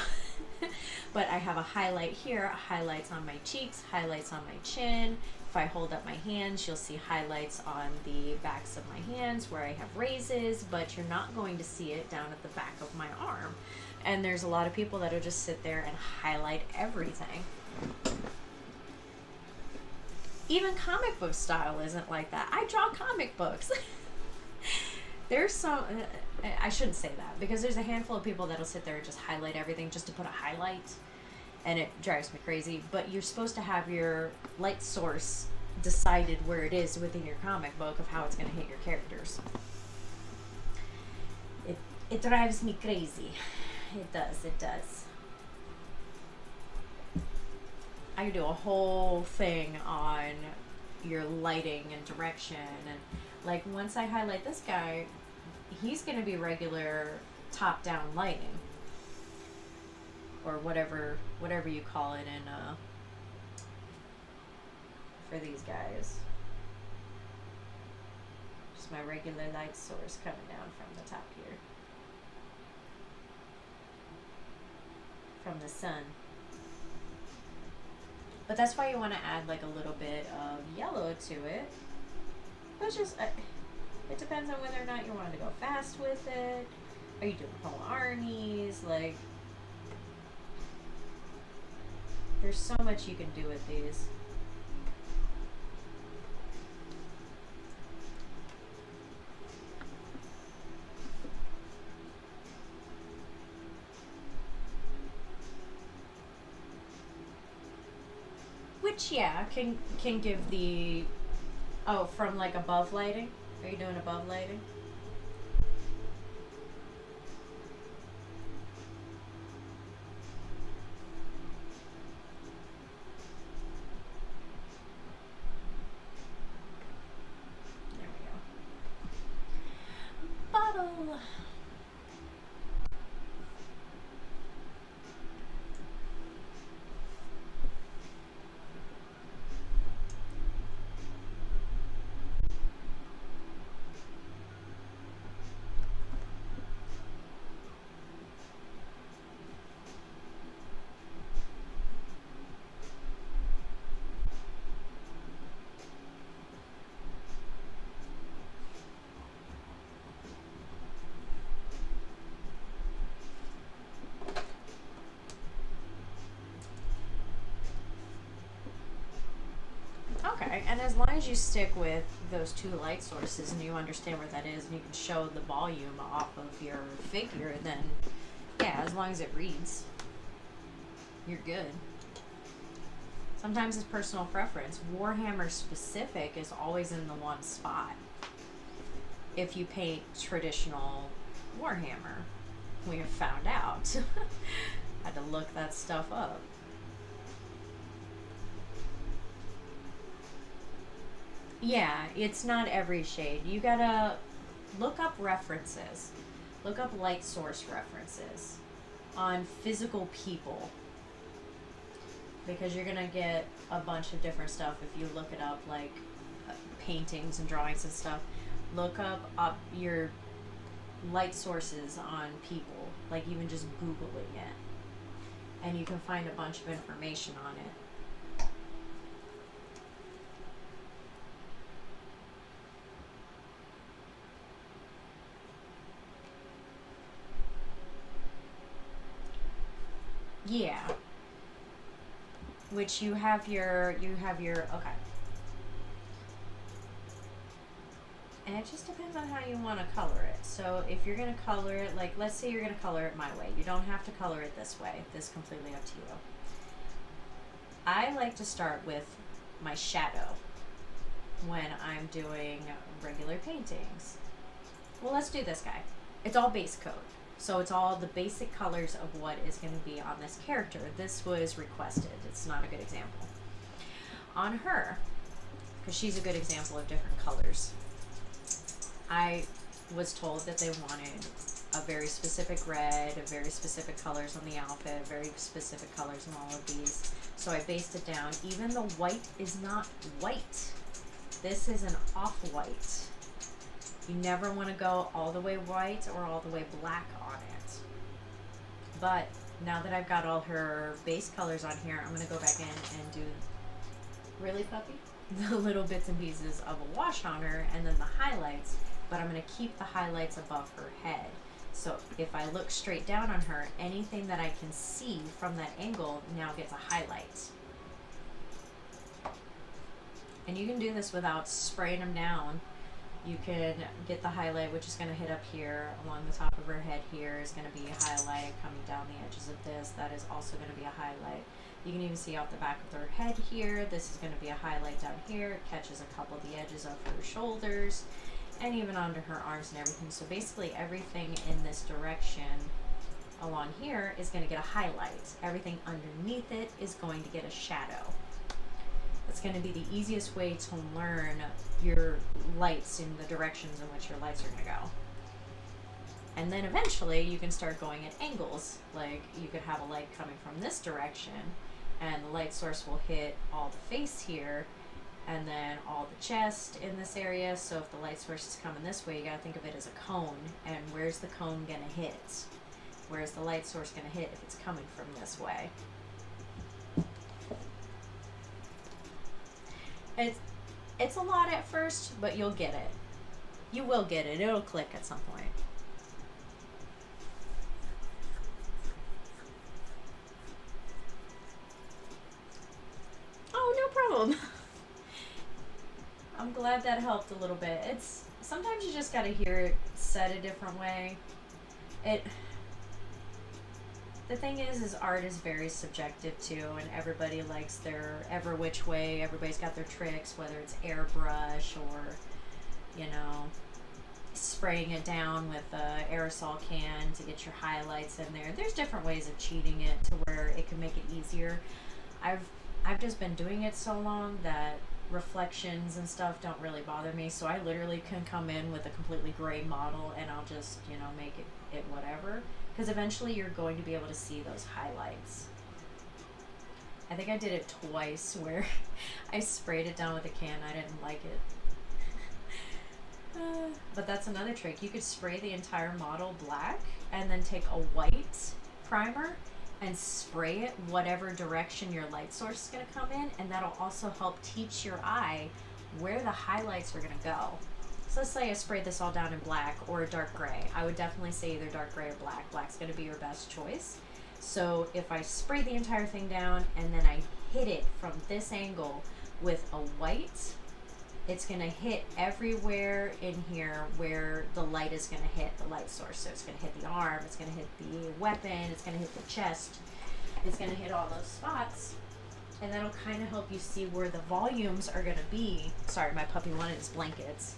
But I have a highlight here, highlights on my cheeks, highlights on my chin. If I hold up my hands, you'll see highlights on the backs of my hands where I have raises, but you're not going to see it down at the back of my arm. And there's a lot of people that'll just sit there and highlight everything. Even comic book style isn't like that. I draw comic books. There's some, I shouldn't say that, because there's a handful of people that'll sit there and just highlight everything just to put a highlight, and it drives me crazy. But you're supposed to have your light source decided where it is within your comic book of how it's going to hit your characters. It drives me crazy. It does, it does. I could do a whole thing on your lighting and direction, and like once I highlight this guy, he's going to be regular top-down lighting, or whatever you call it in for these guys. Just my regular light source coming down from the top here, from the sun. But that's why you want to add like a little bit of yellow to it. It's just, it depends on whether or not you want to go fast with it. Are you doing whole armies? Like, there's so much you can do with these. Which, yeah, can give the, oh, from like above lighting? Are you doing above lighting? There we go. Bottle. Okay, and as long as you stick with those two light sources and you understand where that is and you can show the volume off of your figure, then yeah, as long as it reads, you're good. Sometimes it's personal preference. Warhammer specific is always in the one spot. If you paint traditional Warhammer, we have found out. Had to look that stuff up. Yeah, it's not every shade. You gotta look up references. Look up light source references on physical people, because you're gonna get a bunch of different stuff if you look it up, like paintings and drawings and stuff. Look up your light sources on people, like even just Googling it, and you can find a bunch of information on it. Yeah. Which you have your, okay. And it just depends on how you want to color it. So if you're going to color it, like let's say you're going to color it my way. You don't have to color it this way. This is completely up to you. I like to start with my shadow when I'm doing regular paintings. well, let's do this guy. It's all base coat. So it's all the basic colors of what is going to be on this character. This was requested. It's not a good example. On her, because she's a good example of different colors, I was told that they wanted a very specific red, a very specific colors on the outfit, very specific colors on all of these. So I based it down. Even the white is not white. This is an off-white. You never want to go all the way white or all the way black on it. But now that I've got all her base colors on here, I'm going to go back in and do, really puppy? The little bits and pieces of a wash on her and then the highlights, but I'm going to keep the highlights above her head. So if I look straight down on her, anything that I can see from that angle now gets a highlight. And you can do this without spraying them down. You can get the highlight, which is going to hit up here along the top of her head. Here is going to be a highlight coming down the edges of this. That is also going to be a highlight. You can even see off the back of her head here. This is going to be a highlight down here. It catches a couple of the edges of her shoulders and even onto her arms and everything. So basically everything in this direction along here is going to get a highlight. Everything underneath it is going to get a shadow. That's going to be the easiest way to learn your lights in the directions in which your lights are going to go. And then eventually you can start going at angles. Like you could have a light coming from this direction and the light source will hit all the face here and then all the chest in this area. So if the light source is coming this way, you got to think of it as a cone. And where's the cone going to hit? Where's the light source going to hit if it's coming from this way? It's a lot at first, but you'll get it. You will get it. It'll click at some point. Oh, no problem. I'm glad that helped a little bit. It's sometimes you just got to hear it said a different way. The thing is art is very subjective too, and everybody likes their ever which way. Everybody's got their tricks, whether it's airbrush or, you know, spraying it down with an aerosol can to get your highlights in there. There's different ways of cheating it to where it can make it easier. I've just been doing it so long that reflections and stuff don't really bother me, so I literally can come in with a completely gray model and I'll just, you know, make it whatever. Because eventually you're going to be able to see those highlights. I think I did it twice where I sprayed it down with a can. I didn't like it. But that's another trick. You could spray the entire model black and then take a white primer and spray it whatever direction your light source is going to come in. And that'll also help teach your eye where the highlights are going to go. So let's say I sprayed this all down in black or a dark gray. I would definitely say either dark gray or black. Black's going to be your best choice. So if I spray the entire thing down and then I hit it from this angle with a white, it's going to hit everywhere in here where the light is going to hit the light source. So it's going to hit the arm, it's going to hit the weapon, it's going to hit the chest, it's going to hit all those spots. And that'll kind of help you see where the volumes are going to be. Sorry, my puppy wanted his blankets.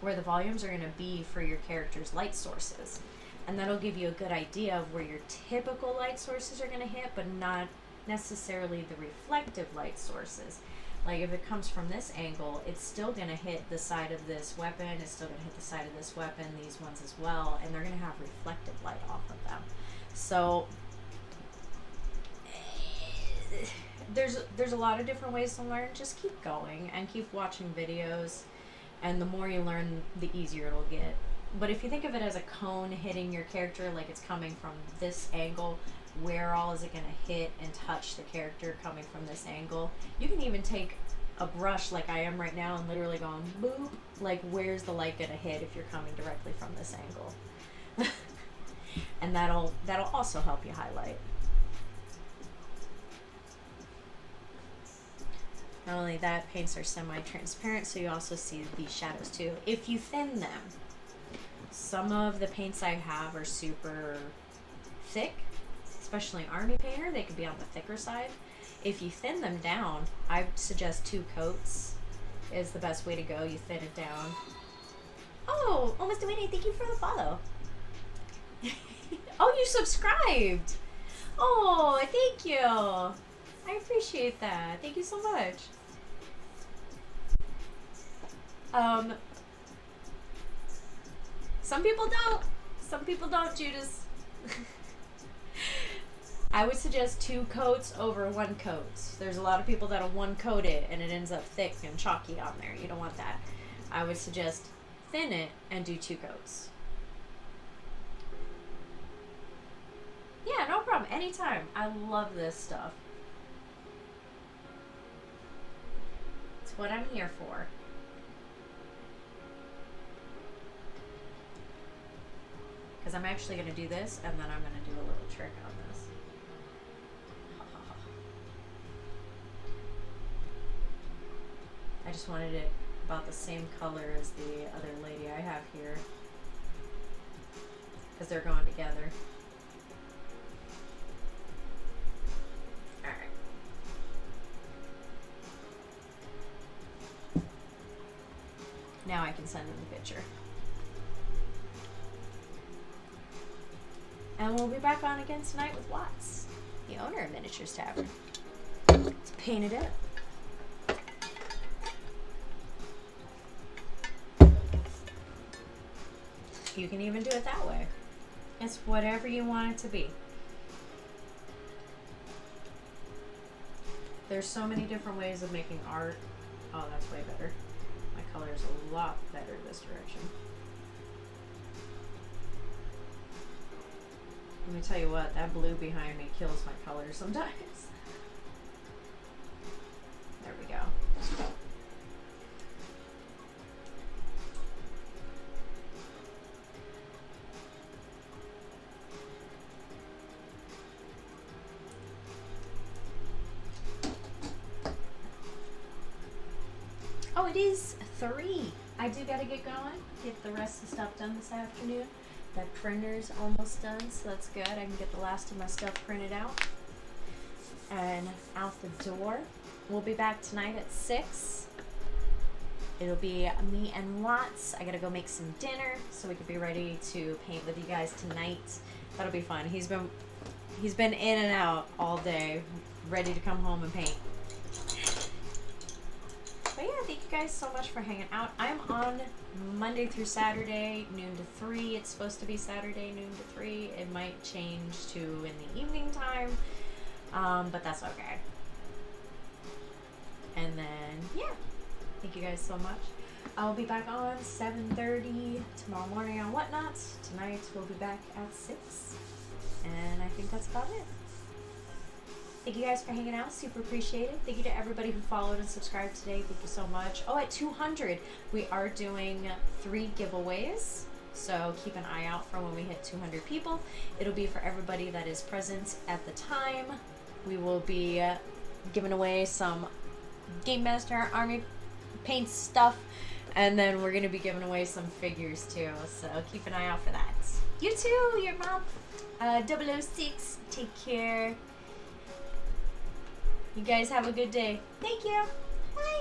Where the volumes are going to be for your character's light sources. And that'll give you a good idea of where your typical light sources are going to hit, but not necessarily the reflective light sources. Like if it comes from this angle, it's still going to hit the side of this weapon, it's still going to hit the side of this weapon, these ones as well, and they're going to have reflective light off of them. So there's a lot of different ways to learn. Just keep going and keep watching videos. And the more you learn, the easier it'll get. But if you think of it as a cone hitting your character, like it's coming from this angle, where all is it going to hit and touch the character coming from this angle? You can even take a brush like I am right now and literally going boop, like where's the light going to hit if you're coming directly from this angle? And that'll also help you highlight. Not only that, paints are semi-transparent, so you also see these shadows too. If you thin them, some of the paints I have are super thick, especially Army Painter, they could be on the thicker side. If you thin them down, I suggest 2 coats is the best way to go. You thin it down Oh, almost winning. Thank you for the follow. Oh, you subscribed. Oh, thank you. I appreciate that. Thank you so much. Some people don't. Some people don't, Judas. I would suggest 2 coats over 1 coat. There's a lot of people that'll 1 coat it and it ends up thick and chalky on there. You don't want that. I would suggest thin it and do 2 coats. Yeah, no problem. Anytime. I love this stuff. It's what I'm here for. Because I'm actually going to do this and then I'm going to do a little trick on this. I just wanted it about the same color as the other lady I have here. Because they're going together. Alright. Now I can send them the picture. And we'll be back on again tonight with Watts, the owner of Miniatures Tavern. Let's paint it up. You can even do it that way. It's whatever you want it to be. There's so many different ways of making art. Oh, that's way better. My color is a lot better this direction. Let me tell you what, that blue behind me kills my color sometimes. There we go. Oh, it is 3. I do gotta get going, get the rest of the stuff done this afternoon. That printer's almost done, so that's good. I can get the last of my stuff printed out and out the door. We'll be back tonight at 6. It'll be me and Watts. I gotta go make some dinner so we can be ready to paint with you guys tonight. That'll be fun. He's been in and out all day, ready to come home and paint. But yeah, thank you guys so much for hanging out. I'm on Monday through Saturday, noon to 3. It's supposed to be Saturday, noon to 3. It might change to in the evening time, but that's okay. And then, yeah, thank you guys so much. I'll be back on 7:30 tomorrow morning on Whatnots. Tonight we'll be back at 6. And I think that's about it. Thank you guys for hanging out. Super appreciate it. Thank you to everybody who followed and subscribed today. Thank you so much. Oh, at 200, we are doing 3 giveaways. So keep an eye out for when we hit 200 people. It'll be for everybody that is present at the time. We will be giving away some Game Master Army paint stuff. And then we're going to be giving away some figures too. So keep an eye out for that. You too, your mom. 006, take care. You guys have a good day. Thank you.